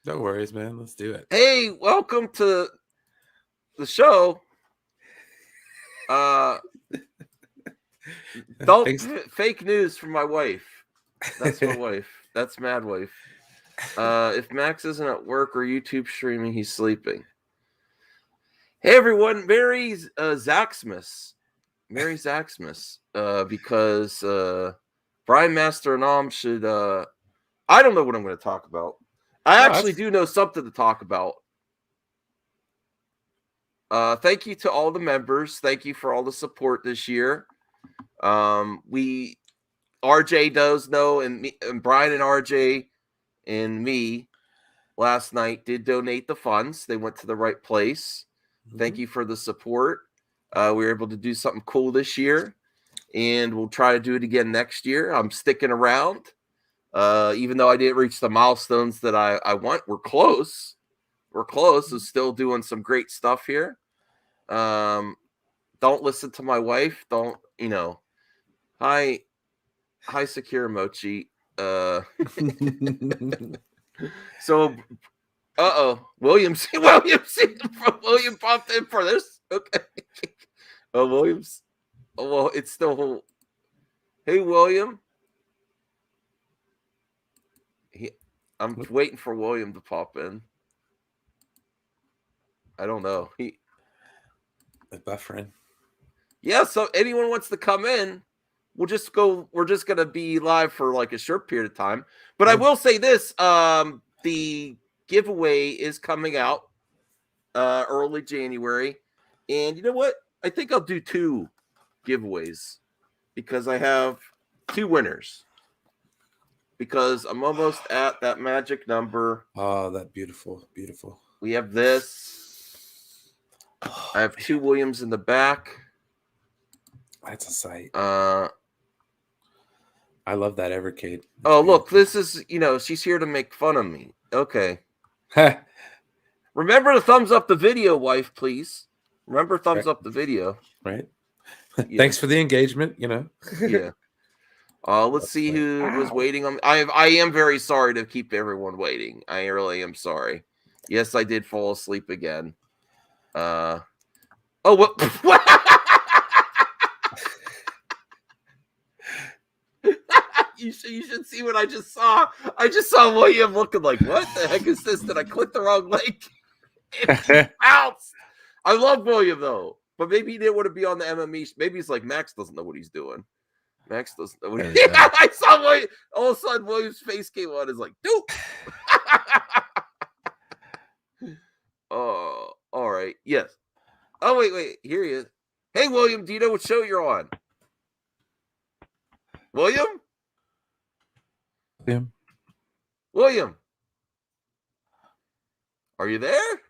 No worries, man. Let's do it. Hey, welcome to the show. Don't fake news from my wife. That's my wife. That's Mad Wife. If Max isn't at work or YouTube streaming, he's sleeping. Hey everyone, Merry Zaxmas. Merry Zaxmas. Because Brian Master and Om should I don't know what I'm going to talk about. I actually do know something to talk about. Thank you to all the members. Thank you for all the support this year. RJ does know, and Brian and RJ and me last night did donate the funds. They went to the right place. Mm-hmm. Thank you for the support. We were able to do something cool this year, and we'll try to do it again next year. I'm sticking around. Even though I didn't reach the milestones that I want, we're close. We're close. We're still doing some great stuff here. Don't listen to my wife. Don't, Hi, Secure Mochi. So, William popped in for this. Okay. Oh, Williams. Oh, well, it's still. Hey, William. I'm waiting for William to pop in. I don't know. Buffering. Yeah, so anyone wants to come in, we're just gonna be live for like a short period of time. But I will say this: the giveaway is coming out early January, and you know what? I think I'll do 2 giveaways because I have 2 winners. Because I'm almost at that magic number. Oh, that beautiful. We have this. I have 2 Williams in the back. That's a sight. I love that Evercade. Oh, look, this is, she's here to make fun of me. Okay. Remember to thumbs up the video, wife, please. Remember thumbs up the video. Right. Yeah. Thanks for the engagement, Yeah. Let's see who was waiting on. I am very sorry to keep everyone waiting. I really am sorry. Yes, I did fall asleep again. What? You should see what I just saw. I just saw William looking like, what the heck is this? Did I click the wrong link? Bounced. I love William though, but maybe he didn't want to be on the MME. Maybe he's like, Max doesn't know what he's doing. Max doesn't know what he's doing. I saw William. All of a sudden, William's face came on. Is like, dude. Oh, all right. Yes. Oh, wait. Here he is. Hey, William, do you know what show you're on? William? William. Are you there?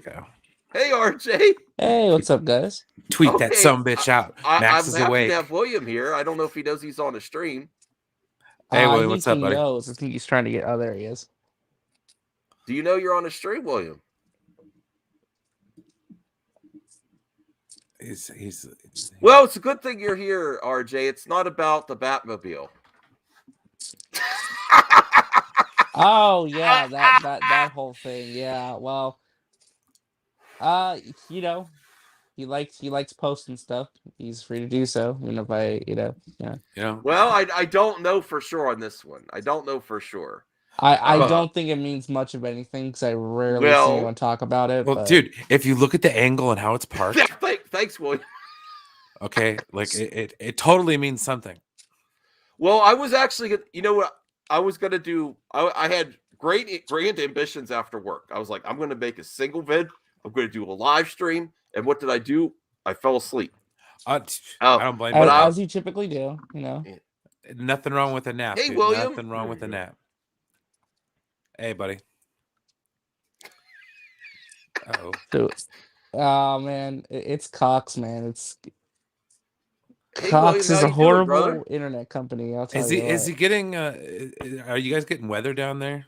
Go. Hey, RJ. Hey, what's up, guys? Tweet that sumbitch out. Max is awake. I'm happy to have William here. I don't know if he knows he's on a stream. Hey, William, what's up, buddy? He knows. I think he's trying to get... Oh, there he is. Do you know you're on a stream, William? He's Well, it's a good thing you're here, RJ. It's not about the Batmobile. Oh yeah, that whole thing. Yeah, well, he likes posting stuff. He's free to do so. If yeah. Well, I don't know for sure on this one. I don't know for sure. I don't think it means much of anything because I rarely see anyone talk about it. Well, dude, if you look at the angle and how it's parked, thanks, William. Okay, like it totally means something. Well, I was actually, what I was gonna do. I had great ambitions after work. I was like, I'm gonna make a single vid. I'm gonna do a live stream. And what did I do? I fell asleep. I don't blame you. As you typically do, Nothing wrong with a nap. Hey, dude. William. Nothing wrong with a nap. Hey, buddy. Oh man, it's Cox, man. It's William, Cox is a horrible internet company. I'll tell you. Is he getting? Are you guys getting weather down there?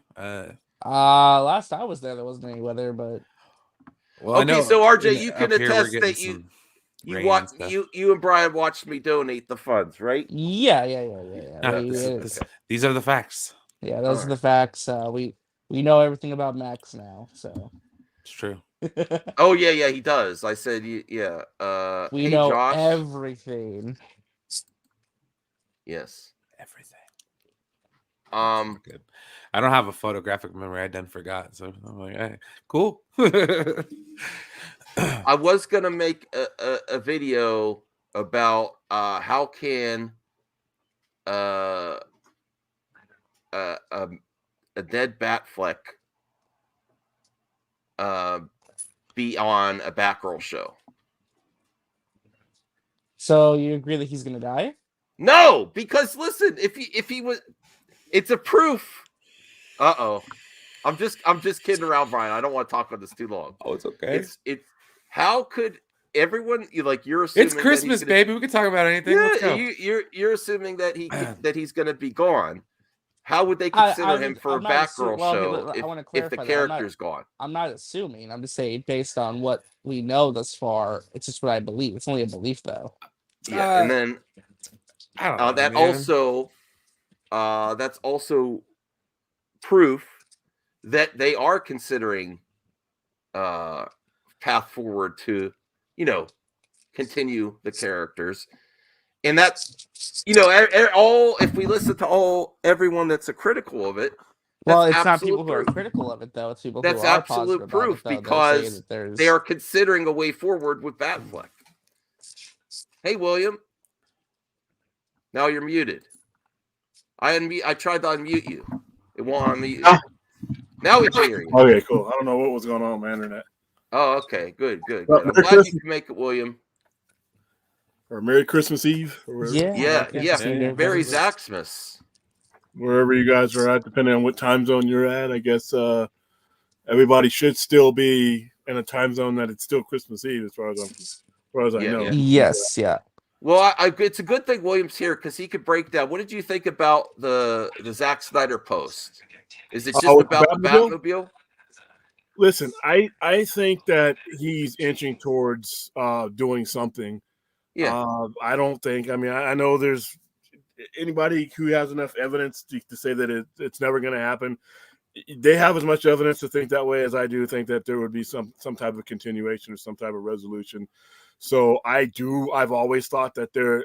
Last I was there wasn't any weather, but. Well, okay, so RJ, you can attest that you and Brian watched me donate the funds, right? Yeah. These are the facts. Yeah, those All are the facts. We know everything about Max now, so It's true. Oh yeah, he does. I said yeah. we Hey know Josh. everything. Yes. Everything. That's Um, good. I don't have a photographic memory. I done forgot. So I'm like, hey, cool. I was gonna make a video about how can uh, uh um, a dead Batfleck be on a Batgirl show. So you agree that he's gonna die? No, because listen, if he was, it's a proof. Uh-oh. I'm just kidding around, Brian. I don't want to talk about this too long. Oh, it's okay. It's how could everyone you're assuming It's Christmas, that he's gonna, baby. We can talk about anything. yeah, Let's go. you're assuming that that he's gonna be gone. How would they consider him for a Batgirl show I want to if the clarify that. character's gone? I'm not assuming. I'm just saying based on what we know thus far. It's just what I believe. It's only a belief, though. Yeah, and then I don't know, that man. that's also proof that they are considering path forward to continue the characters, and that's all. If we listen to everyone that's critical of it, Well, that's it's not absolute people who are proof. critical of it, though. It's people That's who are positive absolute about it, proof though. They're saying because that there's they are considering a way forward with Batfleck. Hey, William. Now you're muted. I tried to unmute you. It won't unmute you. Now we can hear you. Okay, cool. I don't know what was going on with my internet. Oh, okay. Good. Well, I'm Merry glad Christmas. you can make it, William. Or Merry Christmas Eve. Or whatever. Yeah. Merry Zaxmas. Wherever you guys are at, depending on what time zone you're at, I guess everybody should still be in a time zone that it's still Christmas Eve, as far as I know. Yeah. Yes, yeah. Well, it's a good thing William's here because he could break down. What did you think about the Zack Snyder post? Is it just about the Batmobile? Listen, I think that he's inching towards doing something. Yeah. I don't think. I mean, I know there's anybody who has enough evidence to say that it's never going to happen. They have as much evidence to think that way as I do think that there would be some type of continuation or some type of resolution. So I've always thought that there,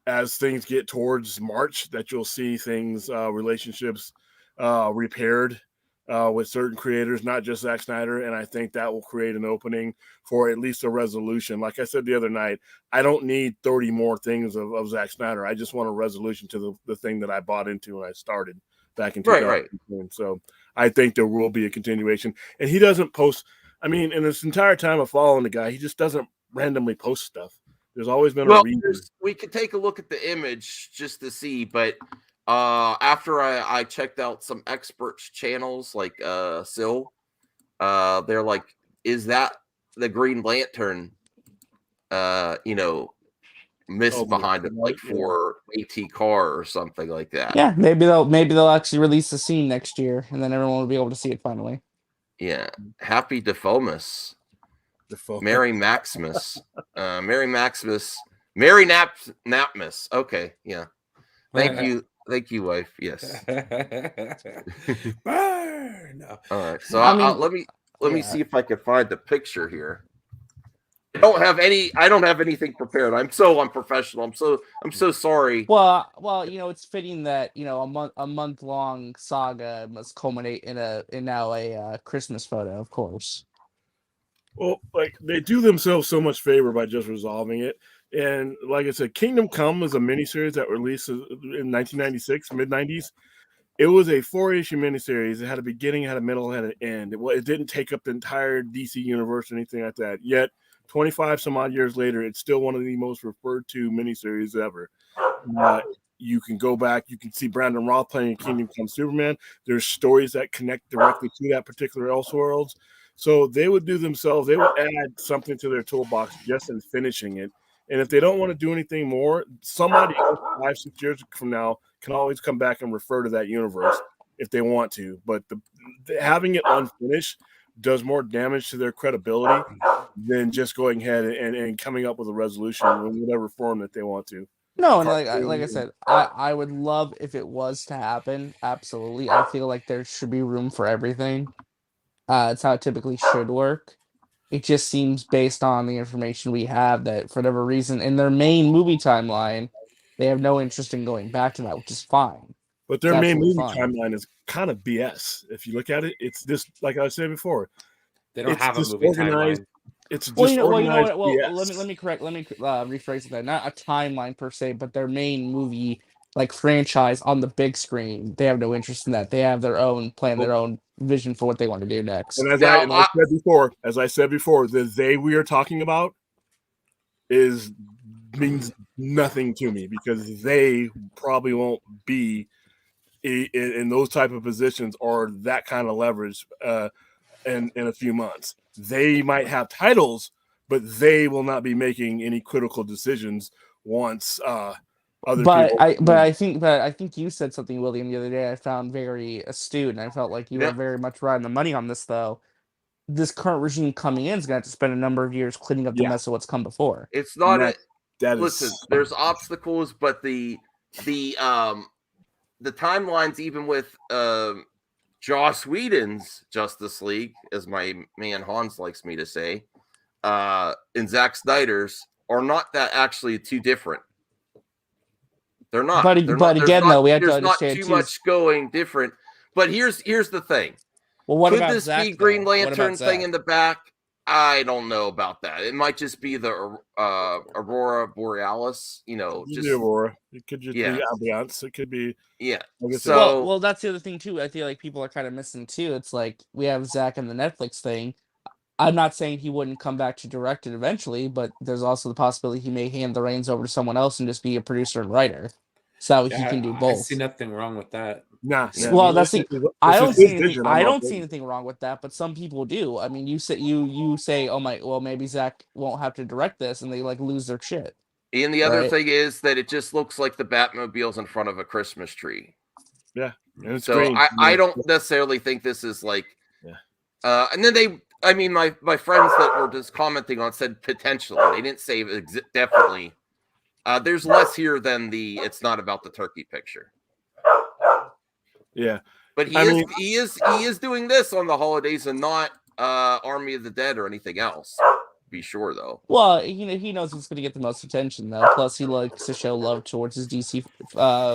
as things get towards March, that you'll see things, relationships repaired with certain creators, not just Zack Snyder. And I think that will create an opening for at least a resolution. Like I said the other night, I don't need 30 more things of Zack Snyder. I just want a resolution to the thing that I bought into when I started back in 2015. Right. So I think there will be a continuation. And he doesn't post. I mean, in this entire time of following the guy, he just doesn't randomly post stuff. There's always been a reason. We could take a look at the image just to see, but after I checked out some experts channels like Sil, they're like, is that the Green Lantern mist behind it, like for AT car or something like that? Yeah, maybe they'll actually release a scene next year, and then everyone will be able to see it finally. Yeah. Happy Defomus. Merry Maximus. Merry Maximus. Merry Napmus. Okay, yeah. Thank you, wife. Yes. Burn. All right. So let me see if I can find the picture here. I don't have anything prepared. I'm so unprofessional. I'm so sorry. Well, it's fitting that a month long saga must culminate in now a Christmas photo, of course. Well, like they do themselves so much favor by just resolving it. And like I said, Kingdom Come was a miniseries that released in 1996, mid 90s. It was a 4-issue miniseries. It had a beginning, had a middle, had an end. It didn't take up the entire DC universe or anything like that. Yet, 25 some odd years later, it's still one of the most referred to miniseries ever. You can go back, you can see Brandon Roth playing Kingdom Come Superman. There's stories that connect directly to that particular Elseworlds. So they would do themselves, they would add something to their toolbox just in finishing it. And if they don't want to do anything more, somebody else 5-6 years from now can always come back and refer to that universe if they want to. But having it unfinished does more damage to their credibility than just going ahead and coming up with a resolution in whatever form that they want to. No, and like I said, I would love if it was to happen. Absolutely, I feel like there should be room for everything. It's how it typically should work. It just seems based on the information we have that for whatever reason in their main movie timeline, they have no interest in going back to that, which is fine. But their It's main absolutely movie fine. timeline is kind of BS. If you look at it, it's just like I said before. They don't It's have a movie disorganized. timeline. It's Well, you know disorganized what? Well, BS. let me rephrase that. Not a timeline per se, but their main movie like franchise on the big screen. They have no interest in that. They have their own plan, their own vision for what they want to do next. And as Now, I said before, the they we are talking about means nothing to me because they probably won't be in those type of positions or that kind of leverage in a few months. They might have titles, but they will not be making any critical decisions once other people. But I think you said something, William, the other day I found very astute, and I felt like you were Yeah. very much right on the money on this. Though this current regime coming in is going to have to spend a number of years cleaning up the mess of what's come before. it's not Listen, there's obstacles, but the timelines, even with Joss Whedon's Justice League, as my man Hans likes me to say, and Zack Snyder's, are not that actually too different. They're not. But again, though, we have to there's not understand too too. much going different. But here's the thing. Well, what Could about this Zach, be Green though? What Lantern about thing Zach? in the back? I don't know about that. It might just be the Aurora Borealis. You know, just the Aurora. It could just Yeah. be ambiance. It could be yeah. like I said, So Well, that's the other thing too. I feel like people are kind of missing too. It's like we have Zach and the Netflix thing. I'm not saying he wouldn't come back to direct it eventually, but there's also the possibility he may hand the reins over to someone else and just be a producer and writer, so he can do I both. see nothing wrong with that. nah. Well, that's the I don't see anything. Vision, I don't see anything wrong with that, but some people do. I mean, you say, oh my, well maybe Zach won't have to direct this, and they like lose their shit. and the other Right. thing is that it just looks like the Batmobile's in front of a Christmas tree. Yeah. And it's So green. I don't necessarily think this is like Yeah. and then my friends that were just commenting on said potentially. They didn't say definitely. There's less here than it's not about the turkey picture. Yeah. But he is doing this on the holidays and not Army of the Dead or anything else. Be sure though. Well, he knows it's going to get the most attention though. Plus, he likes to show love towards his DC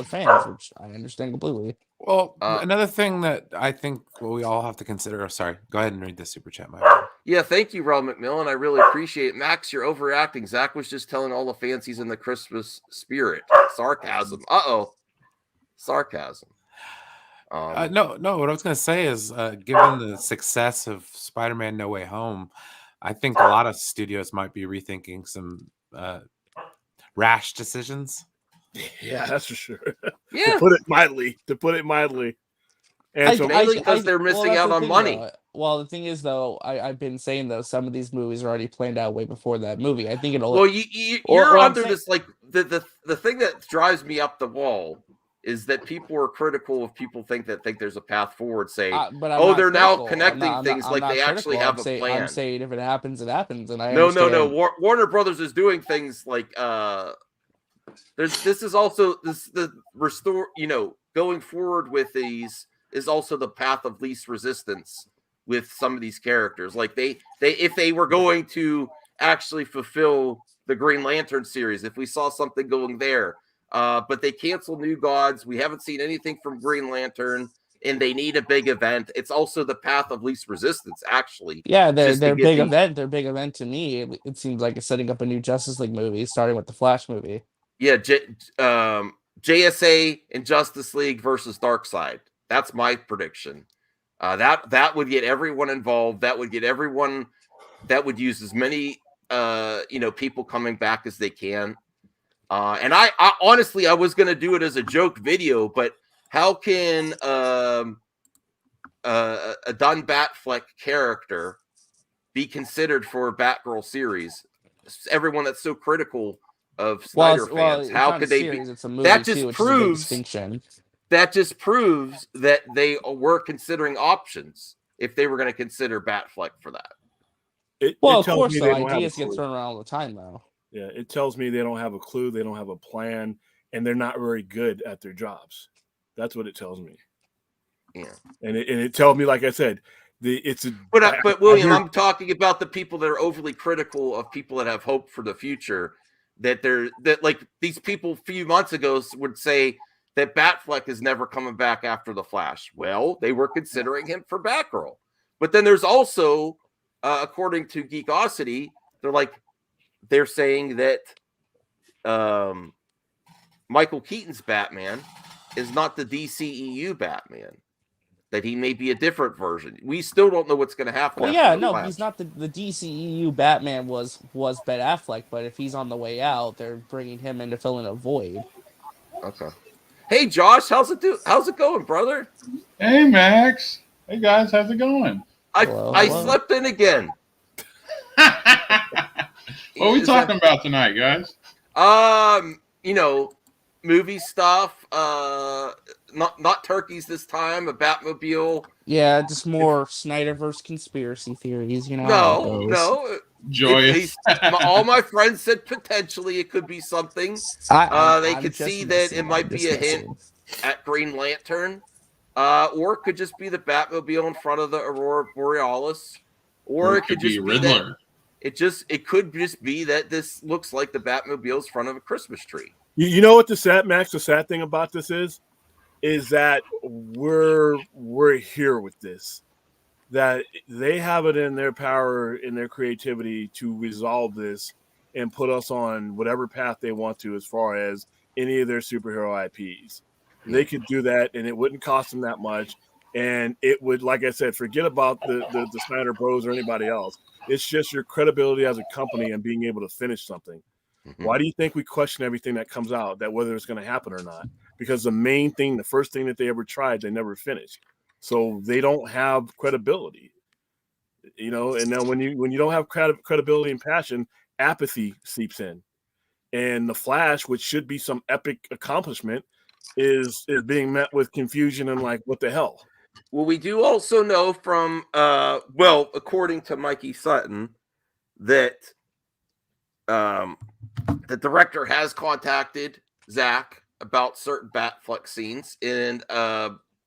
fans, which I understand completely. Well, another thing that I think we all have to consider. Oh, sorry, go ahead and read the super chat, my man. Yeah, thank you, Rel McMillan. I really appreciate it. Max, you're overreacting. Zach was just telling all the fans he's in the Christmas spirit. Sarcasm. Sarcasm. No. What I was going to say is, given the success of Spider-Man: No Way Home, I think a lot of studios might be rethinking some rash decisions. Yeah, that's for sure. Yeah. To put it mildly. And so mainly because they're missing out on money. Well, the thing is, though, I've been saying though some of these movies are already planned out way before that movie. I think it'll. Well, you're under this like the thing that drives me up the wall is that people are critical of people think there's a path forward, saying, but they're now critical. connecting things like they actually have a plan. I'm saying if it happens, it happens, and I no. understand. Warner Brothers is doing things like this is also the restore. Going forward with these is also the path of least resistance with some of these characters. Like they if they were going to actually fulfill the Green Lantern series, if we saw something going there. But they canceled New Gods. We haven't seen anything from Green Lantern, and they need a big event. It's also the path of least resistance, actually. Yeah, their big event. Their big event to me, it seems like it's setting up a new Justice League movie, starting with the Flash movie. Yeah, JSA and Justice League versus Darkseid. That's my prediction. That would get everyone involved. That would get everyone. That would use as many people coming back as they can. And I honestly, I was going to do it as a joke video, but how can a done Batfleck character be considered for a Batgirl series? Everyone that's so critical of Snyder fans, how could they be? It's a movie That just too, proves that they were considering options if they were going to consider Batfleck for that. Of course, ideas get thrown around all the time, though. Yeah, it tells me they don't have a clue, they don't have a plan, and they're not very good at their jobs. That's what it tells me. Yeah, and it tells me, like I said, but William, I'm talking about the people that are overly critical of people that have hope for the future. That like these people a few months ago would say that Batfleck is never coming back after the Flash. Well, they were considering him for Batgirl, but then there's also, according to Geekosity, they're saying that Michael Keaton's Batman is not the DCEU Batman. That he may be a different version. We still don't know what's going to happen. Well, yeah, no, he's not the DCEU Batman was Ben Affleck, but if he's on the way out, they're bringing him in to fill in a void. Okay. Hey, Josh, how's it going, brother? Hey, Max. Hey, guys, how's it going? I slept in again. What are we talking about tonight, guys? Movie stuff. Not turkeys this time. A Batmobile. Yeah, just more Snyderverse conspiracy theories. No. Joyous. All my friends said potentially it could be something. They could see that it might be a hint at Green Lantern, or it could just be the Batmobile in front of the Aurora Borealis, or it could just be Riddler. It could just be that this looks like the Batmobile's front of a Christmas tree. You know what the sad thing about this is that we're here with this. That they have it in their power, in their creativity to resolve this and put us on whatever path they want to as far as any of their superhero IPs. They could do that and it wouldn't cost them that much. And it would, like I said, forget about the Snyder Bros or anybody else. It's just your credibility as a company and being able to finish something. Mm-hmm. Why do you think we question everything that comes out, that whether it's going to happen or not? Because the first thing that they ever tried, they never finished. So they don't have credibility, and then when you don't have credibility and passion, apathy seeps in. And the Flash, which should be some epic accomplishment, is being met with confusion and like, what the hell? Well, we do also know from, according to Mikey Sutton, that the director has contacted Zach about certain Batfleck scenes, and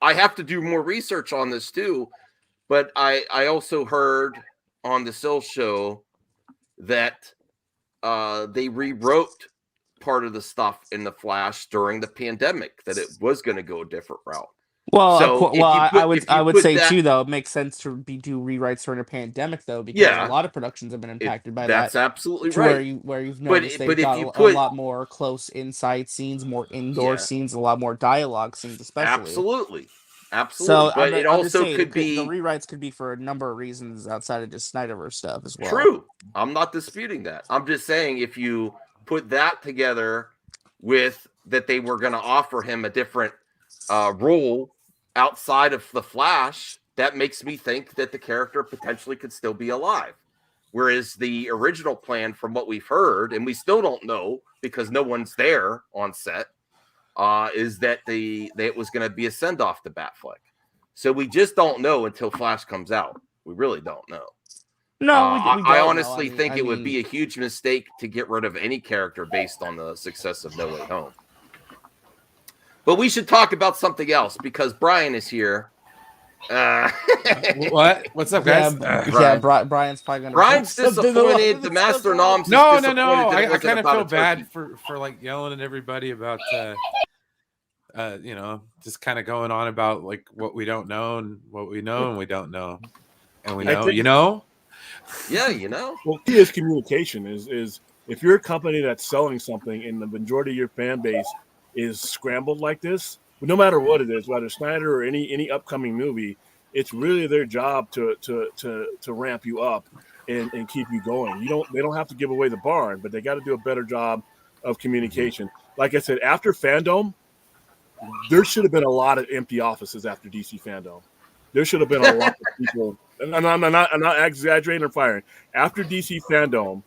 I have to do more research on this too. But I also heard on the Sill show that they rewrote part of the stuff in the Flash during the pandemic, that it was going to go a different route. Well, I would say too, though, it makes sense to do rewrites during a pandemic, though, because a lot of productions have been impacted by that. That's absolutely right. Where you've noticed they've got a lot more close inside scenes, more indoor scenes, a lot more dialogue scenes, especially. Absolutely. So, but it also could be the rewrites could be for a number of reasons outside of just Snyderverse stuff as well. True. I'm not disputing that. I'm just saying if you put that together with that they were going to offer him a different role outside of the Flash, that makes me think that the character potentially could still be alive. Whereas the original plan, from what we've heard, and we still don't know because no one's there on set, is that it was going to be a send-off to Batfleck. So we just don't know until Flash comes out. We really don't know. No, I honestly think it would be a huge mistake to get rid of any character based on the success of No Way Home. But we should talk about something else because Brian is here. What? What's up, guys? Brian's probably going to. Brian's disappointed. The Master Nom's No. I kind of feel bad for like yelling at everybody about, just kind of going on about like what we don't know and what we know and we don't know, and we know, Yeah, Well, key is communication. Is if you're a company that's selling something and the majority of your fan base is scrambled like this, no matter what it is, whether Snyder or any upcoming movie, it's really their job to ramp you up and keep you going. They don't have to give away the barn, but they got to do a better job of communication. Like I said, after Fandom, there should have been a lot of empty offices after DC Fandom. There should have been a lot of people, and I'm not exaggerating or firing. After DC Fandom,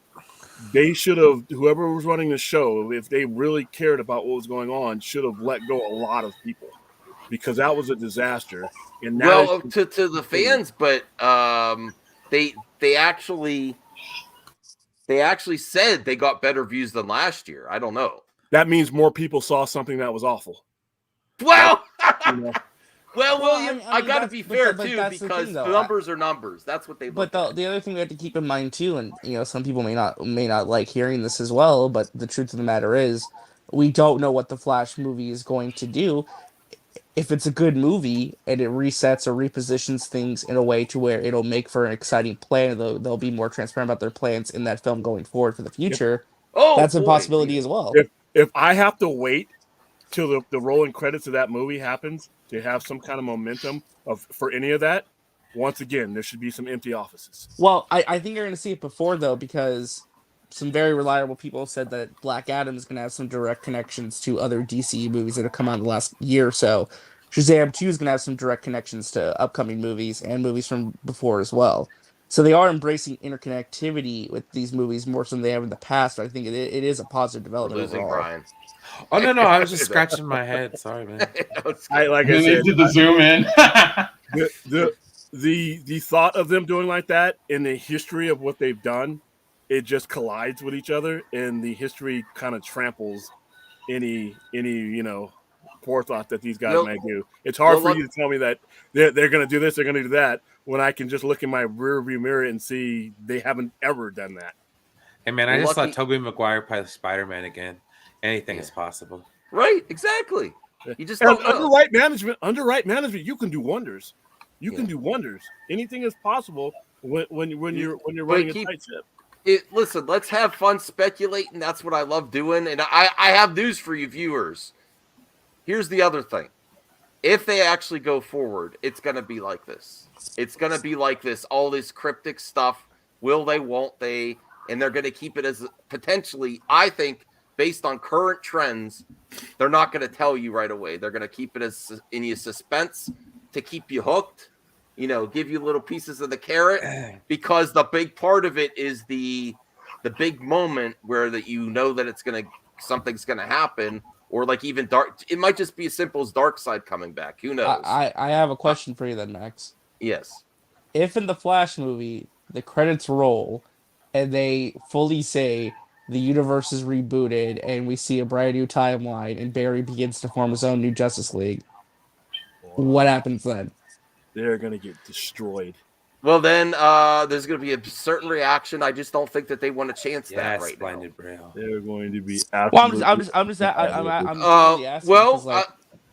they should have, whoever was running the show, if they really cared about what was going on, should have let go a lot of people because that was a disaster. And now to the fans, but they they actually said they got better views than last year. I don't know. That means more people saw something that was awful. Well, You know? well, William, I I got to be fair but too, that's the because thing, though. numbers are numbers. That's what they look But at. the other thing we have to keep in mind too, and some people may not like hearing this as well, but the truth of the matter is, we don't know what the Flash movie is going to do. If it's a good movie and it resets or repositions things in a way to where it'll make for an exciting plan, they'll be more transparent about their plans in that film going forward for the future. Oh, That's a boy, possibility yeah. as well. If I have to wait till the rolling credits of that movie happens to have some kind of momentum for any of that, once again, there should be some empty offices. Well, I think you're going to see it before, though, because some very reliable people said that Black Adam is going to have some direct connections to other DCU movies that have come out in the last year or so. Shazam 2 is going to have some direct connections to upcoming movies and movies from before as well. So they are embracing interconnectivity with these movies more so than they have in the past, but I think it is a positive We're development losing overall. Brian. Oh no, I was just scratching my head. Sorry, man. Like And I then they said, did the zoom in. the thought of them doing like that in the history of what they've done, it just collides with each other, and the history kind of tramples any forethought that these guys may do. It's hard for you to tell me that they're going to do this, they're going to do that, when I can just look in my rearview mirror and see they haven't ever done that. Hey man, I just saw Tobey Maguire play Spider-Man again. Anything is possible. Right, exactly. You just And don't know. under right management, you can do wonders. You can do wonders. Anything is possible when you're running a tight ship. Listen, let's have fun speculating. That's what I love doing. And I have news for you viewers. Here's the other thing. If they actually go forward, it's going to be like this. It's going to be like this. All this cryptic stuff. Will they, won't they? And they're going to keep it as potentially, I think, based on current trends, they're not going to tell you right away. They're going to keep it as in your suspense to keep you hooked. Give you little pieces of the carrot, because the big part of it is the big moment where that that something's gonna happen, or like even dark. It might just be as simple as Darkseid coming back. Who knows? I have a question for you then, Max. Yes. If in the Flash movie the credits roll and they fully say the universe is rebooted and we see a brand new timeline and Barry begins to form his own new Justice League, what happens then? They're going to get destroyed. Well, then there's going to be a certain reaction. I just don't think that they want to chance that right blinded now. Braille. They're going to be absolutely. Well, I'm just asking.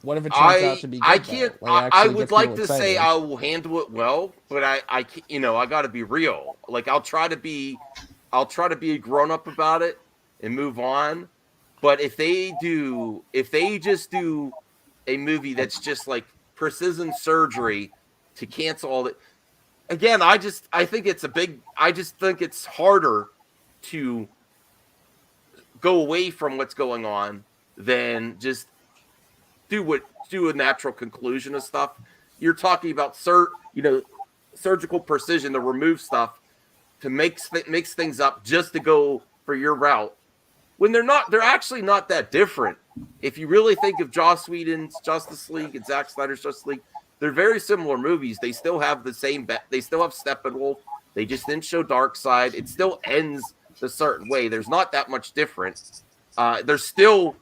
What if it turns out to be good? I can't. I would like to say I will handle it well, but I got to be real. Like I'll try to be a grown up about it and move on. But if they just do a movie that's just like precision surgery to cancel all that. Again, I think it's harder to go away from what's going on than just do a natural conclusion of stuff. You're talking about surgical precision to remove stuff to mix things up just to go for your route. When they're actually not that different. If you really think of Joss Whedon's Justice League and Zack Snyder's Justice League, they're very similar movies. They still have the same. They still have Steppenwolf. They just didn't show Darkseid. It still ends a certain way. There's not that much different. There's still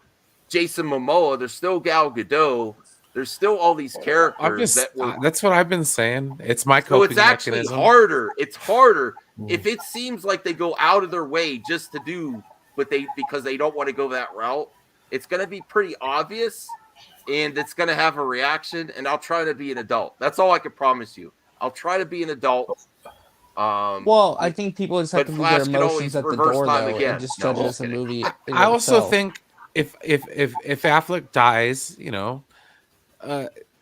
Jason Momoa. There's still Gal Gadot. There's still all these characters that's what I've been saying. It's my coping mechanism. It's harder. It's harder if it seems like they go out of their way just to do because they don't want to go that route. It's going to be pretty obvious, and it's going to have a reaction, and I'll try to be an adult. That's all I can promise you. I'll try to be an adult. I think people just have to leave their emotions at the door, though, and just judge it as a movie. I also think if Affleck dies,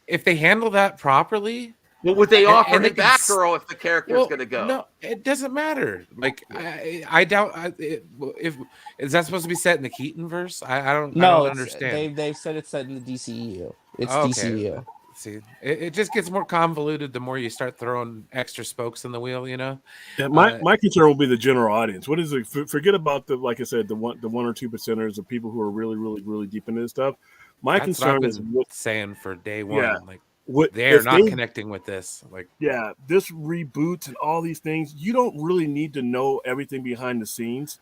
if they handle that properly. Well, would they offer him Batgirl if the character's going to go? No, it doesn't matter. Like I doubt if is that supposed to be set in the Keaton verse? I don't understand. They've said it's set in the DCEU. It's DCEU. See, it just gets more convoluted the more you start throwing extra spokes in the wheel. Yeah, my concern will be the general audience. What is it? Forget about like I said, the 1 or 2 percenters of people who are really, really, really deep into this stuff. My concern is saying for day one. Yeah. Like they're not connecting with this. Like, yeah, this reboots and all these things. You don't really need to know everything behind the scenes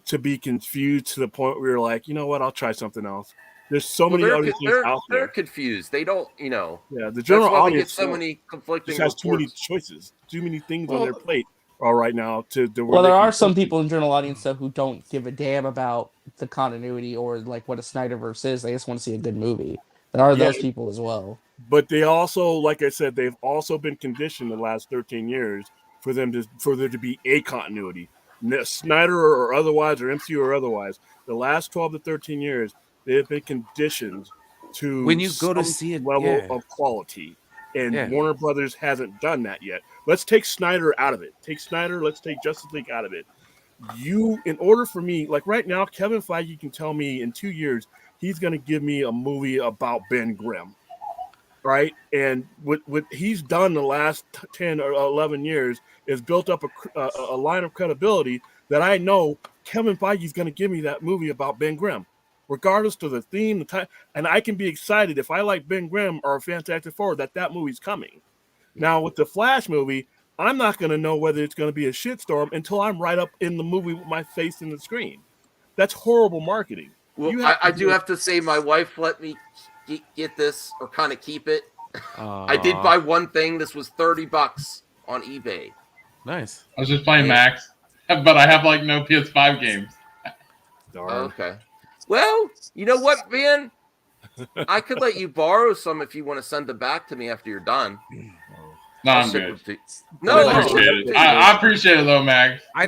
to be confused to the point where you're like, you know what, I'll try something else. There's so many other things out there. They're confused. They don't, Yeah, the general audience. We get so many conflicting just has reports. too many choices, too many things on their plate right now. Well, there are some people in general audience though who don't give a damn about the continuity or like what a Snyderverse is. They just want to see a good movie. There are those people as well. But they also, like I said, they've also been conditioned the last 13 years for there to be a continuity. Snyder or otherwise, or MCU or otherwise, the last 12 to 13 years, they have been conditioned to when you go to see a level of quality. And Warner Brothers hasn't done that yet. Let's take Snyder out of it. Let's take Justice League out of it. In order for me, like right now, Kevin Feige can tell me in 2 years, he's going to give me a movie about Ben Grimm. Right, and what he's done the last 10 or 11 years is built up a line of credibility that I know Kevin Feige is going to give me that movie about Ben Grimm, regardless to the theme, the time, and I can be excited if I like Ben Grimm or Fantastic Four that movie's coming. Now with the Flash movie, I'm not going to know whether it's going to be a shitstorm until I'm right up in the movie with my face in the screen. That's horrible marketing. Well, I do have to say, my wife let me get this or kind of keep it. I did buy one thing. This was $30 on eBay. Nice. I was just playing Max, but I have like no PS5 games. Okay. Well, you know what, Ben? I could let you borrow some if you want to send them back to me after you're done. No, I'm good. I appreciate it. I appreciate it though, Max. I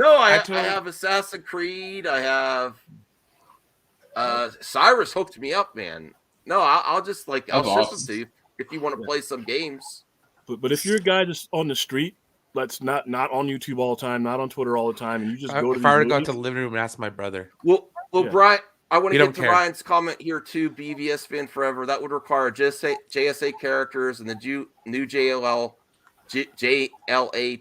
have Assassin's Creed. I have Cyrus hooked me up, man. No, I'll just I'll ship them to you if you want to play some games. But if you're a guy just on the street, that's not on YouTube all the time, not on Twitter all the time, and you just go to. If I were to go to the living room and ask my brother. Well, Brian, I want to get to Ryan's comment here too. BVS fan forever. That would require JSA characters and the new JLA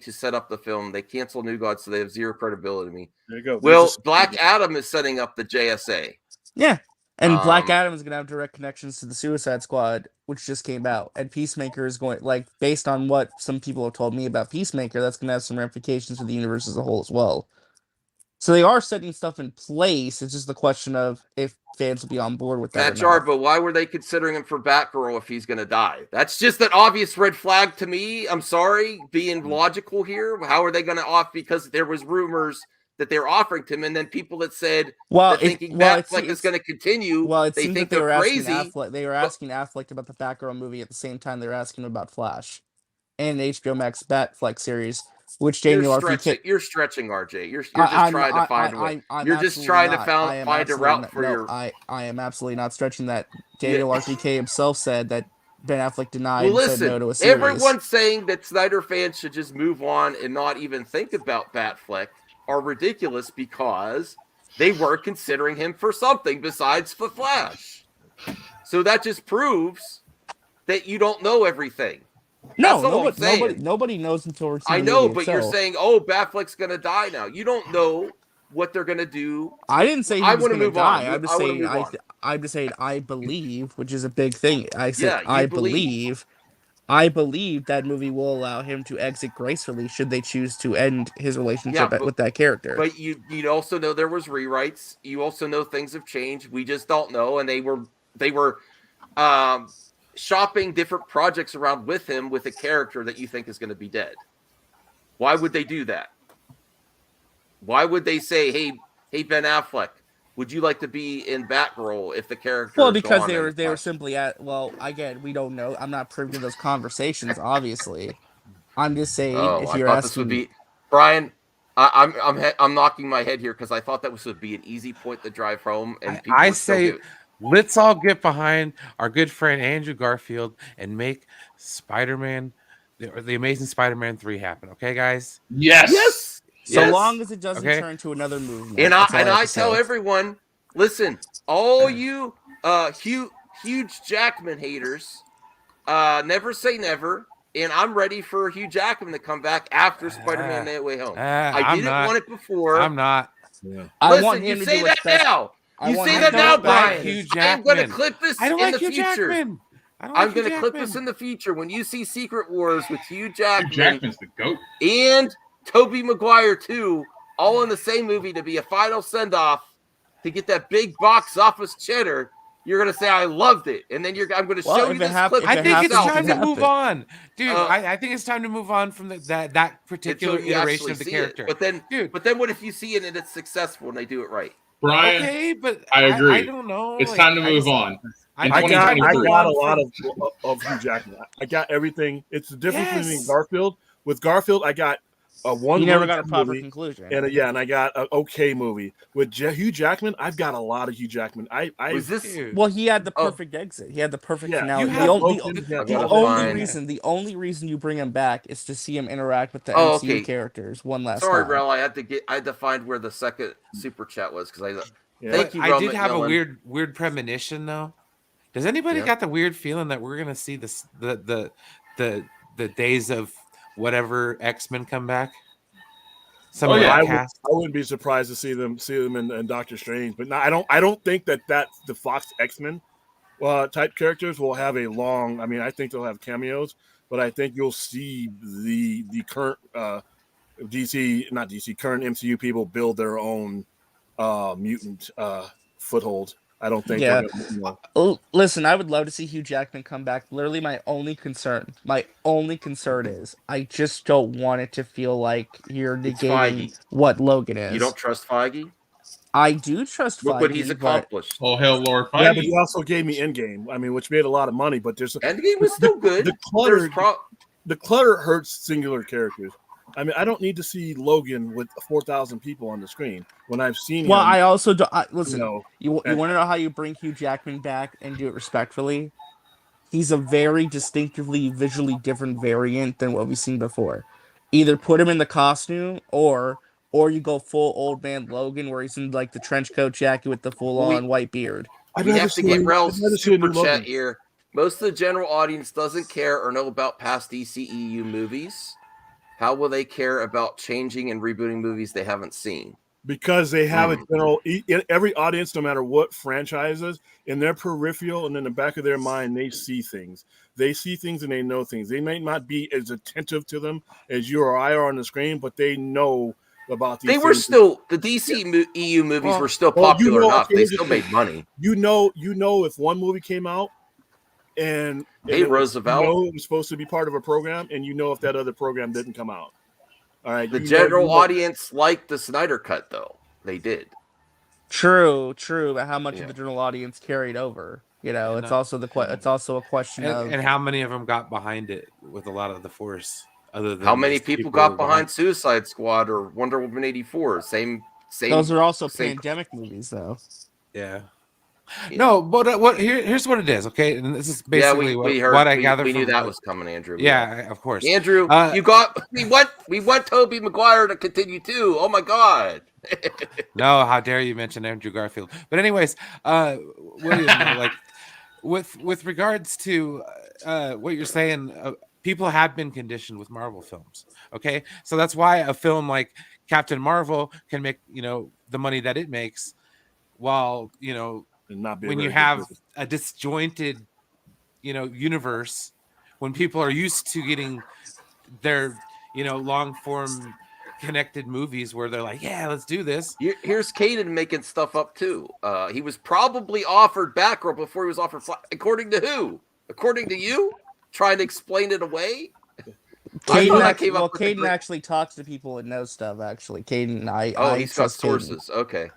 to set up the film. They cancel New Gods, so they have zero credibility to me. There you go. Well, Black Adam is setting up the JSA. Yeah. And Black Adam is going to have direct connections to the Suicide Squad, which just came out. And Peacemaker is going, based on what some people have told me about Peacemaker, that's going to have some ramifications for the universe as a whole as well. So they are setting stuff in place. It's just the question of if fans will be on board with that. But why were they considering him for Batgirl if he's going to die? That's just an obvious red flag to me. I'm sorry, being logical here. How are they going to off? Because there was rumors that they're offering to him, and then people that said thinking Affleck is going to continue. Well, it they seems think that they were crazy. They were asking Affleck about the Batgirl movie at the same time they were asking him about Flash and HBO Max Batfleck series, which Daniel RPK. You're stretching, RJ. You're just trying to find a way. You're just trying to find a route for your. I am absolutely not stretching that. Daniel RPK himself said that Ben Affleck denied and said no to a series. Everyone's saying that Snyder fans should just move on and not even think about Batfleck are ridiculous because they were considering him for something besides the Flash. So that just proves that you don't know everything. No, nobody knows until we're seeing I know, but you're saying, Batfleck's going to die now. You don't know what they're going to do. I didn't say he was going to die. I'm just saying I believe, which is a big thing. I said I believe that movie will allow him to exit gracefully should they choose to end his relationship with that character. But you also know there was rewrites. You also know things have changed. We just don't know, and they were shopping different projects around with him with a character that you think is going to be dead. Why would they do that? Why would they say, hey Ben Affleck, would you like to be in Batgirl if the character? Well, because they were simply again, we don't know. I'm not privy to those conversations, obviously. I'm just saying if you're asking, this would be Brian. I'm knocking my head here because I thought that would be an easy point to drive home. And I say, let's all get behind our good friend Andrew Garfield and make Spider-Man, the Amazing Spider-Man 3 happen. Okay, guys? Yes. So long as it doesn't turn to another movement. And I tell everyone, listen, all you huge Jackman haters, never say never. And I'm ready for Hugh Jackman to come back after Spider-Man No Way Home. I didn't want it before. I'm not. Yeah. Listen, you say that now. You say that now, Brian. I'm going to clip this in the future. I'm going to clip this in the future. When you see Secret Wars with Hugh Jackman, Hugh Jackman's the GOAT. And Tobey Maguire too, all in the same movie to be a final send-off to get that big box office cheddar, you're gonna say I loved it, and then I'm gonna show you this clip. I think it's time to move on, dude. I think it's time to move on from that particular iteration of the character. But then what if you see it and it's successful and they do it right? Brian, okay, but I agree. I don't know. It's time to move on. I got a lot of Hugh Jackman. I got everything. It's the difference between Garfield. With Garfield, I got a one. You never got a proper conclusion. And I got an okay movie. With Hugh Jackman, I've got a lot of Hugh Jackman. Well, he had the perfect exit. He had the perfect finale. The only reason you bring him back is to see him interact with the MCU characters one last time. Sorry, Rel, I had to find where the second super chat was because thank you. I did have a weird premonition though. Does anybody got the weird feeling that we're gonna see this the days of whatever X-Men come back? I wouldn't be surprised to see them in Doctor Strange, but I don't think that the Fox X-Men type characters will have a long. I mean, I think they'll have cameos, but I think you'll see the current current MCU people build their own mutant foothold. I don't think. Yeah. Listen, I would love to see Hugh Jackman come back. Literally, my only concern is I just don't want it to feel like you're negating what Logan is. You don't trust Feige? I do trust Feige. Look what he's accomplished. Oh, hell, Lord Feige. Yeah, but he also gave me Endgame. I mean, which made a lot of money, but Endgame was still good. The clutter hurts singular characters. I mean, I don't need to see Logan with 4,000 people on the screen when I've seen him. Well, I also do. Listen, you want to know how you bring Hugh Jackman back and do it respectfully? He's a very distinctively visually different variant than what we've seen before. Either put him in the costume or you go full old man Logan where he's in like the trench coat jacket with the full on white beard. We have to get Rel's super chat here. Most of the general audience doesn't care or know about past DCEU movies. How will they care about changing and rebooting movies they haven't seen? Because they have a general, every audience, no matter what franchises, in their peripheral and in the back of their mind, they see things. They see things and they know things. They may not be as attentive to them as you or I are on the screen, but they know about these things. The DCEU movies were still popular enough. They still made money. You know, if one movie came out, and Roosevelt, it was supposed to be part of a program, and if that other program didn't come out. All right. The general audience liked the Snyder Cut, though. They did. True. But how much of the general audience carried over? It's also a question of how many of them got behind it with a lot of the force. Other than how many people got behind Suicide Squad or Wonder Woman 84? Same. Those are also pandemic movies, though. Yeah. No, but here's what it is, okay? And this is basically what I gathered. We knew that was coming, Andrew. Yeah, of course. Andrew, we want Tobey Maguire to continue too. Oh my God. No, how dare you mention Andrew Garfield? But anyways, William, with regards to what you're saying, people have been conditioned with Marvel films. Okay, so that's why a film like Captain Marvel can make the money that it makes, while when you have a disjointed, universe, when people are used to getting their, long form connected movies where they're like, yeah, let's do this. Here's Caden making stuff up too. He was probably offered Batgirl before he was offered according to who? According to you? Trying to explain it away? Caden actually talks to people and knows stuff. Actually, Caden, he's got sources. Caden. Okay.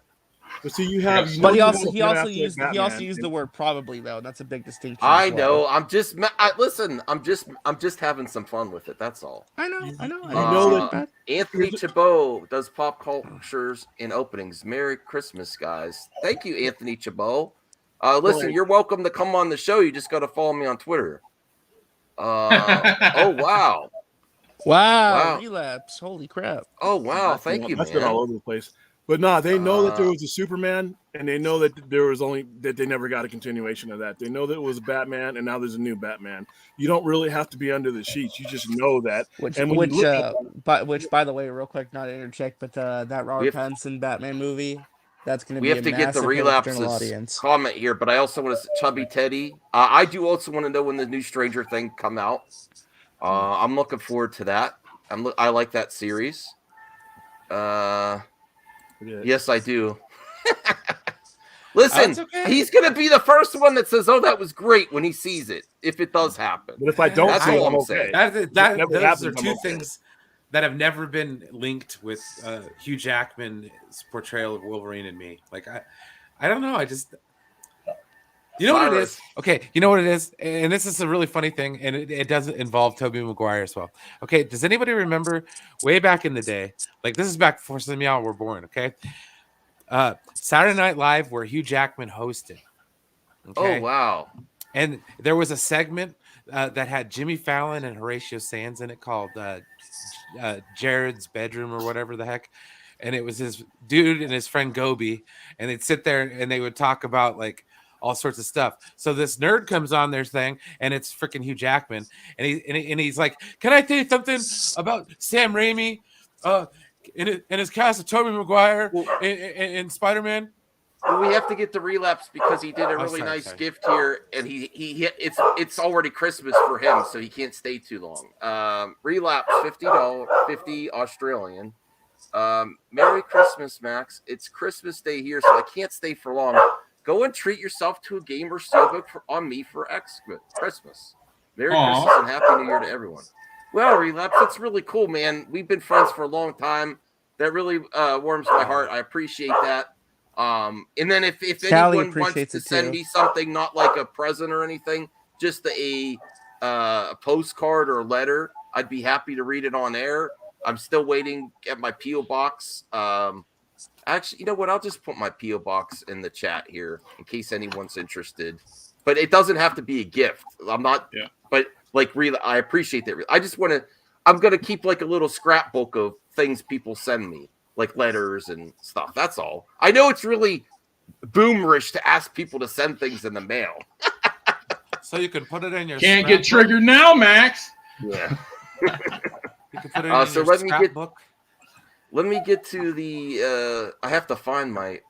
But see, you have. But he also used the word probably though. That's a big distinction. I know. I'm just having some fun with it. That's all. I know. Anthony Chabot does pop cultures in openings. Merry Christmas, guys! Thank you, Anthony Chabot. Listen, you're welcome to come on the show. You just got to follow me on Twitter. Oh wow. Wow! Relapse! Holy crap! Oh wow! Thank you, man. That's been all over the place. But no, they know that there was a Superman, and they know that they never got a continuation of that. They know that it was Batman, and now there's a new Batman. You don't really have to be under the sheets. You just know that. Which, by the way, real quick, not to interject, but that Robert Pattinson Batman movie, That's going to We be have a to get the massive hit with the general relapses audience. comment here, but I also want to Chubby Teddy. I do also want to know when the new Stranger Thing come out. I'm looking forward to that. I like that series. Yes, I do. Listen, okay. he's going to be the first one that says, "Oh, that was great" when he sees it, if it does happen. But if I don't, That's see it, all I'm I'm okay. saying. Those happens, are I'm two okay. things that have never been linked with Hugh Jackman's portrayal of Wolverine and me. Like I don't know. I just you know what it is? Okay, you know what it is? And this is a really funny thing, and it does involve Tobey Maguire as well. Okay, does anybody remember way back in the day? Like this is back before some of y'all were born, okay? Saturday Night Live where Hugh Jackman hosted. Okay. Oh, wow. And there was a segment that had Jimmy Fallon and Horatio Sands in it called Jared's Bedroom or whatever the heck. And it was his dude and his friend Gobi. And they'd sit there and they would talk about like all sorts of stuff. So this nerd comes on their thing and it's freaking Hugh Jackman. And he's like, can I tell you something about Sam Raimi in his cast of Tobey Maguire in Spider-Man? Well, we have to get the relapse because he did a really nice gift here, and it's already Christmas for him, so he can't stay too long. Relapse $50 Australian. Merry Christmas, Max. It's Christmas Day here, so I can't stay for long. Go and treat yourself to a game or steelbook on me for Christmas. Merry Christmas and Happy New Year to everyone. Well, Relapse, that's really cool, man. We've been friends for a long time. That really warms my heart. I appreciate that. And then if anyone wants to send me something, not like a present or anything, just a postcard or a letter, I'd be happy to read it on air. I'm still waiting at my P.O. box. Actually, you know what? I'll just put my P.O. box in the chat here in case anyone's interested. But it doesn't have to be a gift. I'm not. Yeah. But like, really, I appreciate that. I just want to. I'm gonna keep like a little scrapbook of things people send me, like letters and stuff. That's all. I know it's really boomerish to ask people to send things in the mail. So you can put it in your Can't get triggered now, Max. Yeah. You can put it in so your scrapbook. Let me get to the I have to find my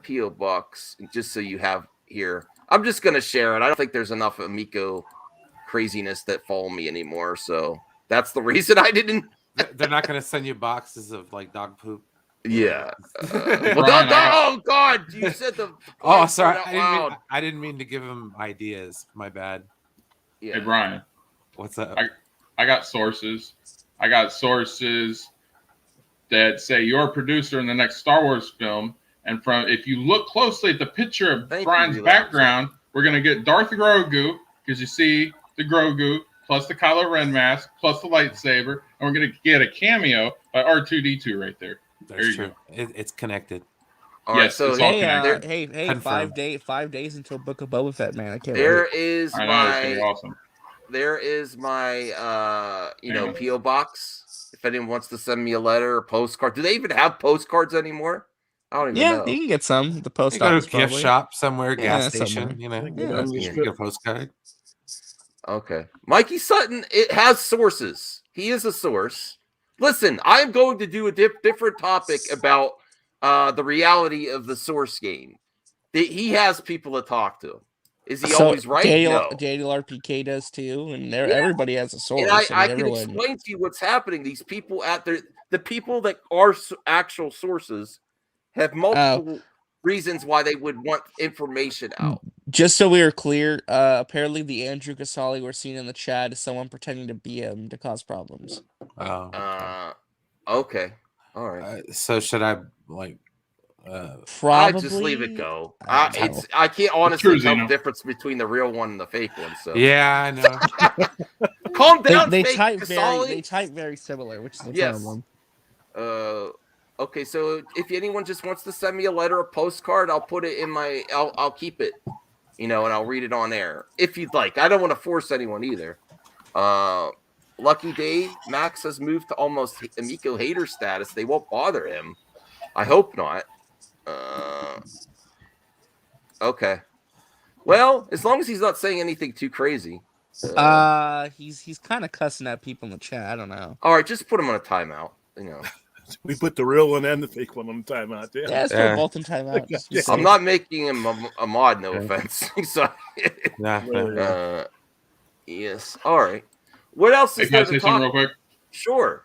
P.O. box just so you have here. I'm just gonna share it. I don't think there's enough Amico craziness that follow me anymore, so that's the reason I didn't. They're not going to send you boxes of like dog poop. Yeah. Oh God! You said the. Oh, sorry. I didn't mean to give him ideas. My bad. Yeah. Hey Brian, what's up? I got sources. I got sources that say you're a producer in the next Star Wars film, and if you look closely at the picture of Brian's background, we're gonna get Darth Grogu because you see the Grogu. Plus the Kylo Ren mask, plus the lightsaber, and we're going to get a cameo by R2-D2 right there. That's true. It's connected. All right, so it's all connected. Hey, 5 days until Book of Boba Fett, man. I can't wait. It's gonna be awesome. There is my P.O. box. If anyone wants to send me a letter or postcard. Do they even have postcards anymore? I don't even know. Yeah, you can get some. The post office, go to a gift shop somewhere, gas station, somewhere. Get a postcard. Okay. Mikey Sutton, it has sources. He is a source. Listen, I'm going to do a different topic about the reality of the source game. He has people to talk to. Is he always right? Daniel RPK does too, and everybody has a source. And I can explain to you what's happening. These people the people that are actual sources have multiple reasons why they would want information out. Just so we are clear, apparently the Andrew Casali we're seeing in the chat is someone pretending to be him to cause problems. Okay. All right. So should I probably I just leave it go. I can't honestly tell the difference between the real one and the fake one. So yeah, I know. Calm down. They type very similar, which is the problem. Okay, so if anyone just wants to send me a letter or postcard, I'll put it in I'll keep it, and I'll read it on air if you'd like. I don't want to force anyone either. Lucky Dave, Max has moved to almost Amico hater status. They won't bother him. I hope not. Okay. Well, as long as he's not saying anything too crazy. He's kind of cussing at people in the chat. I don't know. All right, just put him on a timeout. We put the real one and the fake one on the timeout. Yeah, let's put both in timeout. I'm not making him a mod, no offense. So, yes. All right. What else is there to say something real quick? Sure.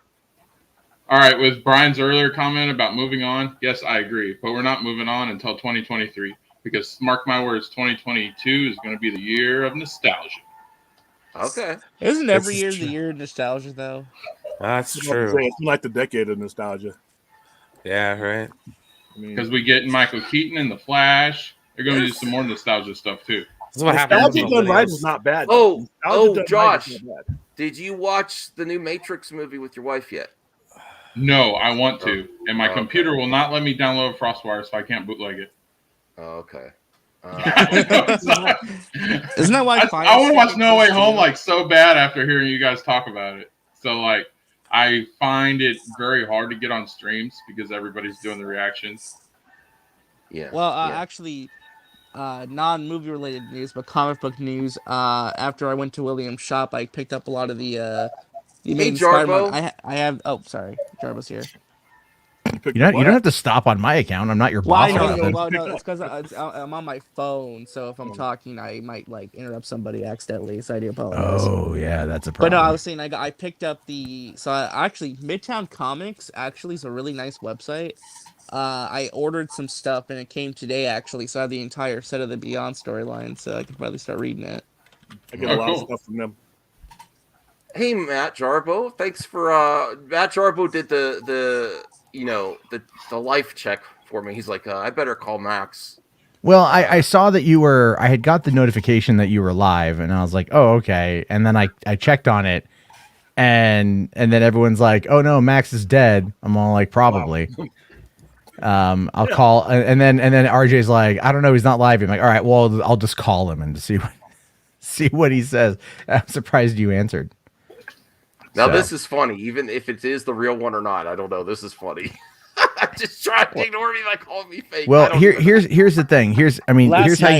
All right. With Brian's earlier comment about moving on, yes, I agree. But we're not moving on until 2023 because, mark my words, 2022 is going to be the year of nostalgia. Okay. Isn't every year the year of nostalgia, though? That's true. It's like the decade of nostalgia. Yeah, right. Because we get Michael Keaton in The Flash. They're going to do some more nostalgia stuff, too. This is what happens. Nostalgia done right is not bad. Josh, did you watch the new Matrix movie with your wife yet? No, I want to. And my computer will not let me download FrostWire, so I can't bootleg it. Oh, okay. Isn't that why I want to watch No Way Home like so bad after hearing you guys talk about it. So like I find it very hard to get on streams because everybody's doing the reactions. Yeah. Well, actually, non-movie related news, but comic book news. After I went to William's shop, I picked up a lot of the Amazing Spider-Man. I have. Oh, sorry, Jarbo's here. You don't have to stop on my account. I'm not your boss. No, it's because I'm on my phone. So if I'm talking, I might like interrupt somebody accidentally. So I do apologize. Oh yeah, that's a problem. But no, I was saying I picked up actually Midtown Comics actually is a really nice website. I ordered some stuff and it came today actually. So I have the entire set of the Beyond storyline, so I can probably start reading it. I get a lot of stuff from them. Hey, Matt Jarbo, thanks for Matt Jarbo did the life check for me. He's like, I better call Max. Well, I saw that you were. I had got the notification that you were live, and I was like, oh, okay. And then I checked on it, and then everyone's like, oh no, Max is dead. I'm all like, probably. Wow. I'll call, and then RJ's like, I don't know, he's not live. I'm like, all right, well, I'll just call him and see what he says. I'm surprised you answered. Now this is funny, even if it is the real one or not. I don't know. This is funny. I'm just trying to ignore me by calling me fake. Well, here's the thing. Here's how you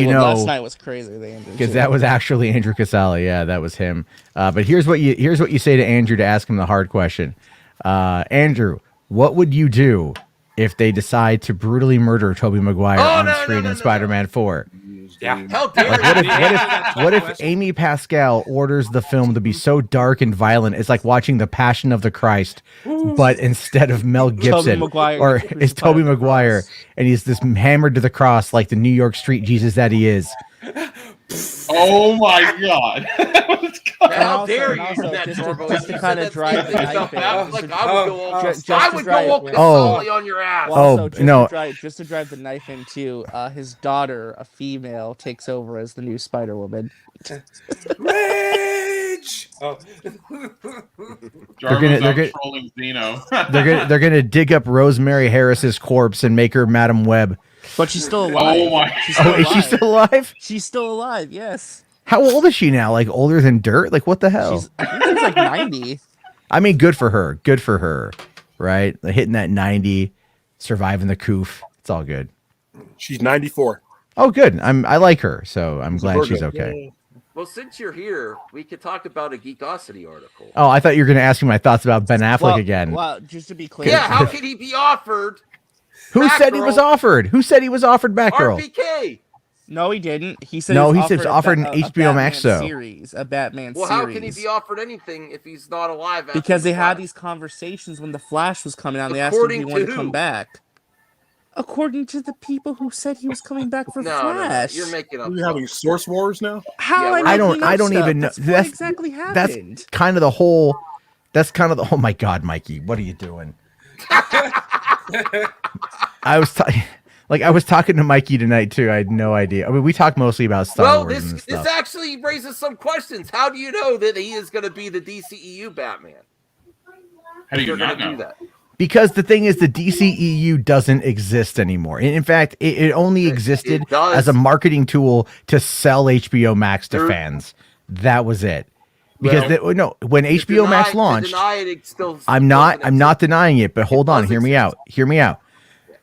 know. Last night was crazy. Because that was actually Andrew Casale. Yeah, that was him. But here's what you say to Andrew to ask him the hard question. Andrew, what would you do if they decide to brutally murder Tobey Maguire on screen in Spider-Man 4? Yeah. How dare What if Amy Pascal orders the film to be so dark and violent it's like watching The Passion of the Christ, but instead of Mel Gibson or is Tobey Maguire and he's this hammered to the cross like the New York street Jesus that he is. Oh my God. How dare you, just to kind of drive the knife in. I would go all Casale on your ass. Just to drive the knife in too. His daughter, a female, takes over as the new Spider-Woman. Rage! They're gonna dig up Rosemary Harris's corpse and make her Madam Web. But she's still alive. Oh my! Is she still alive? She's still alive. Yes. How old is she now? Like older than dirt? Like what the hell? I think she's like 90. I mean, good for her. Good for her. Right? Like hitting that 90, surviving the coof. It's all good. She's 94. Oh, good. I like her, so I'm glad she's okay. Well, since you're here, we could talk about a Geekosity article. Oh, I thought you were going to ask me my thoughts about Ben Affleck again. Well, just to be clear. Yeah, how could he be offered? Who said he was offered? Who said he was offered Batgirl? RPK. No, he didn't. He said he was offered an HBO Max series, a Batman series. Well, how can he be offered anything if he's not alive? Because they had these conversations when The Flash was coming out. And they asked him if he wanted to come back. According to the people who said he was coming back for Flash. No, you're making up. Are we having source wars now? How? I don't even know. That's exactly happened. That's kind of the whole. Oh my God, Mikey, what are you doing? I was talking to Mikey tonight too. I had no idea. I mean, we talk mostly about Star Wars and stuff. This actually raises some questions. How do you know that he is going to be the DCEU Batman? How do you not know that? Because the thing is, the DCEU doesn't exist anymore. In fact, it only existed as a marketing tool to sell HBO Max to fans. That was it. Because when HBO Max launched, I'm not denying it. But hold on, hear me out. When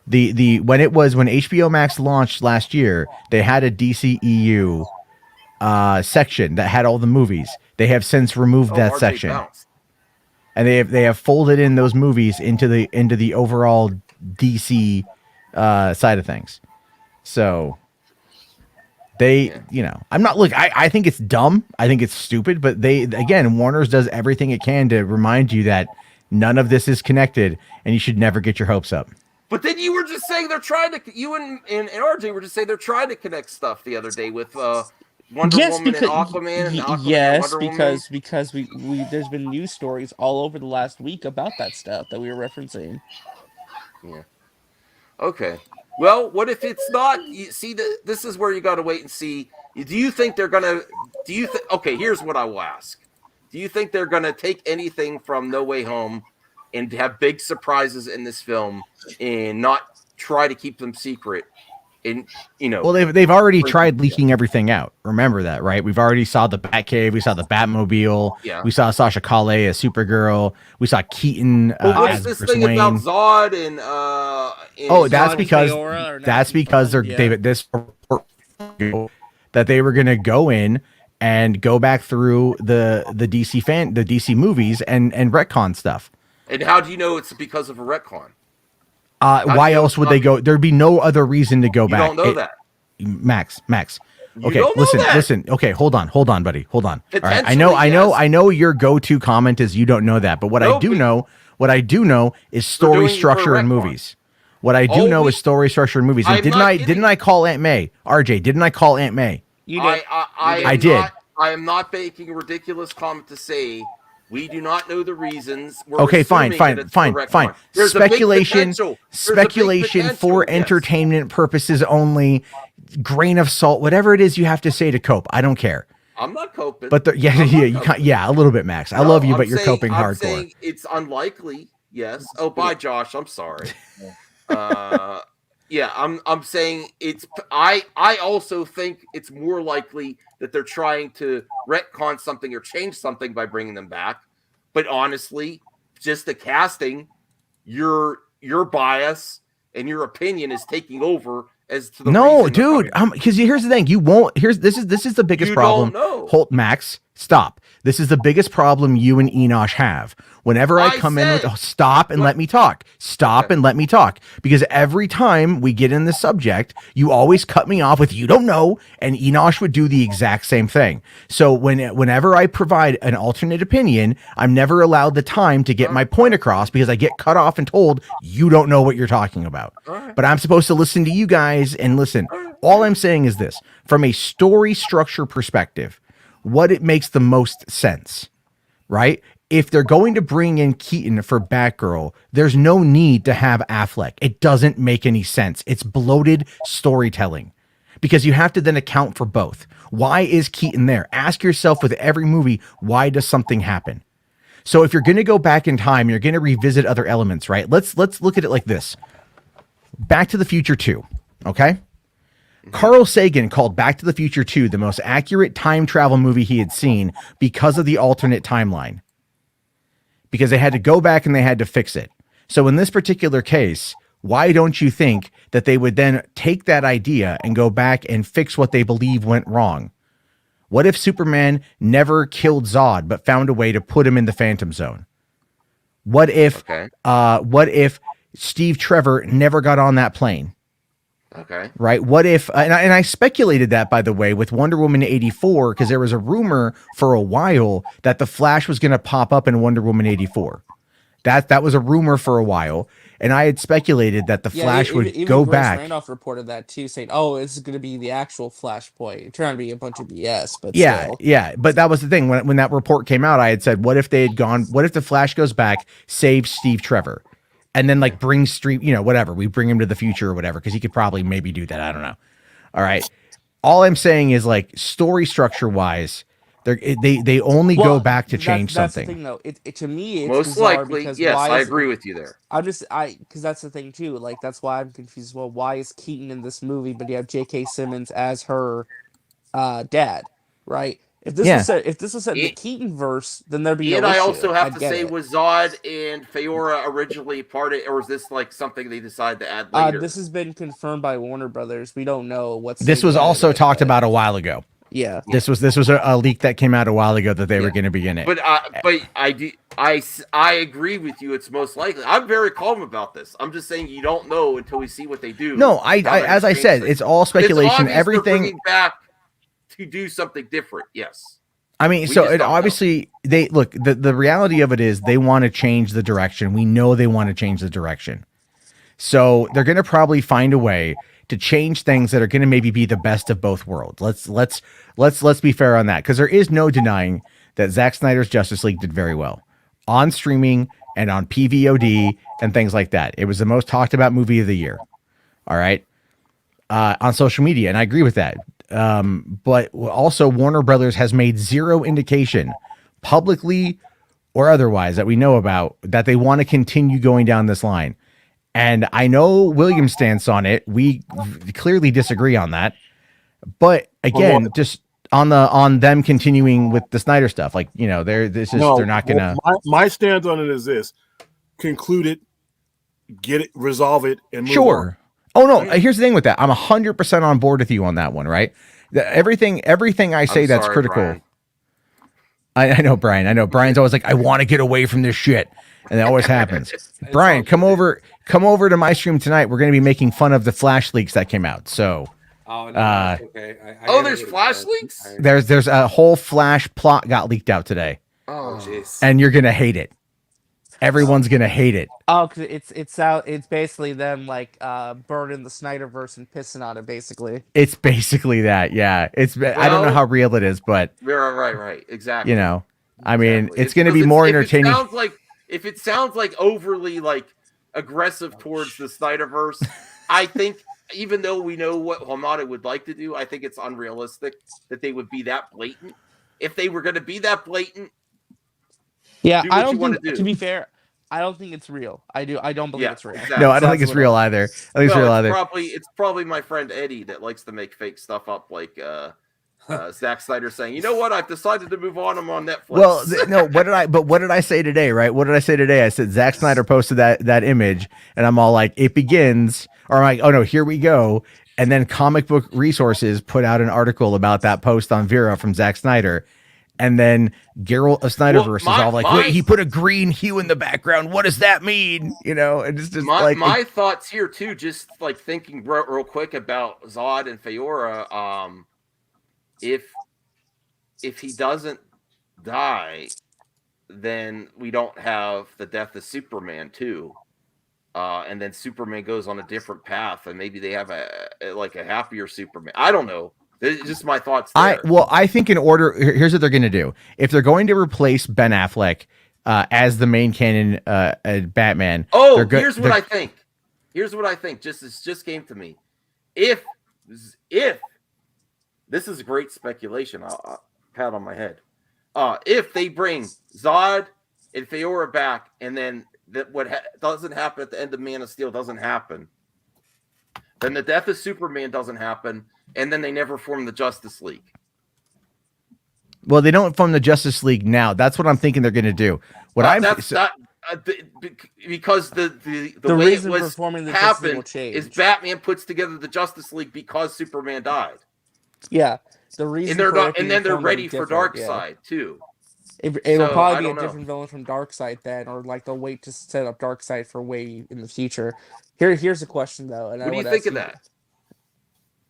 HBO Max launched last year, they had a DCEU section that had all the movies. They have since removed that section. and they have folded in those movies into the overall DC side of things. So they, I'm not I think it's dumb. I think it's stupid, but Warner's does everything it can to remind you that none of this is connected and you should never get your hopes up. But then you were just saying they're trying to, you and RJ were just saying they're trying to connect stuff the other day with Wonder Woman and Aquaman. And Aquaman yes, and because we there's been news stories all over the last week about that stuff that we were referencing. Yeah. Okay. Well, what if it's not? You see, this is where you got to wait and see. Do you think they're gonna? Okay, here's what I will ask. Do you think they're gonna take anything from No Way Home and have big surprises in this film and not try to keep them secret? And well, they've already tried leaking everything out. Remember that, right? We've already saw the Batcave, we saw the Batmobile, we saw Sasha Calle as Supergirl, we saw Keaton as Bruce Wayne. Thing about Zod and that's because this report that they were gonna go in and go back through the DC movies and retcon stuff. And how do you know it's because of a retcon? Why else would they go? There'd be no other reason to go back. You don't know that, Max. Okay, listen. Okay, hold on, buddy. Hold on. All right, I know your go-to comment is you don't know that, but what I do know is story structure in movies. What I do know is story structure in movies. And didn't I call Aunt May? RJ, didn't I call Aunt May? You did. I did. I am not making a ridiculous comment to say we do not know the reasons. Okay, fine. Speculation for entertainment purposes only. Grain of salt, whatever it is you have to say to cope. I don't care. I'm not coping. But a little bit, Max. I love you, but you're coping hardcore. I'm saying it's unlikely. Yes. Oh, bye, Josh. I'm sorry. I'm saying it's. I also think it's more likely that they're trying to retcon something or change something by bringing them back. But honestly, just the casting, your bias and your opinion is taking over as to the dude. Because here's the thing, you won't. This is the biggest problem. Hold, Max, stop. This is the biggest problem you and Enosh have. Whenever I come in with stop and let me talk. And let me talk. Because every time we get in the subject, you always cut me off with you don't know, and Enosh would do the exact same thing. So whenever I provide an alternate opinion, I'm never allowed the time to get my point across because I get cut off and told you don't know what you're talking about. But I'm supposed to listen to you guys and listen. All I'm saying is this, from a story structure perspective, what it makes the most sense, right? If they're going to bring in Keaton for Batgirl, there's no need to have Affleck. It doesn't make any sense. It's bloated storytelling because you have to then account for both. Why is Keaton there? Ask yourself with every movie, why does something happen? So if you're going to go back in time, you're going to revisit other elements, right? Let's look at it like this. Back to the Future 2, okay? Carl Sagan called Back to the Future 2 the most accurate time travel movie he had seen because of the alternate timeline. Because they had to go back and they had to fix it. So in this particular case, why don't you think that they would then take that idea and go back and fix what they believe went wrong? What if Superman never killed Zod but found a way to put him in the Phantom Zone? What if Steve Trevor never got on that plane? Okay. Right. What if, and I speculated that, by the way, with Wonder Woman 84, because there was a rumor for a while that the Flash was going to pop up in Wonder Woman 84. That was a rumor for a while. And I had speculated that the Flash would go back. Randolph reported that too, saying, "Oh, this is going to be the actual Flashpoint." It's trying to be a bunch of BS, but still. But that was the thing. When that report came out, I had said, "What if they had gone? What if the Flash goes back, saves Steve Trevor, and then like brings Street, whatever, we bring him to the future or whatever, because he could probably maybe do that. I don't know. All right. All I'm saying is like story structure wise." They only go back to change something. That's the thing, though. To me, it's most likely, yes, I agree with you there. Because that's the thing too. Like that's why I'm confused. Well, why is Keaton in this movie, but you have J.K. Simmons as her dad, right? If this was set in the Keaton verse, then there'd be no issue. And I also have to say, was Zod and Faora originally part of, or is this like something they decided to add later? This has been confirmed by Warner Brothers. We don't know what's. This was also talked about a while ago. Yeah, this was a leak that came out a while ago that they were going to be in it. But I I agree with you. It's most likely. I'm very calm about this. I'm just saying you don't know until we see what they do. No, as I said, it's all speculation. Everything back to do something different. Yes. I mean, so it obviously they look. The reality of it is they want to change the direction. We know they want to change the direction. So they're going to probably find a way to change things that are going to maybe be the best of both worlds. Let's be fair on that, because there is no denying that Zack Snyder's Justice League did very well on streaming and on PVOD and things like that. It was the most talked about movie of the year. All right. On social media. And I agree with that. But also Warner Brothers has made zero indication publicly or otherwise that we know about that they want to continue going down this line. And I know William's stance on it. We clearly disagree on that. But again, just on them continuing with the Snyder stuff, like, you know, they're not gonna. My stance on it is this: conclude it, get it, resolve it, and move sure. on. Oh no, here's the thing with that. I'm 100% on board with you on that one, right? Everything I say that's critical. I know Brian. I know Brian's always like, I want to get away from this shit, and it always happens. Brian, come over to my stream tonight. We're going to be making fun of the Flash leaks that came out. So. Oh, no, okay. There's Flash leaks? There's a whole Flash plot got leaked out today. Oh, jeez. And you're gonna hate it. Everyone's gonna hate it. Oh, cause it's basically them like burning the Snyderverse and pissing on it. Basically, it's basically that. Yeah, I don't know how real it is, but right, exactly. You know, I mean, it's gonna be more entertaining. If it sounds like overly like aggressive towards the Snyderverse, I think. Even though we know what Hamada would like to do, I think it's unrealistic that they would be that blatant. If they were going to be that blatant, yeah, I don't think. To be fair, I don't think it's real. I don't believe it's real. Exactly. No, I don't think it's real either. I think it's real either. It's probably my friend Eddie that likes to make fake stuff up, like Zack Snyder saying, "You know what? I've decided to move on. I'm on Netflix." Well, no. What did I say today? Right? What did I say today? I said Zack Snyder posted that image, and I'm all like, "It begins." Or I'm like, oh no, here we go. And then Comic Book Resources put out an article about that post on Vera from Zack Snyder. And then Geralt of Snyderverse is all like, wait, he put a green hue in the background. What does that mean? You know, and it's just my thoughts here too, just like thinking real quick about Zod and Feora. If he doesn't die, then we don't have the death of Superman too. And then Superman goes on a different path, and maybe they have a happier Superman. I don't know. It's just my thoughts there. I think in order, here's what they're going to do. If they're going to replace Ben Affleck as the main canon Batman. Here's what I think. Just came to me. If this is great speculation, I'll pat on my head. If they bring Zod and Feora back, and then that doesn't happen at the end of Man of Steel doesn't happen, then the death of Superman doesn't happen, and then they never form the Justice League. Well, they don't form the Justice League now. That's what I'm thinking they're going to do. Because the way it was happened is Batman puts together the Justice League because Superman died. Yeah, the reason and then they're ready for Darkseid too. It will probably be a different villain from Darkseid then, or like they'll wait to set up Darkseid for way in the future. Here's a question though, and what do you think of that?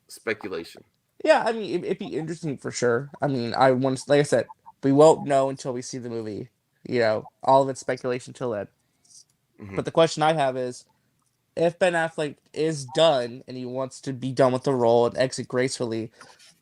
Speculation. Yeah, I mean it'd be interesting for sure. I mean, like I said, we won't know until we see the movie. You know, all of it's speculation till then. Mm-hmm. But the question I have is, if Ben Affleck is done and he wants to be done with the role and exit gracefully,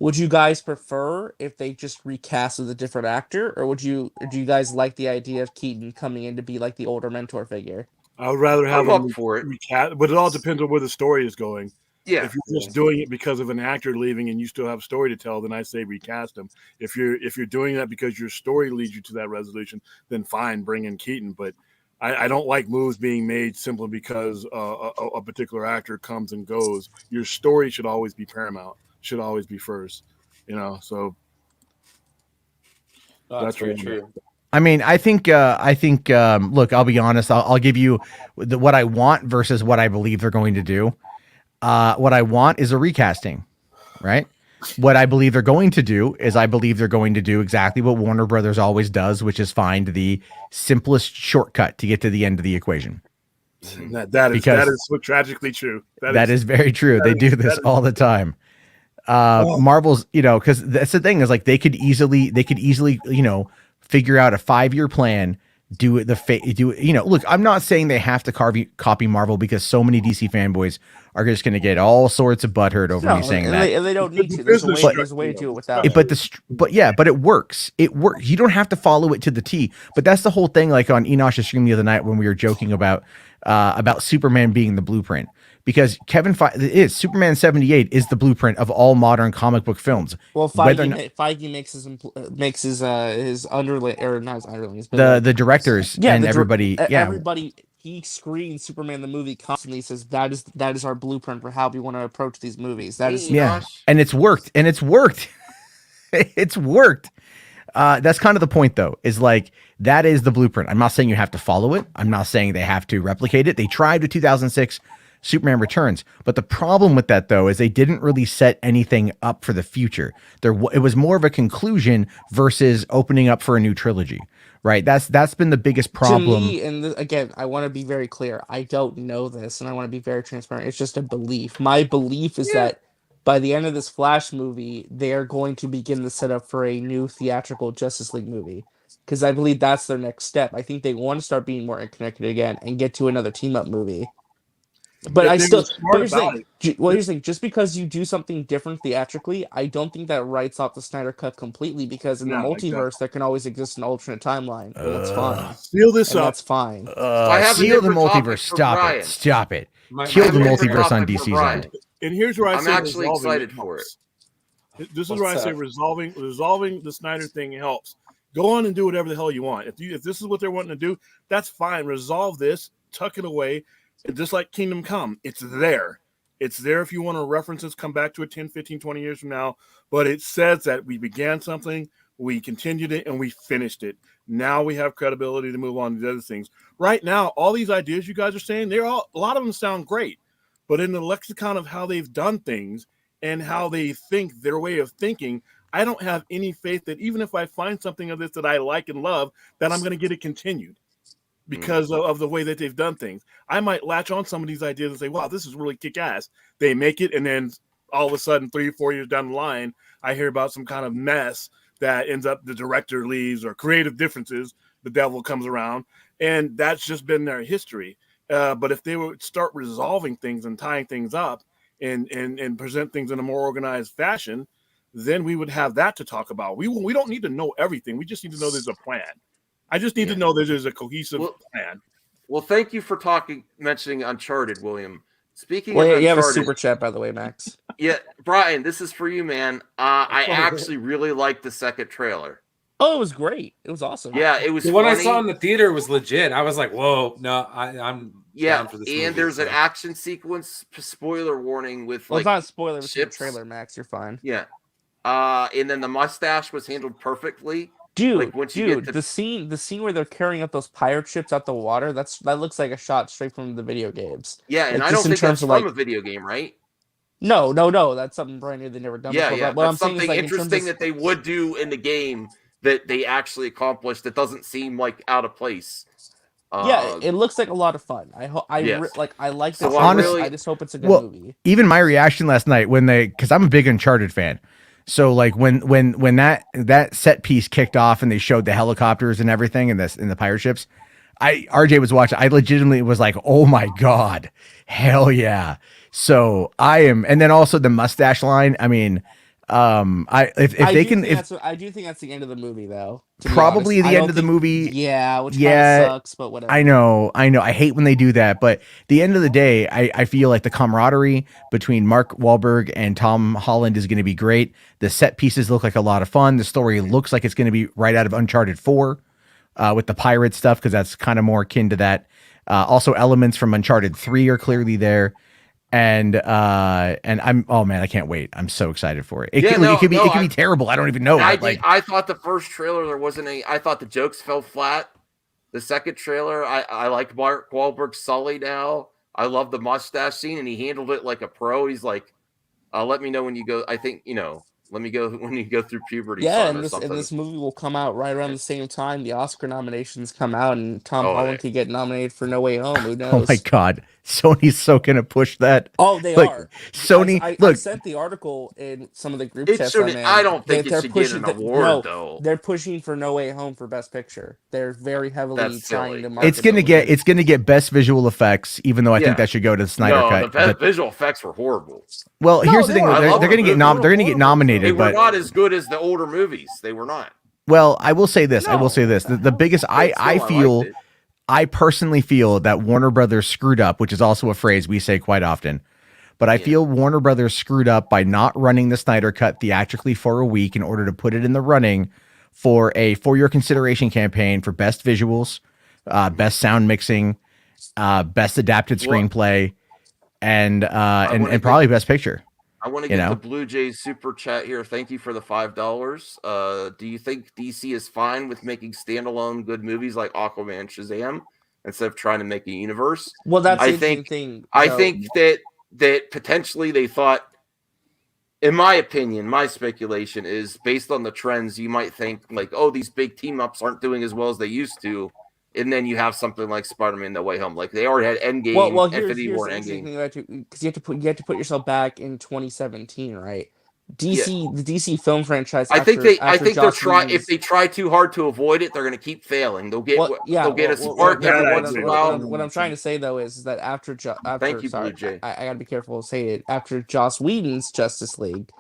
would you guys prefer if they just recast with a different actor, or do you guys like the idea of Keaton coming in to be like the older mentor figure? I would rather have him recast, but it all depends on where the story is going. Yeah. If you're just doing it because of an actor leaving and you still have a story to tell, then I say recast him. If you're doing that because your story leads you to that resolution, then fine, bring in Keaton. But I don't like moves being made simply because a particular actor comes and goes. Your story should always be paramount. Should always be first, you know. So that's very true. I mean, I think. Look, I'll be honest. I'll give you what I want versus what I believe they're going to do. What I want is a recasting, right? what I believe they're going to do is I believe they're going to do exactly what Warner Brothers always does, which is find the simplest shortcut to get to the end of the equation. That is so tragically true. That is very true. They do this all the time. Marvel's, because that's the thing is like they could easily, figure out a 5-year plan, look, I'm not saying they have to copy Marvel because so many DC fanboys are just going to get all sorts of butthurt over me saying that. And they don't need to. There's a way to do it without it. But it works. It works. You don't have to follow it to the T. But that's the whole thing. Like on Enosh's stream the other night when we were joking about Superman being the blueprint, because Superman 78 is the blueprint of all modern comic book films. Well, Feige makes his underling, or not his underlings, but the directors and everybody. Everybody. He screens Superman the movie constantly. Says that is our blueprint for how we want to approach these movies. And it's worked. It's worked. That's kind of the point, though, is like that is the blueprint. I'm not saying you have to follow it. I'm not saying they have to replicate it. They tried with 2006 Superman Returns, but the problem with that, though, is they didn't really set anything up for the future. It was more of a conclusion versus opening up for a new trilogy. Right, that's been the biggest problem. To me, and again, I want to be very clear. I don't know this, and I want to be very transparent. It's just a belief. My belief is that by the end of this Flash movie, they are going to begin the setup for a new theatrical Justice League movie, because I believe that's their next step. I think they want to start being more interconnected again and get to another team-up movie. But here's the thing. Just because you do something different theatrically, I don't think that writes off the Snyder Cut completely, because in the multiverse, there can always exist an alternate timeline, and that's fine. Seal this up. That's fine. Seal the multiverse. Stop it. Kill the multiverse on DC's end. And here's where I'm actually excited for it. This is where I say resolving the Snyder thing helps. Go on and do whatever the hell you want. If this is what they're wanting to do, that's fine. Resolve this, tuck it away. Just like Kingdom Come, it's there. It's there if you want to reference this, come back to it 10, 15, 20 years from now. But it says that we began something, we continued it, and we finished it. Now we have credibility to move on to the other things. Right now, all these ideas you guys are saying, a lot of them sound great. But in the lexicon of how they've done things and how they think, their way of thinking, I don't have any faith that even if I find something of this that I like and love, that I'm going to get it continued. Because of the way that they've done things. I might latch on some of these ideas and say, wow, this is really kick-ass. They make it, and then all of a sudden, 3 or 4 years down the line, I hear about some kind of mess that ends up the director leaves or creative differences, the devil comes around, and that's just been their history. But if they would start resolving things and tying things up and present things in a more organized fashion, then we would have that to talk about. We don't need to know everything. We just need to know there's a plan. I just need to know that there's a cohesive plan. Well, thank you for mentioning Uncharted, William. Speaking of Uncharted, you have a super chat, by the way, Max. Yeah, Brian, this is for you, man. I actually really liked the second trailer. Oh, it was great. It was awesome. Yeah, it was the one I saw in the theater was legit. I was like, whoa, no, I'm down for this movie. And there's an action sequence, spoiler warning, with it's not a spoiler, it's a trailer, Max. You're fine. Yeah. And then the mustache was handled perfectly. Dude, the scene where they're carrying up those pirate ships out the water, that looks like a shot straight from the video games. Yeah, and I don't think that's from a video game, right? No, that's something brand new they've never done before. Yeah, what I'm something saying is, interesting that they would do in the game that they actually accomplished that doesn't seem like out of place. It looks like a lot of fun. I like the honestly, I just hope it's a good movie. Even my reaction last night because I'm a big Uncharted fan. So like when that set piece kicked off and they showed the helicopters and everything in the pirate ships, RJ was watching. I legitimately was like, oh my God, hell yeah. So and then also the mustache line. I mean, I do think that's the end of the movie though. Probably the end of the movie. Yeah, which kind of sucks, but whatever. I know. I hate when they do that, but the end of the day, I feel like the camaraderie between Mark Wahlberg and Tom Holland is going to be great. The set pieces look like a lot of fun. The story looks like it's going to be right out of Uncharted 4 with the pirate stuff, because that's kind of more akin to that. Also, elements from Uncharted 3 are clearly there. And I can't wait. I'm so excited for it. It could be terrible. I don't even know. I thought the first trailer I thought the jokes fell flat. The second trailer, I like Mark Wahlberg's Sully now. I love the mustache scene, and he handled it like a pro. He's like, let me know when you go. I think, Let me go when you go through puberty. Yeah, son, and or something. this movie will come out right around the same time the Oscar nominations come out, and Tom Holland could get nominated for No Way Home. Who knows? Oh my God, Sony's so gonna push that. Oh, they like, are. Sony. I sent the article in some of the group chats. I don't think it should get an award though. They're pushing for No Way Home for Best Picture. They're very heavily trying to market. It's gonna get Best Visual Effects, even though I think that should go to the Snyder Cut. The best visual effects were horrible. Well, here's the thing: they're gonna get nominated. They were but not as good as the older movies. They were not. Well, I will say this. The biggest I personally feel that Warner Brothers screwed up, which is also a phrase we say quite often. But I feel Warner Brothers screwed up by not running the Snyder Cut theatrically for a week in order to put it in the running for your consideration campaign for best visuals, best sound mixing, best adapted screenplay, and probably best picture. I want to get the Blue Jays super chat here. Thank you for the $5. Do you think DC is fine with making standalone good movies like Aquaman, Shazam, instead of trying to make a universe? Well, that's the thing. I think that potentially they thought, in my opinion, my speculation is based on the trends, you might think like, oh, these big team ups aren't doing as well as they used to. And then you have something like Spider-Man: No Way Home. Like they already had Endgame, Infinity War, Endgame. Because you have to put yourself back in 2017, right? The DC film franchise. I think they're trying. If they try too hard to avoid it, they're going to keep failing. They'll get a spark every once in a while. What I'm trying to say though is that after thank you, Blue Jay. I got to be careful to say it. After Joss Whedon's Justice League,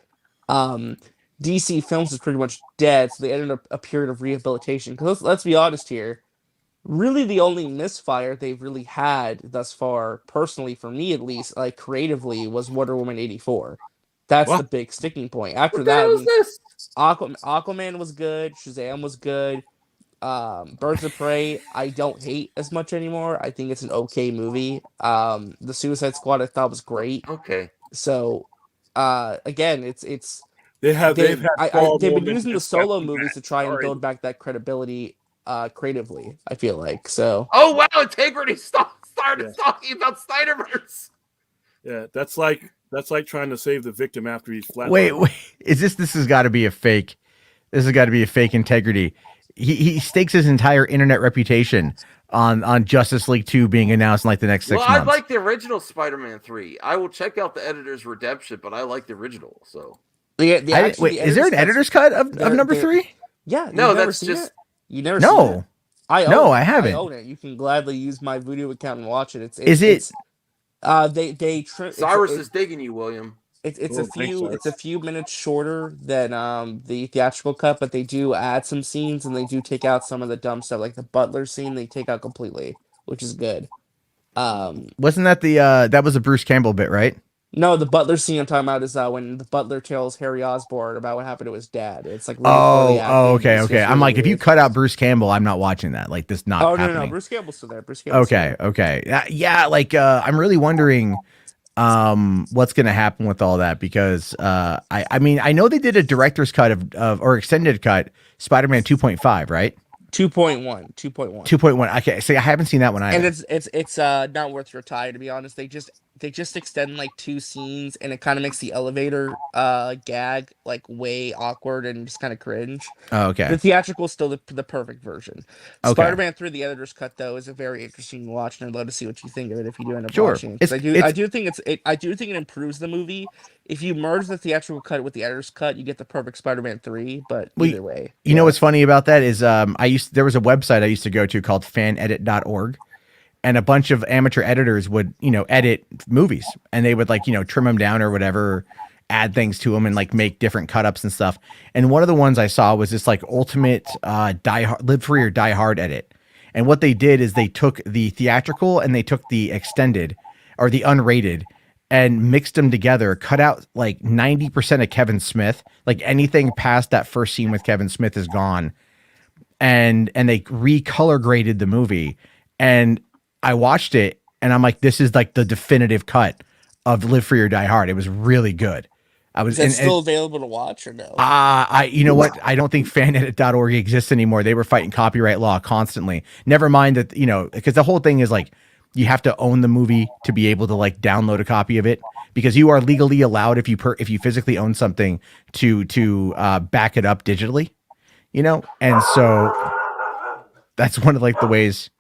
DC Films is pretty much dead. So they ended a period of rehabilitation. Because let's be honest here. Really, the only misfire they've really had thus far, personally for me at least, like creatively, was Wonder Woman 84. That's the big sticking point. After that, Aquaman was good, Shazam was good, Birds of Prey I don't hate as much anymore. I think it's an okay movie. The Suicide Squad I thought was great. Okay, so again, it's they've been using the solo movies to try and build back that credibility. Creatively, I feel like so. Oh wow, Integrity started talking about Snyderverse. Yeah, that's like trying to save the victim after he's flat. Wait, is this has got to be a fake? This has got to be a fake Integrity. He stakes his entire internet reputation on Justice League 2 being announced in like the next 6 months. I like the original Spider-Man 3. I will check out the editor's redemption, but I like the original. So is there an editor's cut of number 3? Yeah, no, that's just. You never seen it? I haven't. I own it. You can gladly use my Vudu account and watch it. Cyrus is digging you, William. It's a few minutes shorter than the theatrical cut, but they do add some scenes and they do take out some of the dumb stuff, like the Butler scene. They take out completely, which is good. Wasn't that that was a Bruce Campbell bit, right? No, the Butler scene I'm talking about is when the Butler tells Harry Osborn about what happened to his dad. It's like okay. I'm like, if you cut out Bruce Campbell, I'm not watching that. Like this not happening. No, Bruce Campbell's still there. Okay. Yeah, like I'm really wondering what's gonna happen with all that because I mean I know they did a director's cut of or extended cut Spider-Man 2.5, right? 2.1. Okay, see, I haven't seen that one either. And it's not worth your time, to be honest. They just extend like 2 scenes, and it kind of makes the elevator gag like way awkward and just kind of cringe. Oh, okay. The theatrical is still the perfect version. Okay. Spider-Man 3, the editor's cut, though, is a very interesting watch, and I'd love to see what you think of it if you do end up watching it. I do think it improves the movie. If you merge the theatrical cut with the editor's cut, you get the perfect Spider-Man 3. But either way, you know what's funny about that is there was a website I used to go to called fanedit.org. And a bunch of amateur editors would, edit movies and they would trim them down or whatever, add things to them and make different cut ups and stuff. And one of the ones I saw was this ultimate live free or die hard edit. And what they did is they took the theatrical and they took the extended or the unrated and mixed them together, cut out 90% of Kevin Smith, anything past that first scene with Kevin Smith is gone. And they recolor graded the movie. And I watched it and I'm like, this is the definitive cut of Live Free or Die Hard. It was really good. Is that still available to watch or no? You know what? I don't think fanedit.org exists anymore. They were fighting copyright law constantly. Never mind that, because the whole thing is you have to own the movie to be able to download a copy of it. because you are legally allowed if you physically own something to back it up digitally, and so that's one of like the ways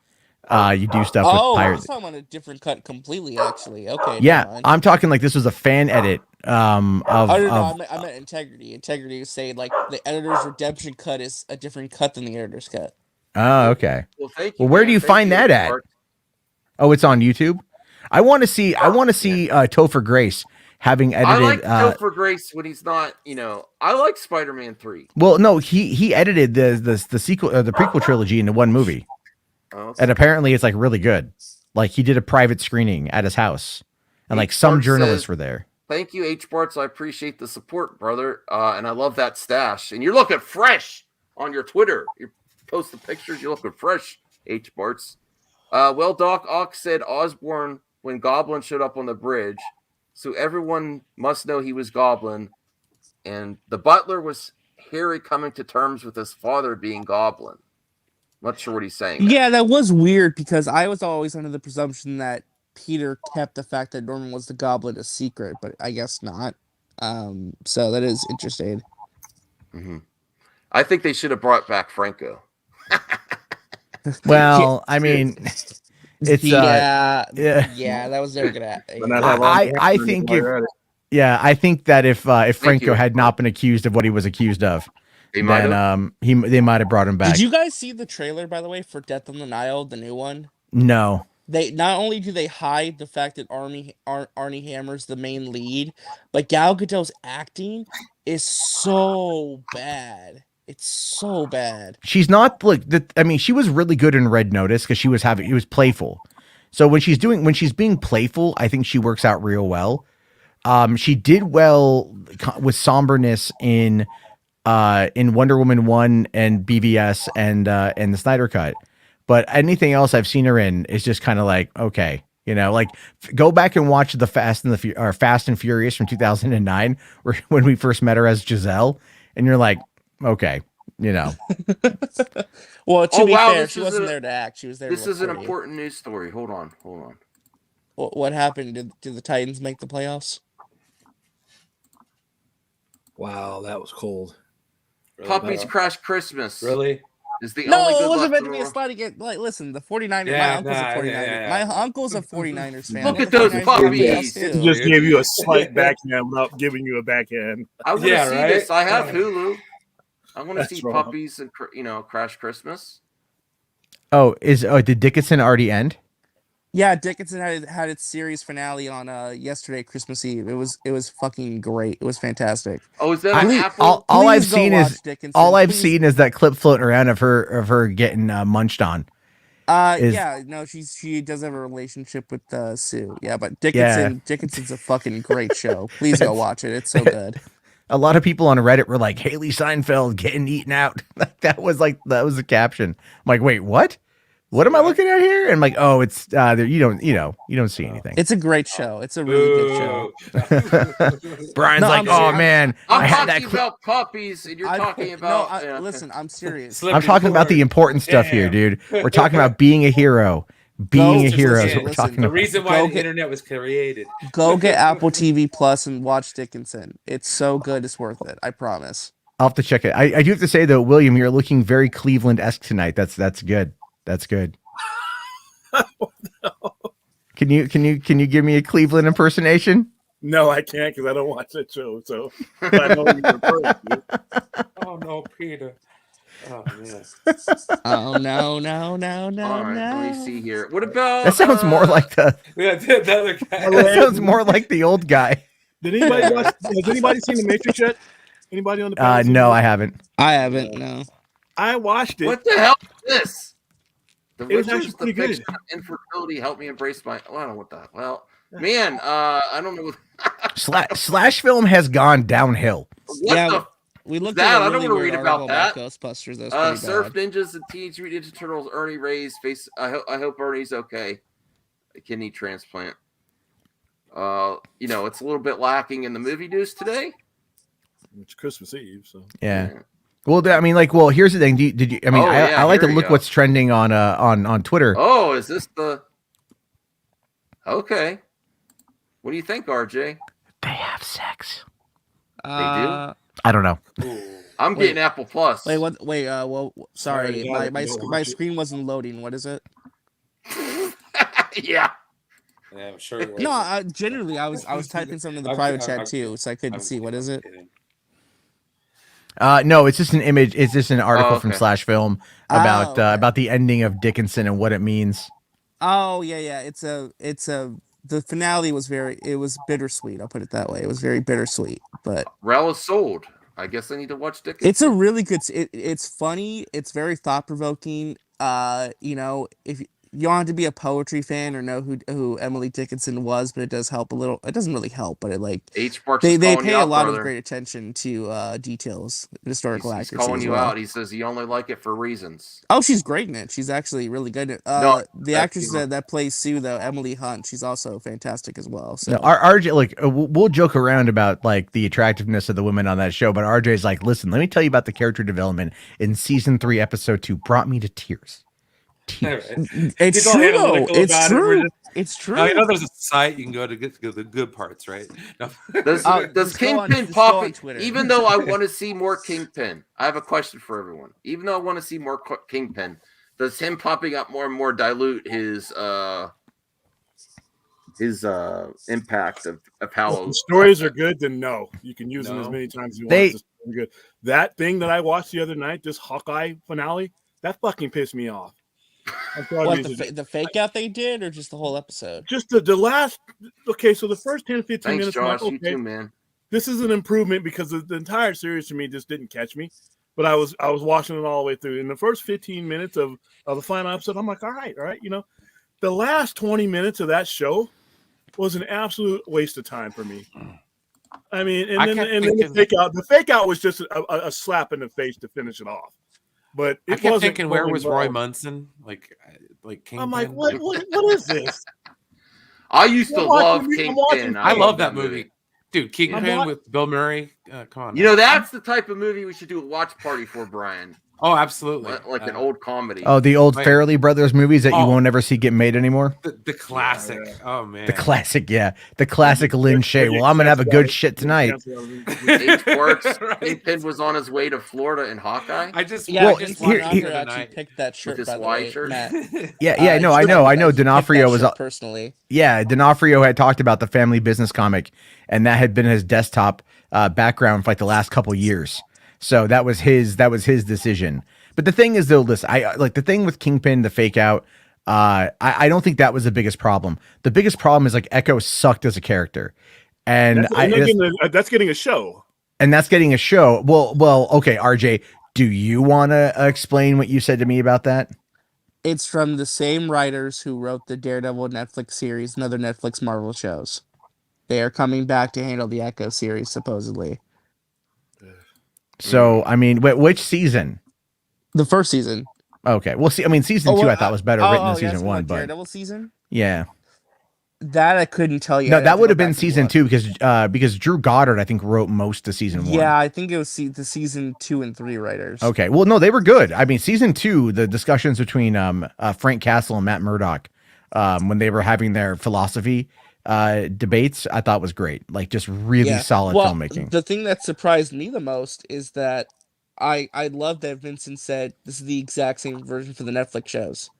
you do stuff with Oh, pirates. he's talking about a different cut completely, actually. Okay, Yeah, never mind. I'm talking like this was a fan edit of. I meant integrity. Integrity is saying like the editor's redemption cut is a different cut than the editor's cut. Oh, okay. Well, thank you. Well, where man. do you Thank find that at? Mark. Oh, it's on YouTube. I want to see Topher Grace having edited. I like Topher Grace when he's not. I like Spider-Man 3. Well, no, he edited the sequel, the prequel trilogy into one movie, and apparently it's like really good. Like he did a private screening at his house, and like some journalists were there. Thank you, H. Bartz. I appreciate the support, brother. And I love that stash. And you're looking fresh on your Twitter. You're posting pictures. You're looking fresh, H. Bartz. Well, Doc Ock said Osborn when Goblin showed up on the bridge. So everyone must know he was Goblin. And the butler was Harry coming to terms with his father being Goblin. Not sure what he's saying. Yeah, that was weird because I was always under the presumption that Peter kept the fact that Norman was the Goblin a secret, but I guess not. So that is interesting. Mm-hmm. I think they should have brought back Franco. Well, I mean, it's yeah, that was never gonna. I think I think that if Franco had not been accused of what he was accused of, they might have brought him back. Did you guys see the trailer, by the way, for Death on the Nile, the new one? No. They not only do they hide the fact that Arnie Hammer's the main lead, but Gal Gadot's acting is so bad. It's so bad. She's not she was really good in Red Notice because it was playful. So when she's being playful, I think she works out real well. She did well with somberness in Wonder Woman 1 and BVS and the Snyder Cut. But anything else I've seen her in is just kind of like, okay, like go back and watch the Fast and Furious from 2009, when we first met her as Giselle, and you're like, okay, Well, to be fair, she wasn't there to act. She was there. This is an important news story. Hold on. What happened? Did the Titans make the playoffs? Wow, that was cold. Really Puppies Crash Christmas. Really? Is the no, only good it wasn't meant to be a sliding game. Like, listen, the 49ers. My uncle's a 49ers. My uncle's a 49ers fan. Look at those puppies. He just gave you a slight backhand without giving you a backhand. I want to see this. I have Hulu. I want to see Puppies and Crash Christmas. Oh, did Dickinson already end? Yeah, Dickinson had its series finale on yesterday, Christmas Eve. It was fucking great. It was fantastic. Oh, is that an Apple? All I've seen is that clip floating around of her getting munched on. She does have a relationship with Sue. Yeah, but Dickinson's a fucking great show. Please go watch it. It's so good. A lot of people on Reddit were like, Haley Seinfeld getting eaten out. that was the caption. I'm like, wait, what? What am I looking at here? And I'm like, oh, it's you don't see anything. It's a great show. It's a really good show. Brian's man, I'm talking about puppies, and you're talking about. Listen, I'm serious. I'm talking about the important stuff here, dude. We're talking about being a hero. Being a hero is what we're talking about. The reason why the internet was created. Go get Apple TV Plus and watch Dickinson. It's so good. It's worth it. I promise. I'll have to check it. I do have to say though, William, you're looking very Cleveland-esque tonight. That's good. That's good. No. Can you give me a Cleveland impersonation? No, I can't because I don't watch that show. So I know you're perfect. Oh no, Peter. Oh man. Oh no. All right, let me see here. What about that? Sounds more like the other guy. That sounds more like the old guy. Did anybody watch? Has anybody seen The Matrix yet? Anybody on the panel? No, I haven't. I haven't. No. I watched it. What the hell is this? The it was actually pretty good. Infertility helped me embrace my. I don't know what the. Well, man, I don't know. Slash film has gone downhill. We looked at a I don't want to read about that. Ghostbusters. Surf Ninjas and Teenage Mutant Ninja Turtles. Ernie Reyes face. I hope Ernie's okay. A kidney transplant. It's a little bit lacking in the movie news today. It's Christmas Eve, so yeah. Well, here's the thing. Did you? I mean, I like to look what's trending on Twitter. Oh, is this the? Okay. What do you think, RJ? They have sex. They do? I don't know. I'm getting Apple Plus. Wait, what? Wait, well, sorry, Sorry, my screen wasn't loading. What is it? Yeah. Yeah, I'm sure. It No, wasn't. generally, I was typing something in the I'm- private I'm- chat I'm too, kidding. so I couldn't see. What is it? kidding. No, it's just an image. It's just an article from okay. Slash Film about about the ending of Dickinson and what it means. Oh yeah. It's a the finale was bittersweet. I'll put it that way. It was very bittersweet, but Rel is sold. I guess I need to watch Dickinson. it's a really good. It's funny. It's very thought provoking. You know, if you don't have to be a poetry fan or know who Emily Dickinson was, but it does help a little. It doesn't really help, but it like H. Parks they is calling pay you a out, lot brother. of great attention to details, historical He's accuracy. calling as you well. out. He says you only like it for reasons. Oh, she's great in it. She's actually really good in it. No, The actress that plays Sue, though, Emily Hunt, she's also fantastic as well. So No, RJ, like we'll joke around about like the attractiveness of the women on that show, but RJ's like, listen, let me tell you about the character development in season 3, episode 2. Brought me to tears. It's He's all true. Though. analytical It's about it. We're true. just- It's true. Oh, you know, there's a site you can go to get the good parts, right? No. Does just go on- Kingpin just go on pop? Twitter. Even though I want to see more Kingpin, I have a question for everyone. Even though I want to see more Kingpin, does him popping up more and more dilute his impact of how If the stories are good, then no. You can use them as many times as you want. It's good. That thing that I watched the other night, this Hawkeye finale, that fucking pissed me off. What, the fake out they did, or just the whole episode? Just the last. Okay, so the first 10, 15 Thanks, minutes. Josh. Like, You okay, too, man. this is an improvement because the entire series to me just didn't catch me. But I was watching it all the way through. In the first 15 minutes of the final episode, I'm like, all right, you know. The last 20 minutes of that show was an absolute waste of time for me. I mean, and then the fake out was just a slap in the face to finish it off. But I kept thinking, where was Roy Munson? Like Kingpin? I'm like, what is this? I used to love Kingpin. I love that movie. Dude, Kingpin with Bill Murray. Come on. You know, that's the type of movie we should do a watch party for, Brian. Oh, absolutely. Like an old comedy. Oh, the old Farrelly Brothers movies that you won't ever see get made anymore? The classic. Yeah. Oh, man. The classic, yeah. The classic Lin Shaye. Well, I'm going to have a good shit tonight. H. Parks. Kingpin was on his way to Florida in Hawkeye. I just actually picked that shirt, with his by the white way, shirt. Matt. Yeah, no, I know. D'Onofrio was personally. Yeah, D'Onofrio had talked about the family business comic, and that had been his desktop background for like the last couple years. So that was his decision. But the thing is, though, listen, I like the thing with Kingpin, the fake out. I don't think that was the biggest problem. The biggest problem is like Echo sucked as a character, and that's getting a show. And that's getting a show. Well, okay, RJ, do you want to explain what you said to me about that? It's from the same writers who wrote the Daredevil Netflix series and other Netflix Marvel shows. They are coming back to handle the Echo series, supposedly. So, I mean, which season? The first season. Okay. Well, see, I mean, season 2 I thought was better written than season 1, but Daredevil season? Yeah. That I couldn't tell you. No, that would have been season 2 because Drew Goddard, I think, wrote most of season 1. Yeah, I think it was the season 2 and 3 writers. Okay. Well, no, they were good. I mean, season 2, the discussions between Frank Castle and Matt Murdock when they were having their philosophy debates, I thought was great. Like, just really solid filmmaking. The thing that surprised me the most is that I love that Vincent said this is the exact same version for the Netflix shows.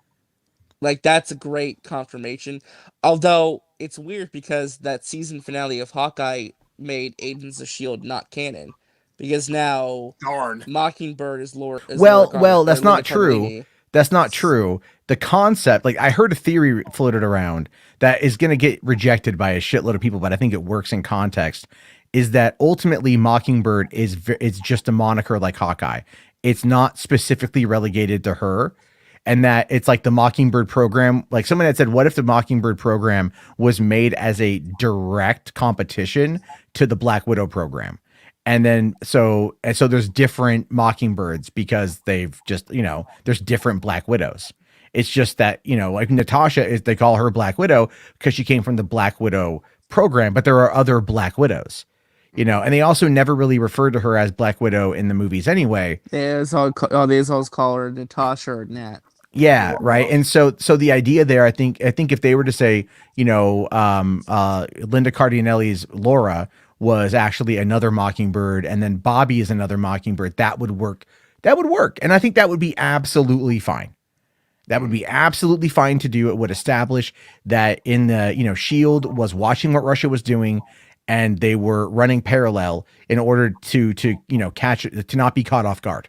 Like, that's a great confirmation. Although it's weird because that season finale of Hawkeye made Agents of S.H.I.E.L.D. not canon. Because now Mockingbird is Laura. Well, that's not true. That's not true. The concept, like, I heard a theory floated around that is going to get rejected by a shitload of people, but I think it works in context, is that ultimately Mockingbird it's just a moniker like Hawkeye. It's not specifically relegated to her. And that it's like the Mockingbird program, like someone had said, what if the Mockingbird program was made as a direct competition to the Black Widow program? And then, so there's different Mockingbirds because they've just, there's different Black Widows. It's just that, like Natasha they call her Black Widow because she came from the Black Widow program, but there are other Black Widows. And they also never really referred to her as Black Widow in the movies anyway. They always call her Natasha or Nat. Yeah, right. And so the idea there, I think if they were to say, Linda Cardinelli's Laura was actually another Mockingbird, and then Bobby is another Mockingbird, that would work. That would work, and I think that would be absolutely fine. That would be absolutely fine to do. It would establish that in the Shield was watching what Russia was doing, and they were running parallel in order to catch it, to not be caught off guard.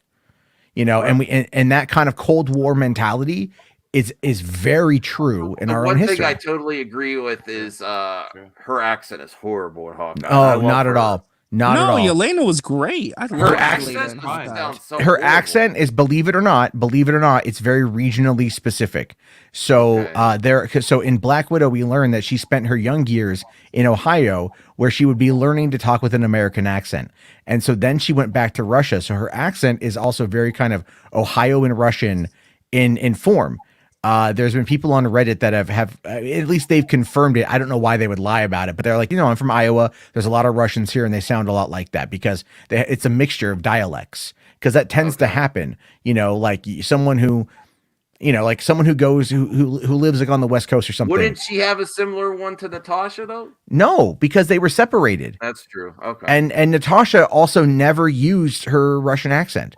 And that kind of Cold War mentality is very true in our own history. One thing I totally agree with is her accent is horrible in Hawkeye. Oh, not at all. Not at all. Yelena was great. I Her love accent Yelena. her accent is, believe it or not, it's very regionally specific. So so in Black Widow, we learned that she spent her young years in Ohio, where she would be learning to talk with an American accent. And so then she went back to Russia. So her accent is also very kind of Ohioan Russian in form. There's been people on Reddit that have at least they've confirmed it. I don't know why they would lie about it, but they're like, I'm from Iowa. There's a lot of Russians here, and they sound a lot like that because it's a mixture of dialects. Because that tends to happen. Like someone who goes who lives like on the West Coast or something. Wouldn't she have a similar one to Natasha though? No, because they were separated. That's true. Okay. And Natasha also never used her Russian accent.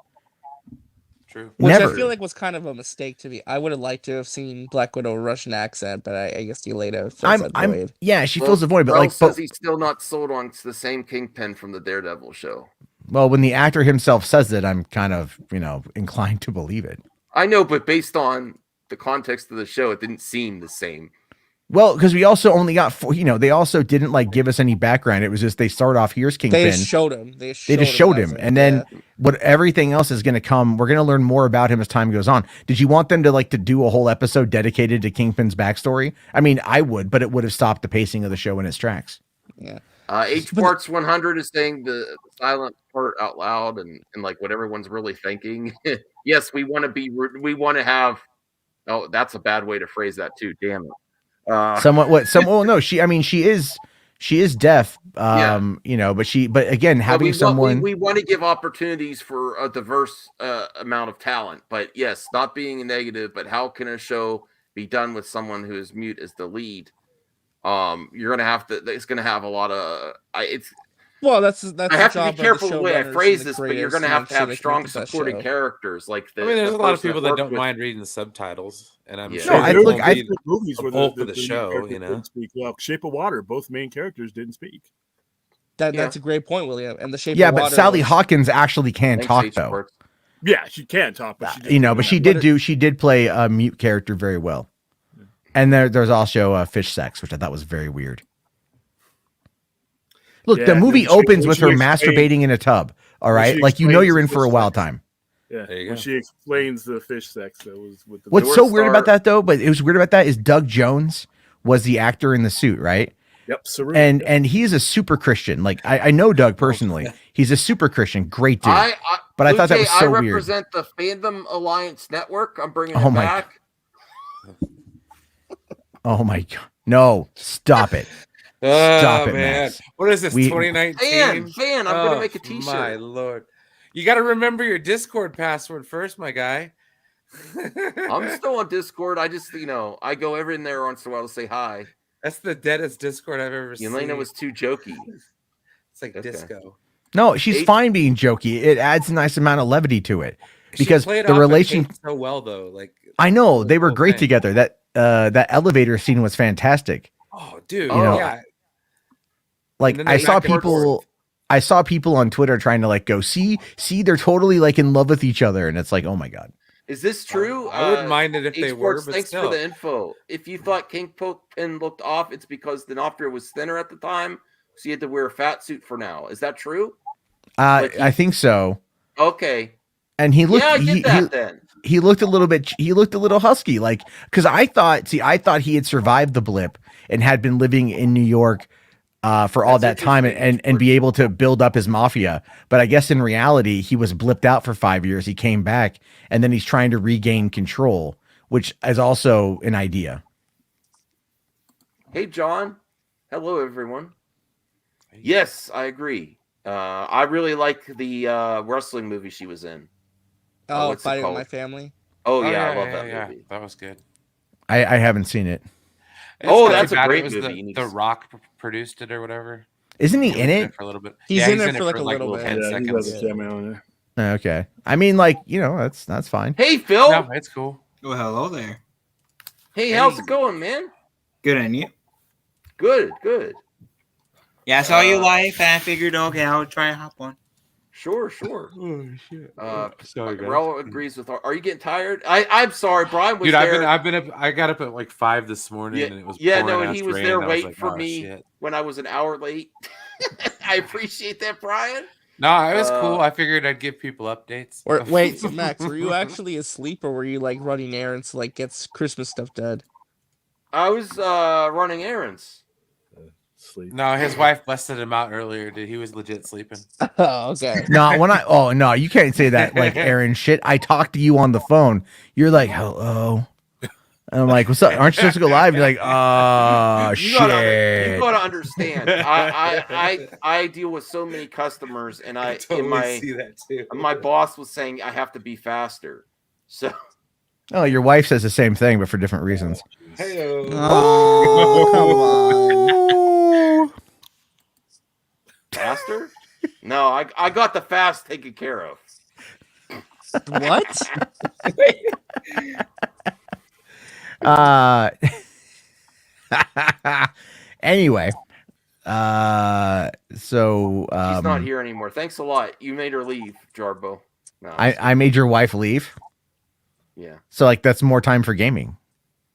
True. Which Never. I feel like was kind of a mistake to me. I would have liked to have seen Black Widow Russian accent, but I guess Yelena fills that void. Yeah, she fills the void, but says he's still not sold on the same Kingpin from the Daredevil show. Well, when the actor himself says it, I'm kind of inclined to believe it. I know, but based on the context of the show, it didn't seem the same. Well, because we also only got they also didn't give us any background. It was just they start off, here's Kingpin. They just showed him. They just showed him. And then what everything else is going to come, we're going to learn more about him as time goes on. Did you want them to do a whole episode dedicated to Kingpin's backstory? I mean, I would, but it would have stopped the pacing of the show in its tracks. Yeah. H Parts 100 is saying the silent part out loud and what everyone's really thinking. Yes, we want to have. Oh, that's a bad way to phrase that too. Damn it. No, she is deaf, but again, having we want to give opportunities for a diverse amount of talent, but yes, not being negative, but how can a show be done with someone who is mute as the lead? You're gonna have to, it's gonna have a lot of that's I have to be careful the way I phrase this, but you're going to have strong supporting characters there's a lot of people that don't mind reading the subtitles, and I'm sure I think movies where the show, didn't speak. Well, Shape of Water, both main characters didn't speak. That's a great point, William. And the Shape of Water. Yeah, but Sally Hawkins actually can talk though. Yeah, she can talk, but she did play a mute character very well. And there's also fish sex, which I thought was very weird. Look, the movie opens with her masturbating in a tub. All right, you're in for a wild time. Yeah, when she explains the fish sex, that was with the. What's so weird about that though? But it was weird about that is Doug Jones was the actor in the suit, right? Yep, and he's a super Christian. I know Doug personally. He's a super Christian, great dude. But I thought that was so weird. I represent the Fandom Alliance Network. I'm bringing it back. Oh my god! No, stop it. Stop it, man. Max. What is this, 2019? Fan, I'm going to make a t-shirt. My lord. You got to remember your Discord password first, my guy. I'm still on Discord. I just, I go over in there once in a while to say hi. That's the deadest Discord I've ever seen. Yelena was too jokey. It's like disco. No, she's fine being jokey. It adds a nice amount of levity to it. Because the relation so well though. I know they were great together. That elevator scene was fantastic. Oh, dude. Yeah. I saw people on Twitter trying to go see they're totally in love with each other, and it's oh my god. Is this true? I wouldn't mind it if they were, but thanks still. for the info. If you thought Kingpin looked off, it's because D'Onofrio was thinner at the time, so you had to wear a fat suit for now. Is that true? I think so. Okay. And he looked. Yeah, I get that then. He looked a little husky, because I thought he had survived the blip and had been living in New York for all that time and be able to build up his mafia. But I guess in reality, he was blipped out for 5 years. He came back, and then he's trying to regain control, which is also an idea. Hey, John. Hello, everyone. Yes, I agree. I really like the wrestling movie she was in. Oh, Fighting with My Family? Oh yeah, I love that movie. That was good. I haven't seen it. That's a great movie. The Rock produced it or whatever. Isn't he in it? For a little bit? He's in it for like a little bit. 10 seconds. He does a cameo in there. Okay. I mean, like, that's fine. Hey, Phil. No, it's cool. Well, hello there. Hey, how's it going, man? Good, and you? Good. Yeah, I saw you live, and I figured, okay, I'll try to hop on. Sure. Oh shit. Sorry, Raul agrees with. Are you getting tired? I'm sorry, Brian was there. Dude, I've been up. I got up at like 5 this morning, and it was and he was there waiting like, for me when I was an hour late. I appreciate that, Brian. No, it was cool. I figured I'd give people updates. Wait, so Max, were you actually asleep, or were you like running errands to like get Christmas stuff done? I was running errands. Sleep. No, his wife busted him out earlier. Dude, he was legit sleeping. Oh, okay. No, you can't say that like Aaron shit. I talked to you on the phone. You're like, hello. And I'm like, what's up? Aren't you supposed to go live? You're like, shit. You gotta understand. I deal with so many customers, and I totally see that too. My boss was saying I have to be faster. So Oh, your wife says the same thing, but for different reasons. Hey-o. Oh, come on. Faster? No, I got the fast taken care of. What? Anyway, so she's not here anymore. Thanks a lot. You made her leave, Jarbo. No, I made your wife leave. Yeah. So like that's more time for gaming.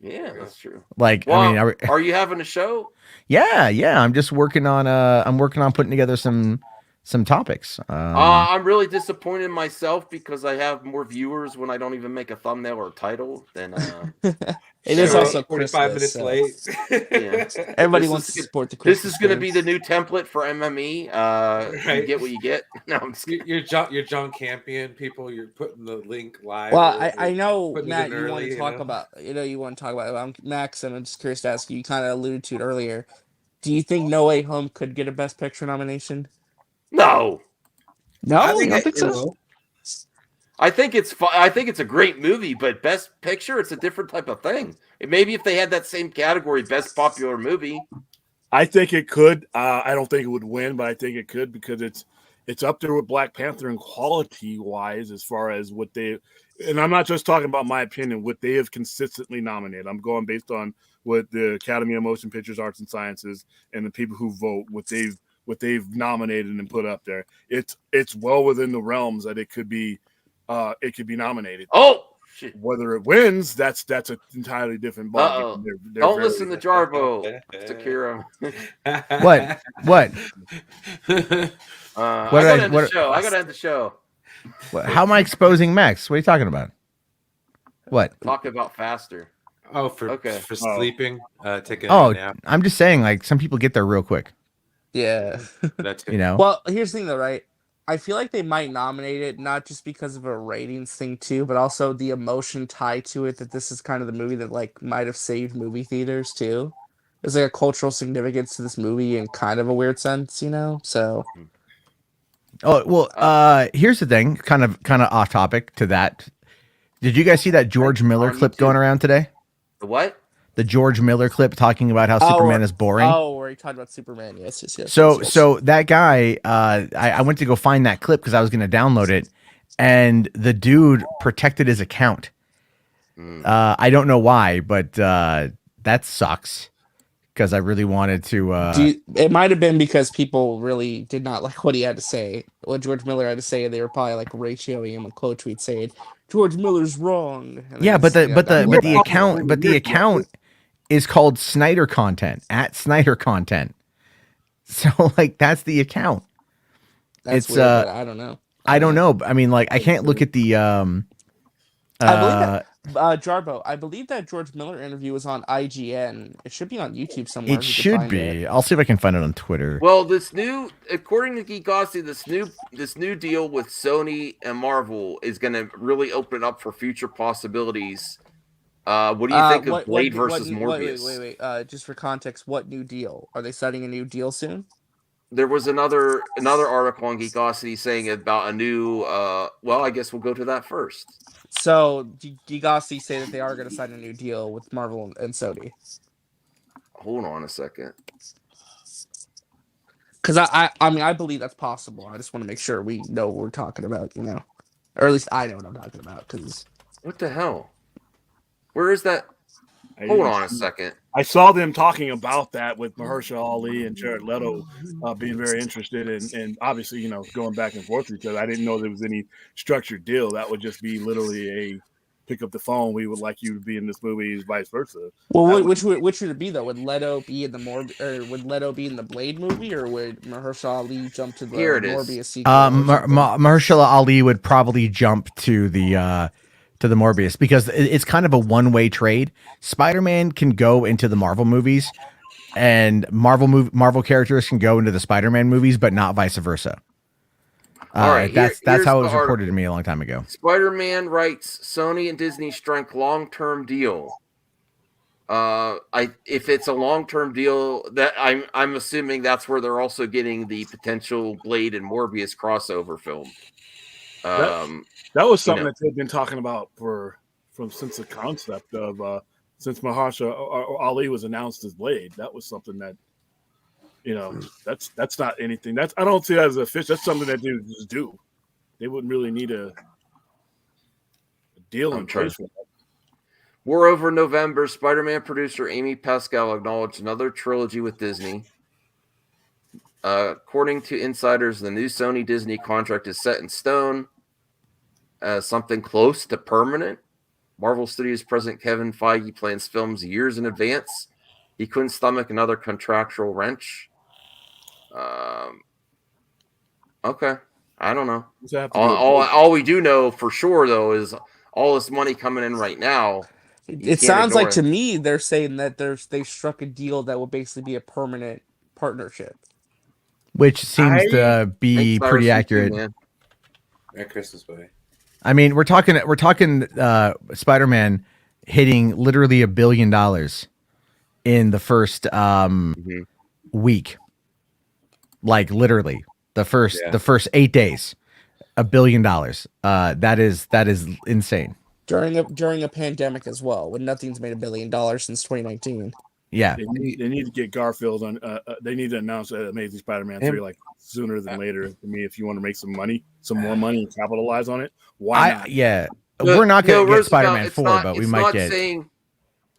Yeah, that's true. Like, well, I mean, are you having a show? Yeah. I'm just working on putting together some topics. I'm really disappointed in myself because I have more viewers when I don't even make a thumbnail or a title than. It is also 45 minutes late. Yeah. Everybody wants to support the Christmas. This is going to be the new template for MME. Right. You get what you get. No, I'm just you're John Campion people. You're putting the link live. Well, I know, Matt, you want to talk about. You want to talk about. Max, and I'm just curious to ask you. You kind of alluded to it earlier. Do you think No Way Home could get a Best Picture nomination? No. I don't think so. I think it's a great movie, but Best Picture, it's a different type of thing. Maybe if they had that same category, Best Popular Movie. I think it could. I don't think it would win, but I think it could because it's up there with Black Panther and quality wise as far as what they. And I'm not just talking about my opinion. What they have consistently nominated. I'm going based on what the Academy of Motion Pictures, Arts and Sciences, and the people who vote what they've nominated and put up there. It's well within the realms that it could be nominated. Oh shit! Whether it wins, that's an entirely different ball. Don't listen to Jarbo, Sakura. What? I gotta end the show. How am I exposing Max? What are you talking about? What? Talking about faster. Oh, for sleeping, taking a nap. I'm just saying, like, some people get there real quick. Yeah. That's you know. Well, here's the thing, though, right? I feel like they might nominate it not just because of a ratings thing too, but also the emotion tied to it. That this is kind of the movie that like might have saved movie theaters too. There's like a cultural significance to this movie in kind of a weird sense, you know. So. Oh well, here's the thing, kind of off topic to that. Did you guys see that George Miller clip going around today? The what? The George Miller clip talking about how Superman is boring. Oh, where he talked about Superman. Yes. So that guy, I went to go find that clip because I was going to download it, and the dude protected his account. I don't know why, but that sucks because I really wanted to. It might have been because people really did not like what he had to say, what George Miller had to say. They were probably like ratioing him a quote tweet saying George Miller's wrong. Yeah, but the account is called Snyder Content at Snyder Content. So like that's the account. That's weird, but I don't know. I don't know. I mean, like I can't look at the. I believe that Jarbo. I believe that George Miller interview was on IGN. It should be on YouTube somewhere. It should be. I'll see if I can find it on Twitter. Well, according to Geekossi, this new deal with Sony and Marvel is going to really open up for future possibilities. What do you think of Blade versus Morbius? Wait. Just for context, what new deal? Are they starting a new deal soon? there was another article on Geekosity saying about a new. Well, I guess we'll go to that first. So Geekosity say that they are going to sign a new deal with Marvel and Sony. Hold on a second. Because I mean, I believe that's possible. I just want to make sure we know what we're talking about, you know, or at least I know what I'm talking about. Because what the hell? Where is that? Hold on a second. I saw them talking about that with Mahershala Ali and Jared Leto being very interested and obviously, you know, going back and forth with each other. I didn't know there was any structured deal. That would just be literally a pick up the phone. We would like you to be in this movie, vice versa. Well, which would it be though? Would Leto be in the would Leto be in the Blade movie, or would Mahershala Ali jump to the Morbius sequel? Mahershala Ali would probably jump to the Morbius because it's kind of a one-way trade. Spider-Man can go into the Marvel movies, and Marvel characters can go into the Spider-Man movies, but not vice versa. All right, that's how it was reported to me a long time ago. Spider-Man writes Sony and Disney strike long-term deal. If it's a long-term deal, that I'm assuming that's where they're also getting the potential Blade and Morbius crossover film. That was something that they've been talking about since the concept of since Mahershala Ali was announced as Blade. That was something that, you know, that's not anything. I don't see that as a fish. That's something that they would just do. They wouldn't really need a deal in place for that. War over November, Spider-Man producer Amy Pascal acknowledged another trilogy with Disney. According to insiders, the new Sony-Disney contract is set in stone as something close to permanent. Marvel Studios president Kevin Feige plans films years in advance. He couldn't stomach another contractual wrench. Okay, I don't know. All we do know for sure, though, is all this money coming in right now. It sounds like to me they're saying that they struck a deal that will basically be a permanent partnership, which seems to be pretty accurate. Merry Christmas, buddy. I mean, we're talking Spider-Man hitting literally $1 billion in the first week. Like literally the first 8 days, $1 billion. That is insane. During a pandemic as well, when nothing's made $1 billion since 2019. Yeah, they need to get Garfield on. They need to announce Amazing Spider-Man 3 like sooner than later. To me, if you want to make some more money, and capitalize on it, why not? We're not going to get Spider-Man 4, but we might get.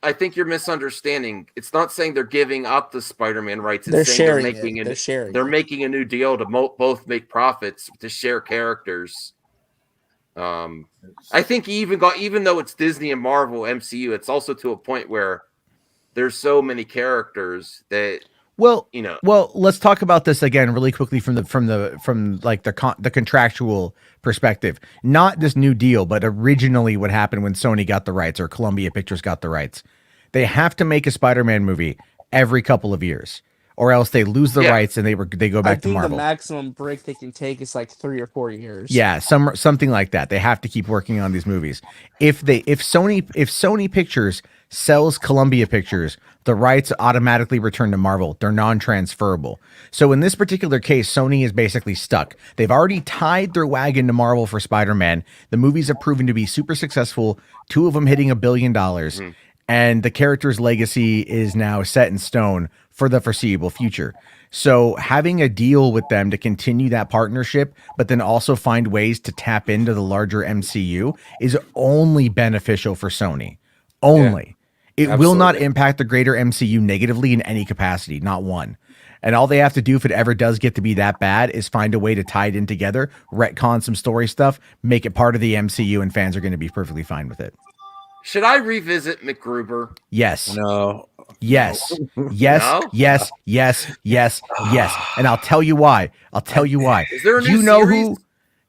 I think you're misunderstanding. It's not saying they're giving up the Spider-Man rights. It's they're saying sharing. They're making a new deal to both make profits to share characters. I think even though it's Disney and Marvel MCU, it's also to a point where there's so many characters that let's talk about this again really quickly from the contractual perspective. Not this new deal, but originally what happened when Sony got the rights or Columbia Pictures got the rights. They have to make a Spider-Man movie every couple of years, or else they lose the rights and they go back to Marvel. I think the maximum break they can take is like 3 or 4 years. Yeah, something like that. They have to keep working on these movies. If Sony Pictures sells Columbia Pictures, the rights automatically return to Marvel. They're non-transferable. So in this particular case, Sony is basically stuck. They've already tied their wagon to Marvel for Spider-Man. The movies have proven to be super successful, 2 of them hitting $1 billion, and the character's legacy is now set in stone for the foreseeable future. So having a deal with them to continue that partnership, but then also find ways to tap into the larger MCU is only beneficial for Sony. Only. Yeah. It will not impact the greater MCU negatively in any capacity, not one. And all they have to do if it ever does get to be that bad is find a way to tie it in together, retcon some story stuff, make it part of the MCU, and fans are going to be perfectly fine with it. Should I revisit MacGruber? Yes. No. Yes. Yes. No? Yes. Yes. Yes. Yes. And I'll tell you why. Is there a new series?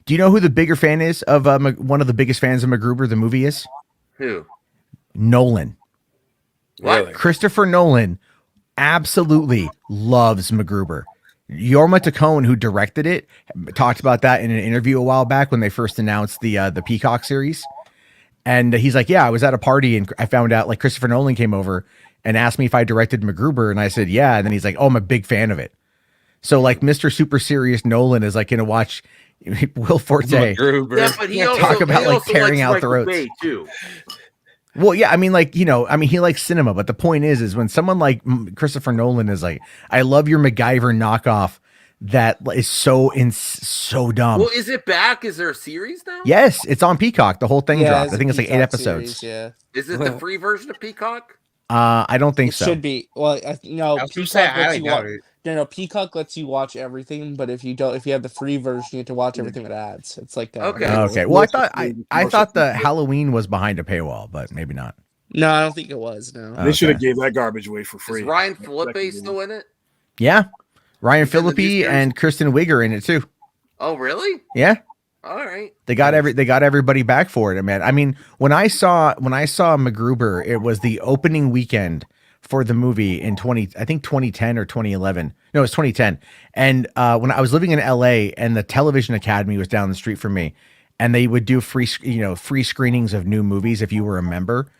Do you know who the bigger fan is of one of the biggest fans of MacGruber, the movie is? Who? Nolan. What? Really? Christopher Nolan absolutely loves MacGruber. Jorma Taccone, who directed it, talked about that in an interview a while back when they first announced the Peacock series. And he's like, yeah, I was at a party and I found out like Christopher Nolan came over and asked me if I directed MacGruber. And I said, yeah. And then he's like, oh, I'm a big fan of it. So like Mr. Super Serious Nolan is like going to watch Will Forte Yeah, but he also, talk about he like also tearing likes out Michael throats. Bay, too. Well, yeah, I mean, like, you know, I mean, he likes cinema, but the point is when someone like Christopher Nolan is like, I love your MacGyver knockoff that is so dumb. Well, is it back? Is there a series now? Yes, it's on Peacock. The whole thing dropped. I think it's like 8 Peacock episodes. series, yeah. Is it the free version of Peacock? I don't think It so. should be. Well, no, I was gonna Peacock say, I lets highly you doubt watch. it. No, Peacock lets you watch everything, but if you have the free version, you have to watch everything with ads. It's like that. Okay. Okay. Well, I thought the Halloween was behind a paywall, but maybe not. No, I don't think it was. No. They should have gave that garbage away for free. Is Ryan Phillippe still in it? Yeah. Ryan He's in the new Phillippe series? and Kristen Wiig are in it too. Oh, really? Yeah. All right. They got everybody back for it, man. I mean, when I saw MacGruber, it was the opening weekend for the movie in 2010 or 2011. No, it was 2010. And when I was living in LA and the Television Academy was down the street from me, and they would do free screenings of new movies if you were a member.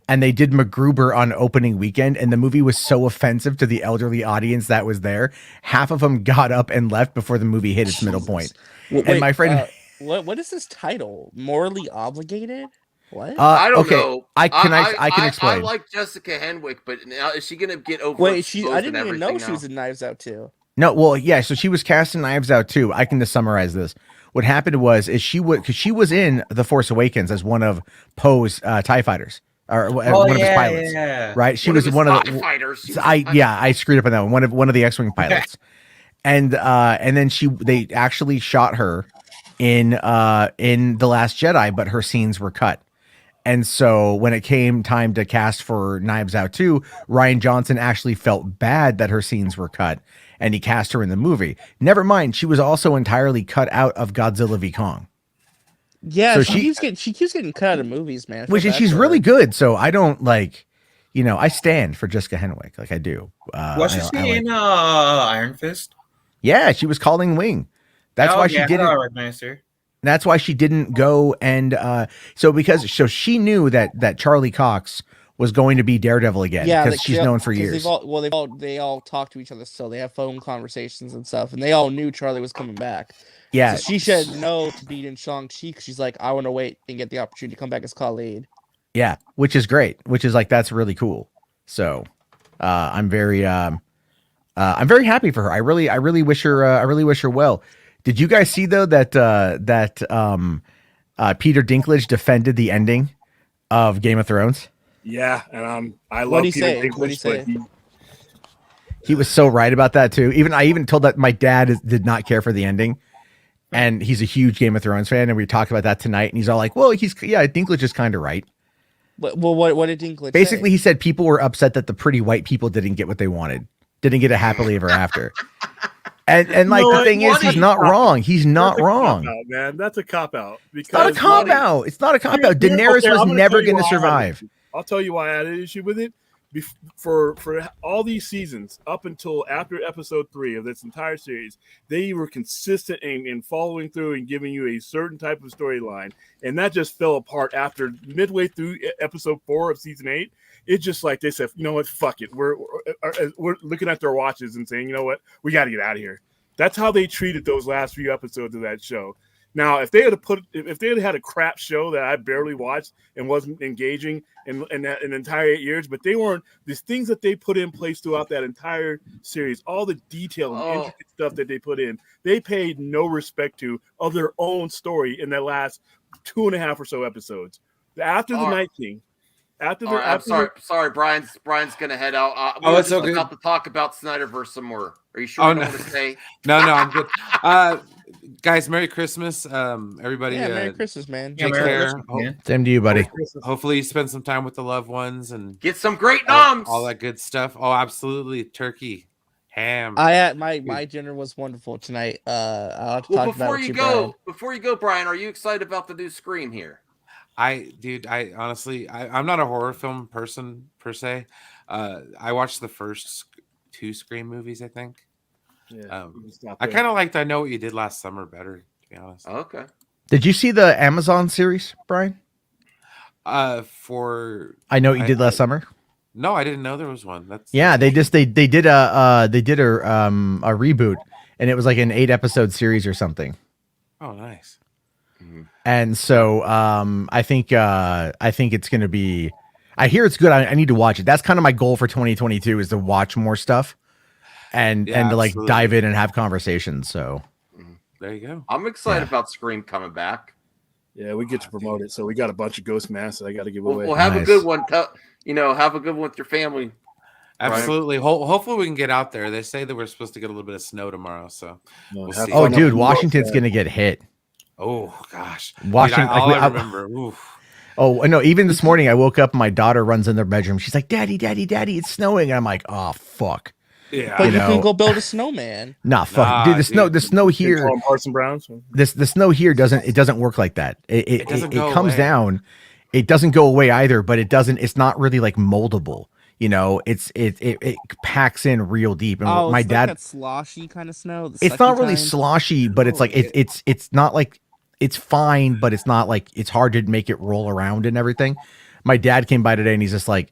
And they did MacGruber on opening weekend, and the movie was so offensive to the elderly audience that was there. Half of them got up and left before the movie hit its middle point. Well, and my friend, what is this title? Morally Obligated? What? I don't know. I can explain. I like Jessica Henwick, but now is she going to get over? Wait, I didn't even know she was in Knives Out too. No, well, yeah. So she was cast in Knives Out too. I can just summarize this. What happened was because she was in The Force Awakens as one of Poe's TIE fighters. Or one of his pilots, right? She was one of the fighters. I screwed up on that one. One of the X-wing pilots, and then they actually shot her in The Last Jedi, but her scenes were cut. And so when it came time to cast for Knives Out 2, Rian Johnson actually felt bad that her scenes were cut, and he cast her in the movie. Never mind, she was also entirely cut out of Godzilla v Kong. Yeah, so she keeps getting cut out of movies, man. Which she's really good. So I don't I stand for Jessica Henwick, like I do. Was she in Iron Fist? Yeah, she was Calling Wing. That's why she didn't. Recognize her. That's why she didn't go and so she knew that Charlie Cox was going to be Daredevil again because she's known for years. They all talk to each other still. They have phone conversations and stuff, and they all knew Charlie was coming back. Yeah, so she said no to being in Shang-Chi because she's like, I want to wait and get the opportunity to come back as Khalid. Yeah, which is great. Which is that's really cool. So I'm very happy for her. I really wish her well. Did you guys see though that Peter Dinklage defended the ending of Game of Thrones? Yeah, and I love Peter Dinklage, but he was so right about that too. I even told that my dad did not care for the ending, and he's a huge Game of Thrones fan, and we talked about that tonight. And he's all like, "Well, Dinklage is kind of right." Well, what did Dinklage basically say? He said people were upset that the pretty white people didn't get what they wanted, didn't get a happily ever after. And the thing is, he's not wrong. He's not wrong, man. That's a cop out. It's not a cop out. It's not a cop out. Daenerys was never going to survive. I'll tell you why I had an issue with it. For all these seasons up until after episode 3 of this entire series, they were consistent in following through and giving you a certain type of storyline, and that just fell apart after midway through episode 4 of season 8. It's just like they said, you know what, fuck it. We're looking at their watches and saying, you know what, we got to get out of here. That's how they treated those last few episodes of that show. Now, if they had had a crap show that I barely watched and wasn't engaging in an entire 8 years, but they weren't, these things that they put in place throughout that entire series, all the detail and intricate stuff that they put in, they paid no respect to of their own story in that last 2.5 or so episodes. After the Night King. I'm sorry. Brian's gonna head out. We're just about to talk about Snyderverse some more. Are you sure you want to stay? No, I'm good. Guys, Merry Christmas. Everybody. Yeah, Merry Christmas, man. Take care. Same to you, buddy. Hopefully, you spend some time with the loved ones and get some great noms. All that good stuff. Oh, absolutely. Turkey, ham. My dinner was wonderful tonight. I'll have to talk about it. Before you go, Brian, are you excited about the new Scream here? I honestly, I'm not a horror film person per se. I watched the first 2 Scream movies, I think. Yeah, I kind of liked I Know What You Did Last Summer better, to be honest. Okay. Did you see the Amazon series, Brian? For I Know What You Did Last Summer. No, I didn't know there was one. They did a reboot, and it was like an 8-episode series or something. Oh, nice. And so I think it's going to be. I hear it's good. I need to watch it. That's kind of my goal for 2022 is to watch more stuff, and to like dive in and have conversations. So there you go. I'm excited about Scream coming back. Yeah, we get to promote it. So we got a bunch of ghost masks that I got to give away. We'll have a good one. Have a good one with your family. Absolutely. Hopefully we can get out there. They say that we're supposed to get a little bit of snow tomorrow, so we'll see. Oh, dude, Washington's going to get hit. Oh gosh, Washington. Dude, I remember. Oof. Oh no! Even this morning, I woke up. My daughter runs in their bedroom. She's like, "Daddy, Daddy, Daddy, it's snowing." And I'm like, "Oh fuck!" Yeah, but you can go build a snowman. Nah, fuck, dude. The snow here. Parson Browns. The snow here doesn't work like that. It comes down. It doesn't go away either, but it doesn't. It's not really like moldable. You know, it packs in real deep. And my dad, like that sloshy kind of snow. It's not really sloshy, but it's like it's not like. It's fine, but it's not like it's hard to make it roll around and everything. My dad came by today and he's like,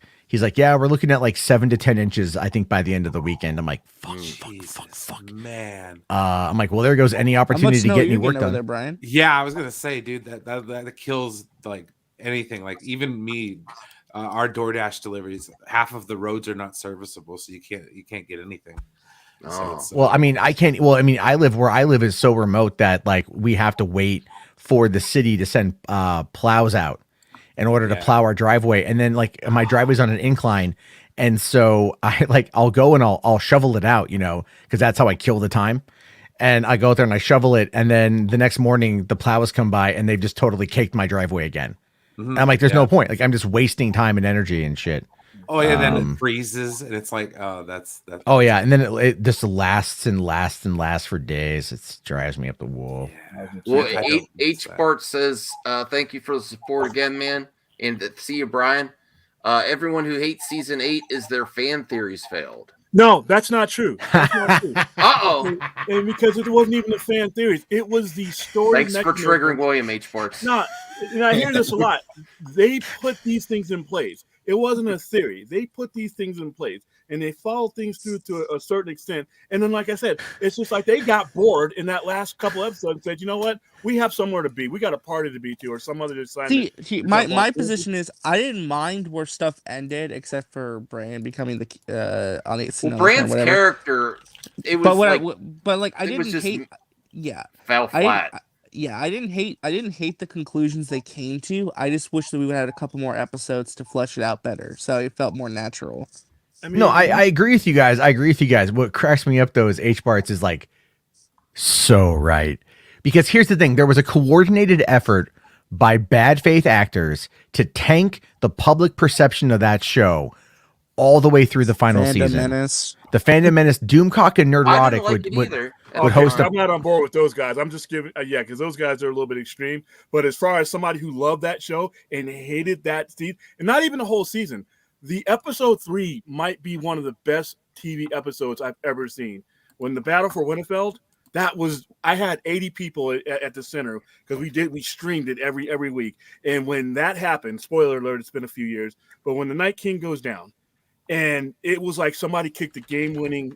yeah, we're looking at like 7 to 10 inches, I think, by the end of the weekend. I'm like, fuck, man. I'm like, well, there goes any opportunity to get any work done. There, Brian? Yeah, I was gonna say, dude, that kills like anything. Like even me, our DoorDash deliveries, half of the roads are not serviceable, so you can't get anything. So well, I mean, I can't. Well, I mean, where I live is so remote that like we have to wait for the city to send plows out in order to plow our driveway, and then like my driveway's on an incline, and so I'll go and I'll shovel it out, because that's how I kill the time. And I go out there and I shovel it, and then the next morning the plows come by and they've just totally caked my driveway again. And I'm like, there's no point. Like I'm just wasting time and energy and shit. Oh yeah, then it freezes, and it's like, oh, that's. Oh yeah, and then it just lasts and lasts and lasts for days. It drives me up the wall. Yeah. Well, H Part says, "Thank you for the support again, man, and see you, Brian. Everyone who hates season 8 is their fan theories failed." No, that's not true. That's not true. Uh-oh. And because it wasn't even the fan theories, it was the story. Thanks for triggering William H. Parts. No, and I hear this a lot. They put these things in place. It wasn't a theory. They put these things in place, and they followed things through to a certain extent. And then, like I said, it's just like they got bored in that last couple episodes and said, you know what? We have somewhere to be. We got a party to be to, or some other assignment. See, my position is I didn't mind where stuff ended, except for Bran becoming the on the. Well, Bran's character, it was but I didn't hate. Yeah, fell flat. I didn't hate the conclusions they came to. I just wish that we would have had a couple more episodes to flesh it out better, so it felt more natural. I agree with you guys. What cracks me up though is H Barts is like so right, because here's the thing: there was a coordinated effort by bad faith actors to tank the public perception of that show all the way through the final season. Menace. The Fandom Menace, Doomcock, and Nerdrotic would host. I'm not on board with those guys. I'm just giving, because those guys are a little bit extreme. But as far as somebody who loved that show and hated that season, and not even the whole season, the episode 3 might be one of the best TV episodes I've ever seen. When the Battle for Winterfell, I had 80 people at the center because we streamed it every week. And when that happened, spoiler alert, it's been a few years, but when the Night King goes down, and it was like somebody kicked a game-winning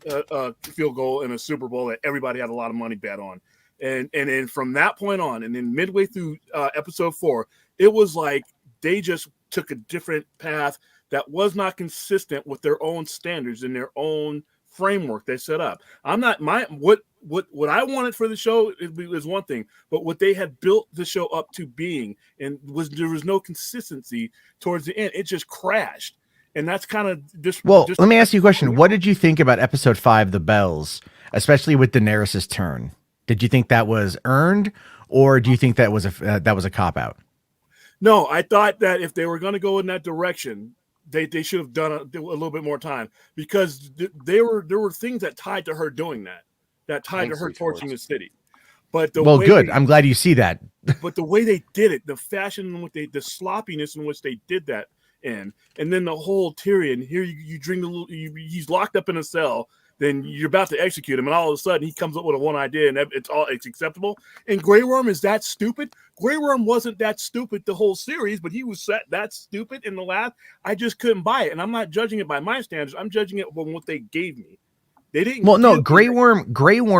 field goal in a Super Bowl that everybody had a lot of money bet on. And then from that point on, and then midway through episode 4, it was like they just took a different path that was not consistent with their own standards and their own framework they set up. What I wanted for the show is one thing, but what they had built the show up to being, and there was no consistency towards the end. It just crashed. And that's kind of just. Well, let me ask you a question. What did you think about episode 5, The Bells, especially with Daenerys' turn? Did you think that was earned, or do you think that was a cop out? No, I thought that if they were going to go in that direction, they should have done a little bit more time, because there were things that tied to her doing that tied to her torching the city. But good. I'm glad you see that. But the way they did it, the fashion in which the sloppiness in which they did that. And then the whole Tyrion here, you drink he's locked up in a cell, then you're about to execute him, and all of a sudden he comes up with one idea, and it's acceptable. And Grey Worm is that stupid? Grey Worm wasn't that stupid the whole series, but he was that stupid in the last. I just couldn't buy it, and I'm not judging it by my standards. I'm judging it from what they gave me. They didn't. Well, no, Grey Worm.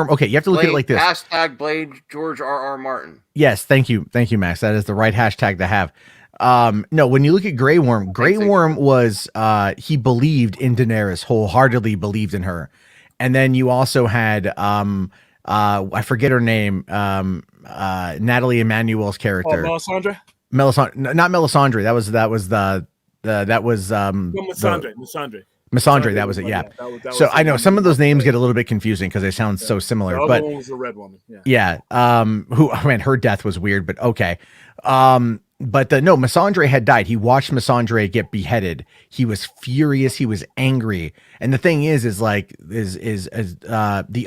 Okay, you have to look at it like this. Hashtag Blade George R.R. Martin. Yes, thank you, Max. That is the right hashtag to have. No, when you look at Grey Worm, was he believed in Daenerys, wholeheartedly believed in her, and then you also had I forget her name, Natalie Emmanuel's character. Melisandre. Not Melisandre. That was Melisandre, that was it. Yeah. So I know some of those names get a little bit confusing because they sound so similar. The but other one was the red woman. Yeah. Her death was weird, but okay. No, Melisandre had died. He watched Melisandre get beheaded. He was furious. He was angry. And the thing is the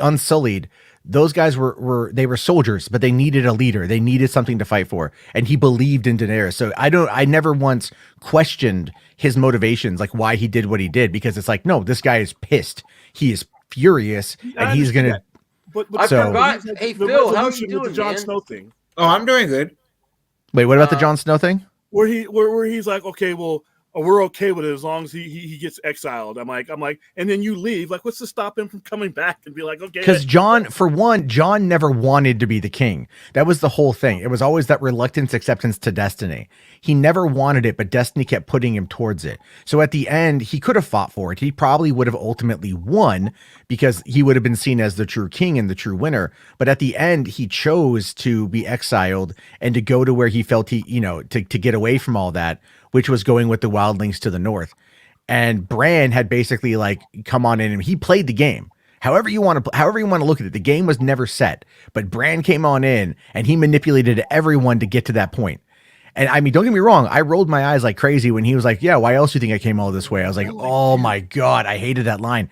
Unsullied. Those guys were soldiers, but they needed a leader. They needed something to fight for, and he believed in Daenerys. So I never once questioned his motivations, like why he did what he did, because it's like, no, this guy is pissed. He is furious, and he's gonna. But I forgot. Hey Phil, how are you doing, the Jon Snow thing? Oh, I'm doing good. Wait, what about the Jon Snow thing? Where he's like, okay, well, we're okay with it as long as he gets exiled. I'm like, and then you leave. Like, what's to stop him from coming back and be like, okay? Because John never wanted to be the king. That was the whole thing. It was always that reluctant acceptance to destiny. He never wanted it, but destiny kept putting him towards it. So at the end, he could have fought for it. He probably would have ultimately won because he would have been seen as the true king and the true winner. But at the end, he chose to be exiled and to go to where he felt to get away from all that, which was going with the wildlings to the north. And Bran had basically like come on in and he played the game. However you want to look at it, the game was never set, but Bran came on in and he manipulated everyone to get to that point. And I mean, don't get me wrong, I rolled my eyes like crazy when he was like, yeah, why else do you think I came all this way? I was like, oh my God, I hated that line.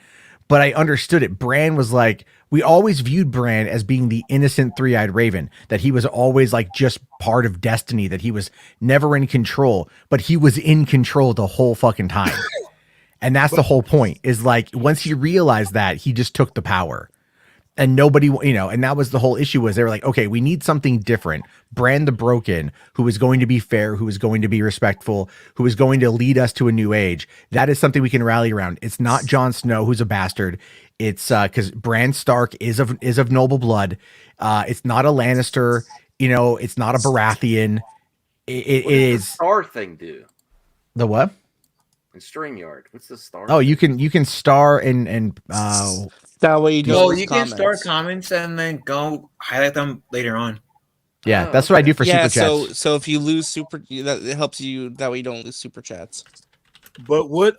But I understood it. Bran was like, we always viewed Bran as being the innocent three-eyed raven, that he was always like just part of destiny, that he was never in control, but he was in control the whole fucking time. And that's the whole point, is like, once he realized that, he just took the power. And nobody, and that was the whole issue, was they were like, okay, we need something different. Bran the Broken, who is going to be fair, who is going to be respectful, who is going to lead us to a new age. That is something we can rally around. It's not Jon Snow, who's a bastard. It's because Bran Stark is of noble blood. It's not a Lannister. It's not a Baratheon. It is the star thing do. The what? In StreamYard, what's the star? Oh, you can star and that way you do. Oh, you can start comments and then go highlight them later on. Yeah, that's what I do for super chats. So if you lose it helps you. That way you don't lose super chats. But what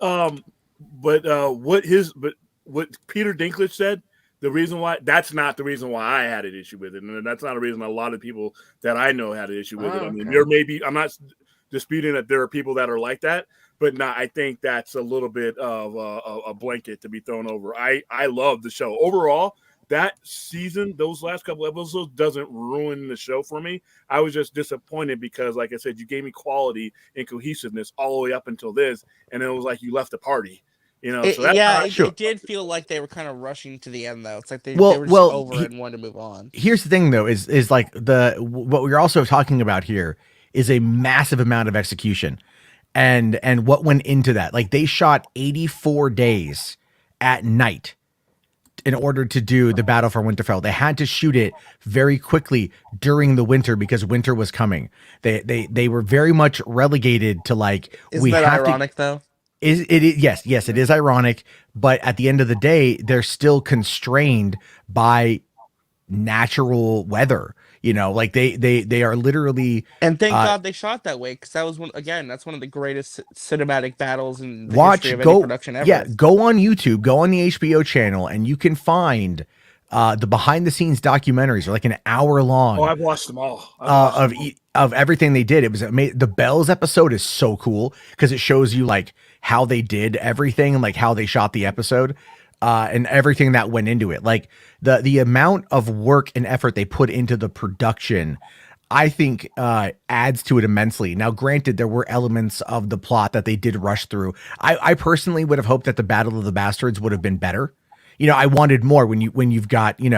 Peter Dinklage said, the reason why, that's not the reason why I had an issue with it, and that's not a reason a lot of people that I know had an issue with it. I mean, I'm not disputing that there are people that are like that, but I think that's a little bit of a blanket to be thrown over. I love the show overall. That season, those last couple episodes, doesn't ruin the show for me. I was just disappointed because, like I said, you gave me quality and cohesiveness all the way up until this, and it was like you left the party. It did feel like they were kind of rushing to the end, though. It's like they were just over and wanted to move on. Here's the thing, though, is like what we're also talking about here is a massive amount of execution, and what went into that. Like, they shot 84 days at night in order to do the Battle for Winterfell. They had to shoot it very quickly during the winter because winter was coming. They were very much relegated to like. Isn't that ironic, though? Yes, it is ironic, but at the end of the day, they're still constrained by natural weather. Like they are literally. And thank God they shot that way, because that was that's one of the greatest cinematic battles in the history of any production ever. Yeah, go on YouTube, go on the HBO channel, and you can find the behind the scenes documentaries are like an hour long. Oh, I've watched them all. Of everything they did. It was amazing. The Bells episode is so cool because it shows you like how they did everything and like how they shot the episode and everything that went into it. Like the amount of work and effort they put into the production, I think adds to it immensely. Now, granted, there were elements of the plot that they did rush through. I personally would have hoped that the Battle of the Bastards would have been better. I wanted more when you've got, dude,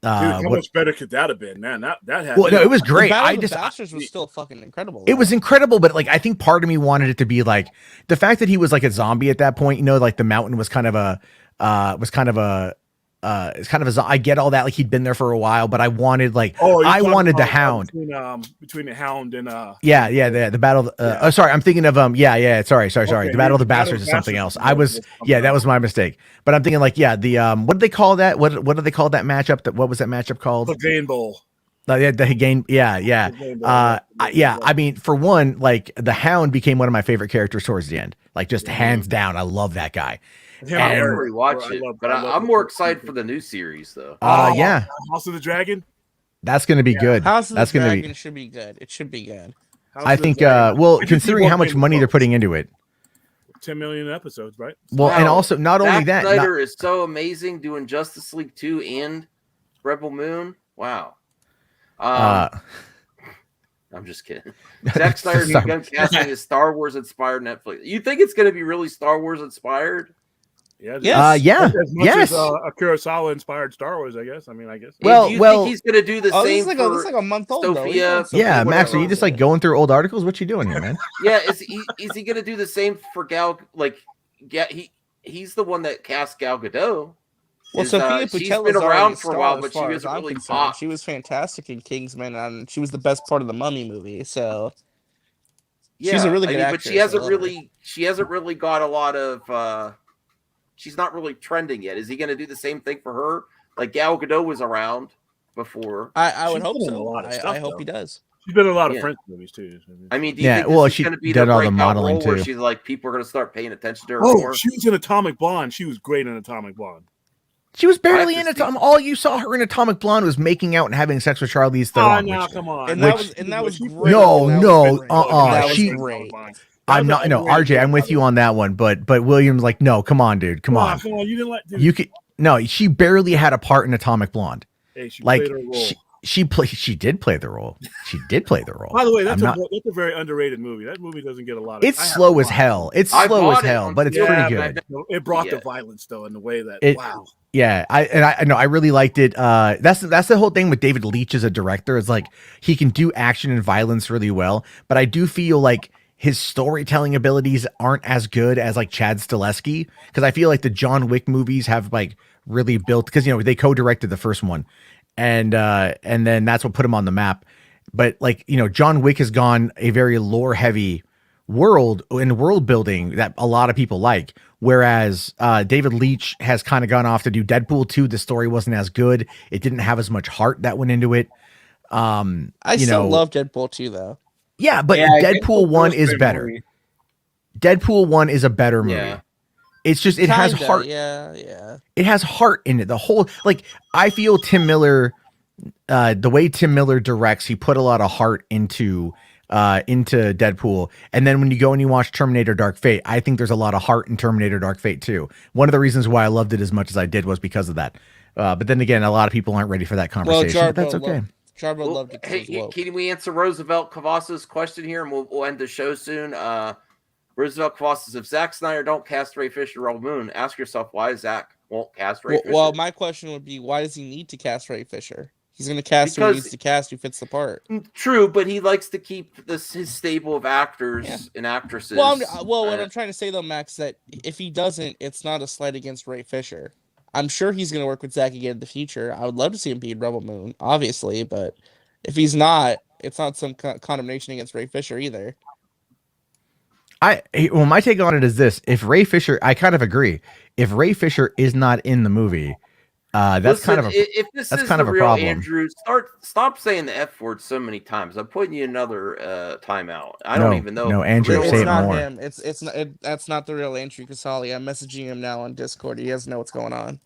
how much better could that have been, man? That had. Well, no, it was great. The Bastards was still fucking incredible. It was incredible, but like I think part of me wanted it to be like the fact that he was like a zombie at that point. Like the mountain was kind of was kind of a I get all that, like he'd been there for a while, but I wanted like Oh, I wanted the Hound. Between the Hound and the battle. Oh, sorry, I'm thinking of sorry. Okay, The Battle of the Bastards is something else. That was my mistake. But I'm thinking like the what did they call that? What did they call that matchup? What was that matchup called? The Game Bowl. The game, yeah. I mean, for one, like the Hound became one of my favorite characters towards the end. Like just hands down, I love that guy. I never rewatched it, but I'm more excited for the new series though. Yeah, House of the Dragon. That's going to be good. House of that's the going Dragon to be. should be good. It should be good. I think. Well, considering how much money they're putting into it, 10 million episodes, right? Well, and also not only that, Snyder is so amazing doing Justice League 2 and Rebel Moon. Wow. I'm just kidding. Zack Snyder's gun casting is Star Wars inspired Netflix. You think it's going to be really Star Wars inspired? Yeah. As much as a Kurosawa inspired Star Wars, I guess. I mean, I guess. Well, do you think he's going to do the same? It's like a month old. Sophia. Yeah, Max, are you just like going through old articles? What you doing here, man? Yeah, is he going to do the same for Gal? Like, yeah, he's the one that cast Gal Gadot. Well, Sophia Butella's she's been around for a while, but she was really hot. She was fantastic in Kingsman, and she was the best part of the Mummy movie. So yeah, she's a really good actress. But she hasn't really got a lot of. She's not really trending yet. Is he going to do the same thing for her? Like Gal Gadot was around before. I would hope so. I hope he does. She's been in a lot of French movies too. I mean, do you think this is going to be the all the modeling role too. where she's like people are going to start paying attention to her? Oh, she was in Atomic Blonde. She was great in Atomic Blonde. She was barely in Atomic. All you saw her in Atomic Blonde was making out and having sex with Charlize Theron. Oh, no, come on. And that was great. She. I'm not. No, RJ, I'm with you on that one. But William's like, no, come on, dude, come on. Come on, you didn't let. Dude. You could. No, she barely had a part in Atomic Blonde. Hey, she played her role. She did play the role. She did play the role. By the way, that's a very underrated movie. That movie doesn't get a lot of. It's slow as hell. It's slow as hell, but it's pretty good. It brought the violence though in the way that wow. Yeah, I know. I really liked it. That's the whole thing with David Leitch as a director. Is like he can do action and violence really well, but I do feel like his storytelling abilities aren't as good as like Chad Stileski, because I feel like the John Wick movies have like really built, because they co-directed the first one, and then that's what put him on the map. But like John Wick has gone a very lore heavy world building that a lot of people like, whereas David Leitch has kind of gone off to do Deadpool 2. The story wasn't as good. It didn't have as much heart that went into it. I still love Deadpool 2 though. Yeah, but Deadpool 1 is better. Movie. Deadpool 1 is a better movie. Yeah. It's just, it has heart. Yeah. It has heart in it. The whole, like, I feel Tim Miller, the way Tim Miller directs, he put a lot of heart into Deadpool. And then when you go and you watch Terminator Dark Fate, I think there's a lot of heart in Terminator Dark Fate too. One of the reasons why I loved it as much as I did was because of that. But then again, a lot of people aren't ready for that conversation. But that's okay. Loved it. Hey, can we answer Roosevelt Cavazos' question here, and we'll end the show soon? Roosevelt Cavazos, if Zack Snyder don't cast Ray Fisher, Rebel Moon, ask yourself why Zack won't cast Ray Fisher. Well, my question would be, why does he need to cast Ray Fisher? He's going to cast who he needs to cast, who fits the part. True, but he likes to keep his stable of actors and actresses. Well, what I'm trying to say though, Max, that if he doesn't, it's not a slight against Ray Fisher. I'm sure he's going to work with Zack again in the future. I would love to see him be in Rebel Moon, obviously, but if he's not, it's not some condemnation against Ray Fisher either. My take on it is this: if Ray Fisher, I kind of agree. If Ray Fisher is not in the movie, that's kind of a problem. Andrew, stop saying the F word so many times. I'm putting you another timeout. I don't even know. No, Andrew, say it more. Him. That's not the real Andrew Casali. I'm messaging him now on Discord. He doesn't know what's going on.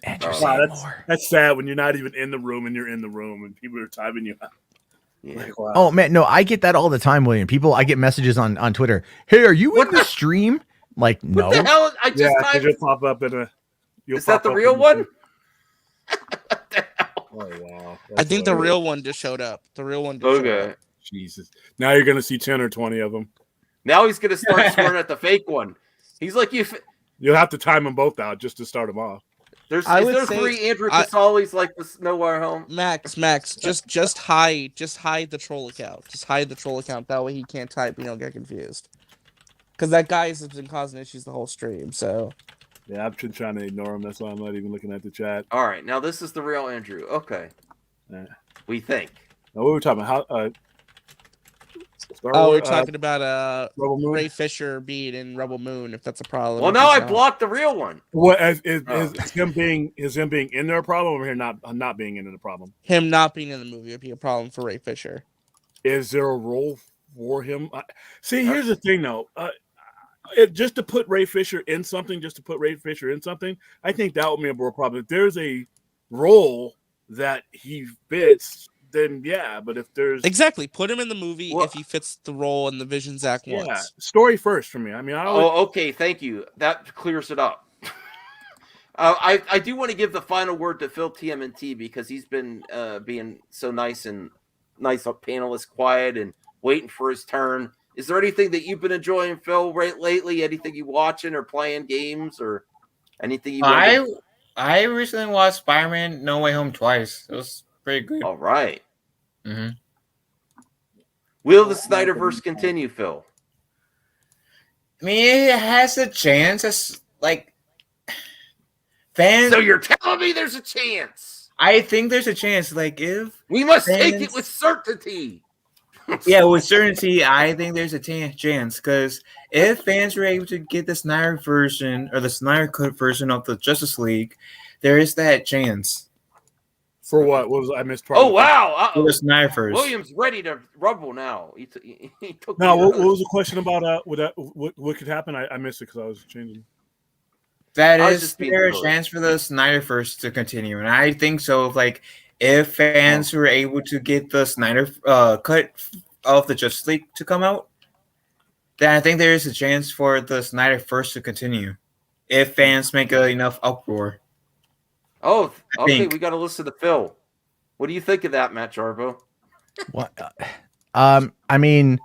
Andrew, say it more. That's sad when you're not even in the room and you're in the room and people are typing you out. Yeah. Like, wow. Oh man, no, I get that all the time, William. I get messages on Twitter. Hey, are you in the stream? Like, no. What the hell? I just typed. You'll pop up in a. Is that the real one? Oh wow! I think the real one just showed up. The real one. Just showed up. Jesus! Now you're gonna see 10 or 20 of them. Now he's gonna start swearing at the fake one. He's like, You'll have to time them both out just to start them off. Is there 3 Andrew Casalis like this Nowhere Home? Max, just hide the troll account. Just hide the troll account. That way he can't type. You don't get confused. Because that guy has been causing issues the whole stream. So Yeah, I've been trying to ignore him. That's why I'm not even looking at the chat. All right, now this is the real Andrew. Okay, we think. Now, what were we talking about? We're talking about Rebel Ray Fisher being in Rebel Moon. If that's a problem. Well, no, I blocked the real one. What is him being in there a problem, or him not being in the problem? Him not being in the movie would be a problem for Ray Fisher. Is there a role for him? See, here's the thing, though. Just to put Ray Fisher in something, I think that would be a more problem. If there's a role that he fits, then yeah. But if there's exactly, put him in the movie if he fits the role and the vision Zach wants. Yeah, story first for me. I mean, okay, thank you. That clears it up. I do want to give the final word to Phil TMNT because he's been being so nice panelist, quiet, and waiting for his turn. Is there anything that you've been enjoying, Phil, lately? Anything you watching or playing games or anything you? I recently watched Spider-Man No Way Home twice. It was pretty good. All right. Mm-hmm. Will the Snyderverse continue, Phil? I mean, it has a chance. It's like fans. So you're telling me there's a chance? I think there's a chance. Like if we must take it with certainty. Yeah, with certainty, I think there's a chance because if fans were able to get the Snyder version or the Snyder Cut version of the Justice League, there is that chance. For what? What was I missed? Oh wow! For the Snyder first. William's ready to rumble now. He took. No, what was the question about? What could happen? I missed it because I was changing. That is there a chance for the Snyder first to continue, and I think so. If fans were able to get the Snyder cut of the Justice League to come out, then I think there is a chance for the Snyder first to continue. If fans make enough uproar. Oh, okay. We got to listen to Phil. What do you think of that, Matt Jarbo? What? I mean,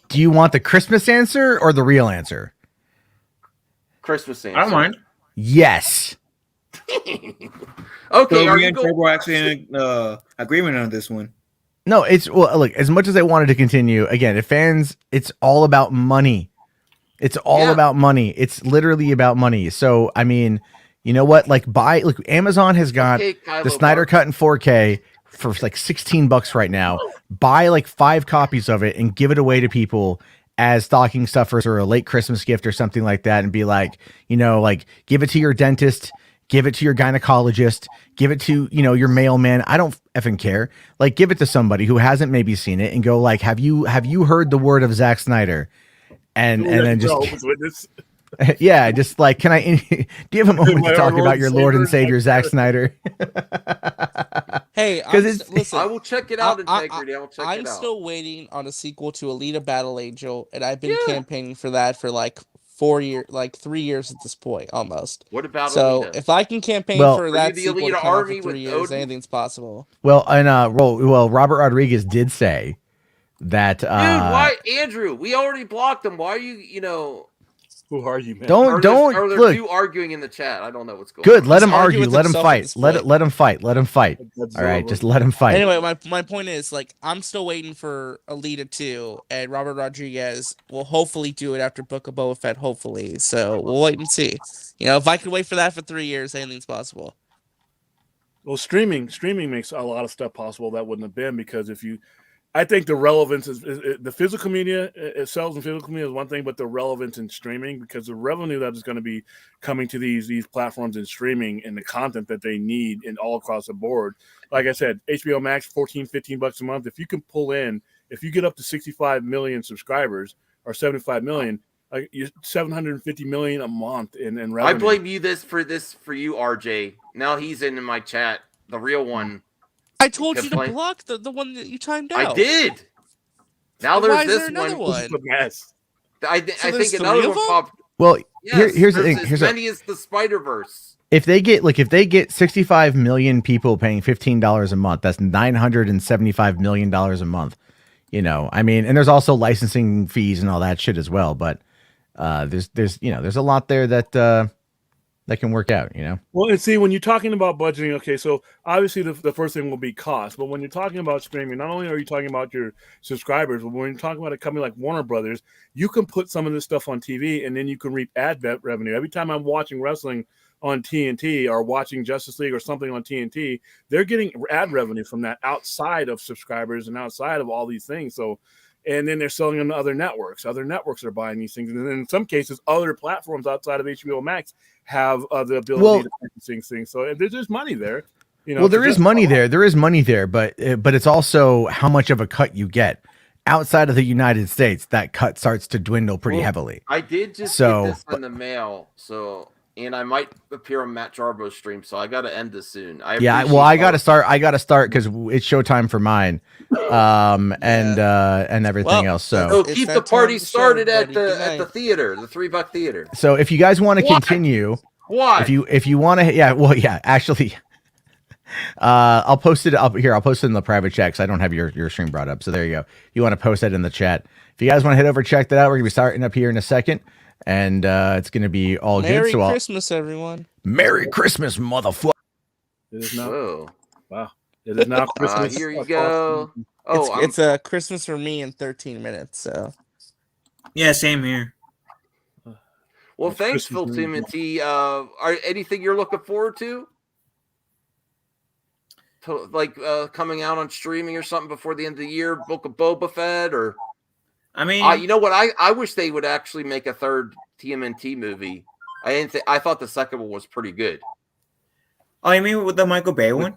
do you want the Christmas answer or the real answer? Christmas answer. I don't mind. Yes. Okay, so are we and Trevor actually in agreement on this one? No, look, as much as I wanted to continue, again, if fans, it's all about money. It's all about money. It's literally about money. So, I mean, you know what? Amazon has got the Snyder Cut in 4K for like $16 right now. Buy like 5 copies of it and give it away to people as stocking stuffers or a late Christmas gift or something like that, and be like, give it to your dentist. Give it to your gynecologist, give it to, your mailman. I don't effing care. Give it to somebody who hasn't maybe seen it and go have you heard the word of Zack Snyder? And then just, yeah, just can I, do you have a moment to talk about your Lord and Savior, Zack Snyder? Hey, listen, I will check it out. I'm still waiting on a sequel to Alita Battle Angel, and I've been campaigning for that for 3 years at this point, almost. What about Alita? If I can campaign for that sequel to come out for 3 years, anything's possible. Well, and Robert Rodriguez did say that. Dude, why, Andrew? We already blocked him. Why are you? Who are you, man? Are there look. two arguing in the chat? I don't know what's going on. Good, let him argue. Let him fight. Let him fight. Let him fight. All right, just let him fight. Anyway, my point is, I'm still waiting for Alita 2, and Robert Rodriguez will hopefully do it after Book of Boba Fett, hopefully. So we'll wait and see. If I can wait for that for 3 years, anything's possible. Well, streaming makes a lot of stuff possible that wouldn't have been, because I think the relevance is the physical media. It sells in physical media is one thing, but the relevance in streaming, because the revenue that is going to be coming to these platforms in streaming and the content that they need in all across the board. Like I said, HBO Max, $14-15 a month. If you can pull in, if you get up to 65 million subscribers or 75 million, you're 750 million a month in revenue. I blame you for you, RJ. Now he's in my chat, the real one. I told you to block the one that you timed out. I did. Now there's this one. This is a mess. I think another one popped. Well, here's the thing. As many as the Spider-Verse. If they get 65 million people paying $15 a month, that's $975 million a month. I mean, and there's also licensing fees and all that shit as well. But there's a lot there that that can work out, you know? Well, and see, when you're talking about budgeting, okay, so obviously the first thing will be cost. But when you're talking about streaming, not only are you talking about your subscribers, but when you're talking about a company like Warner Brothers, you can put some of this stuff on TV and then you can reap ad revenue. Every time I'm watching wrestling on TNT or watching Justice League or something on TNT, they're getting ad revenue from that outside of subscribers and outside of all these things. So, and then they're selling them to other networks. Other networks are buying these things. And then in some cases, other platforms outside of HBO Max have the ability to purchase these things. So there's money there. You know, well, there is money there. There is money there, but it's also how much of a cut you get. Outside of the United States, that cut starts to dwindle pretty heavily. I did just get this in the mail, and I might appear on Matt Jarbo's stream, so I got to end this soon. I got to start. I got to start because it's showtime for mine, and everything else. So keep the party started at the theater, the $3 theater. So if you guys want to continue, why? If you want to, actually. I'll post it up here. I'll post it in the private chat because I don't have your stream brought up. So there you go. You want to post that in the chat. If you guys want to head over, check that out. We're gonna be starting up here in a second, and it's gonna be all Merry good. So Christmas, everyone. Merry Christmas, motherfucker. It is now. Wow. It is now Christmas. Here you go. It's a Christmas for me in 13 minutes. So. Yeah, same here. Well, thanks, Phil Timothy. Are anything you're looking forward to? Like coming out on streaming or something before the end of the year, Book of Boba Fett, or I mean, you know what? I wish they would actually make a third TMNT movie. I thought the second one was pretty good. Oh, you mean with the Michael Bay one?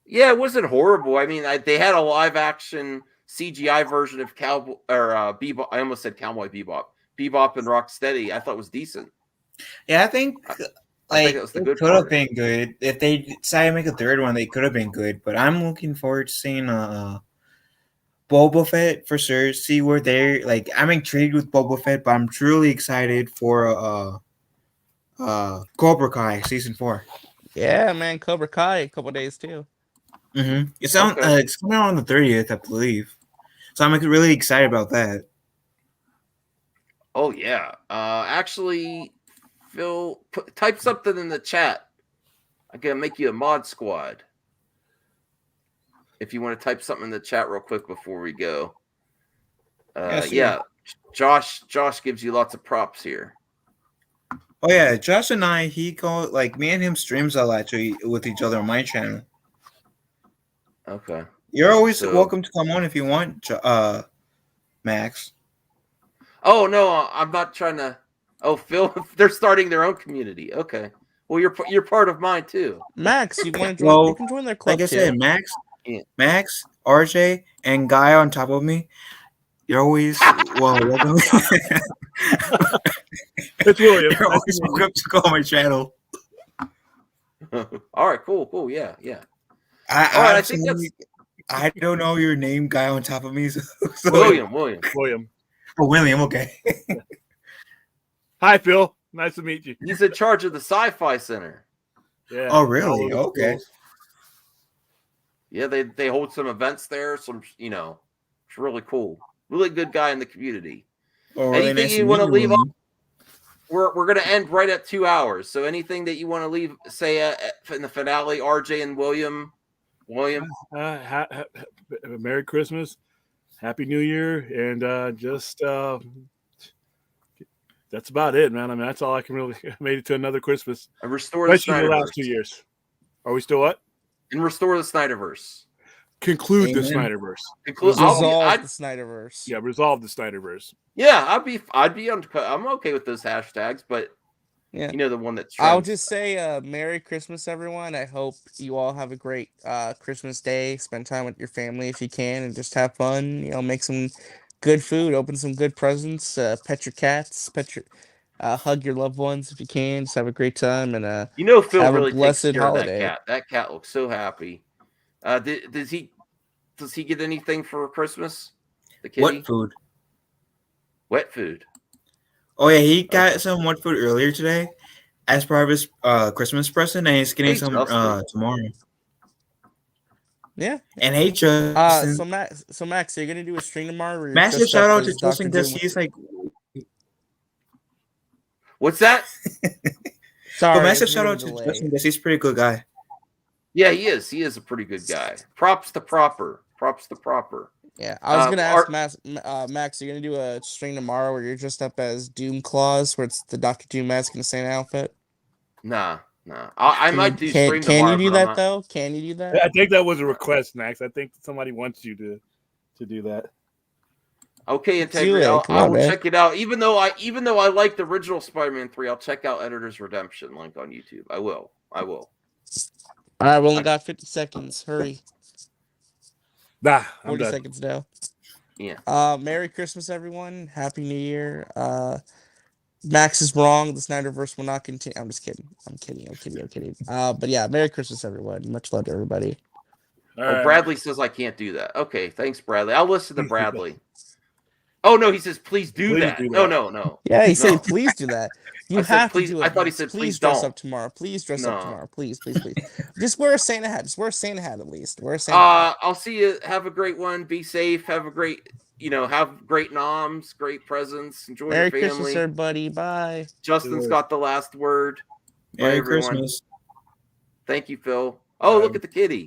Yeah, it wasn't horrible. I mean, they had a live action CGI version of Bebop. I almost said Cowboy Bebop. Bebop and Rocksteady. I thought it was decent. Yeah, I think. Like, it could have been good. If they decided to make a third one, they could have been good. But I'm looking forward to seeing Boba Fett for sure. See where they're like. I'm intrigued with Boba Fett, but I'm truly excited for Cobra Kai season 4. Yeah, man, Cobra Kai a couple days too. Mm-hmm. It's coming out on the 30th, I believe. So I'm really excited about that. Oh yeah, actually. Phil, type something in the chat. I can make you a mod squad. If you want to type something in the chat real quick before we go. Yeah, Josh gives you lots of props here. Oh yeah, Josh and I, me and him streams a lot actually with each other on my channel. Okay. You're always welcome to come on if you want, Max. Oh no, I'm not trying to. Oh, Phil, they're starting their own community. Okay. Well, you're part of mine too. Max, you want to join? You can join their club. Like I said, Max, RJ, and Guy on top of me. You're always welcome. It's William. You're always welcome to go on my channel. All right, cool. Yeah. I think I don't know your name, Guy on top of me. So William. Oh, William. Okay. Hi, Phil. Nice to meet you. He's in charge of the Sci-Fi Center. Yeah. Oh, really? Okay. Yeah, they hold some events there. It's really cool. Really good guy in the community. Oh, anything nice you want to leave on? We're going to end right at 2 hours. So anything that you want to leave, say in the finale, RJ and William. Merry Christmas, Happy New Year, and just. That's about it, man. I mean, that's all I can really made it to another Christmas. And restore the Snyderverse. The last 2 years. Are we still what? And restore the Snyderverse. Conclude the Snyderverse. Resolve the Snyderverse. Yeah, resolve the Snyderverse. Yeah, I'm okay with those hashtags, but yeah, the one that's. I'll just say, Merry Christmas, everyone. I hope you all have a great Christmas day. Spend time with your family if you can, and just have fun. Make some good food, open some good presents, pet your cats, hug your loved ones if you can. Just have a great time, and Phil have really a blessed takes care holiday. Of that cat. That cat looks so happy. Does he get anything for Christmas? The kitty? What food? Wet food. Oh yeah, he got some wet food earlier today, as part of his Christmas present, and he's getting some tomorrow. Yeah. And hey, Justin. So Max, are you gonna do a stream tomorrow? Massive shout out to Justin because he's like. What's that? Sorry, massive it's shout been a out to delay. Justin because he's a pretty good guy. Yeah, he is. He is a pretty good guy. Props to Proper. Yeah, I was gonna ask Max, are you gonna do a stream tomorrow where you're dressed up as Doom Claws, where it's the Doctor Doom mask in the same outfit? Nah. I might do stream Can tomorrow. you do that though? Can you do that? I think that was a request, Max. I think somebody wants you to do that. Okay, Integrity. I will check it out. Even though I like the original Spider-Man 3, I'll check out Editor's Redemption link on YouTube. I will. All right, we only got 50 seconds. Hurry. Nah, 40 seconds now. Yeah. Merry Christmas, everyone. Happy New Year. Max is wrong. The Snyderverse will not continue. I'm just kidding. I'm kidding. But yeah, Merry Christmas, everyone. Much love to everybody. Bradley says I can't do that. Okay, thanks, Bradley. I'll listen to Bradley. Oh no, he says please do that. No. Yeah, he said please do that. You have to do it. I thought he said please dress don't. up tomorrow. Please dress up tomorrow. Please. Just wear a Santa hat. Just wear a Santa hat at least. Wear a Santa hat. I'll see you. Have a great one. Be safe. Have a great, have great noms, great presents. Enjoy Merry your family. Christmas, everybody. Bye. Justin's got the last word. Merry Bye, everyone. Christmas. Thank you, Phil. Oh, look at the kitty.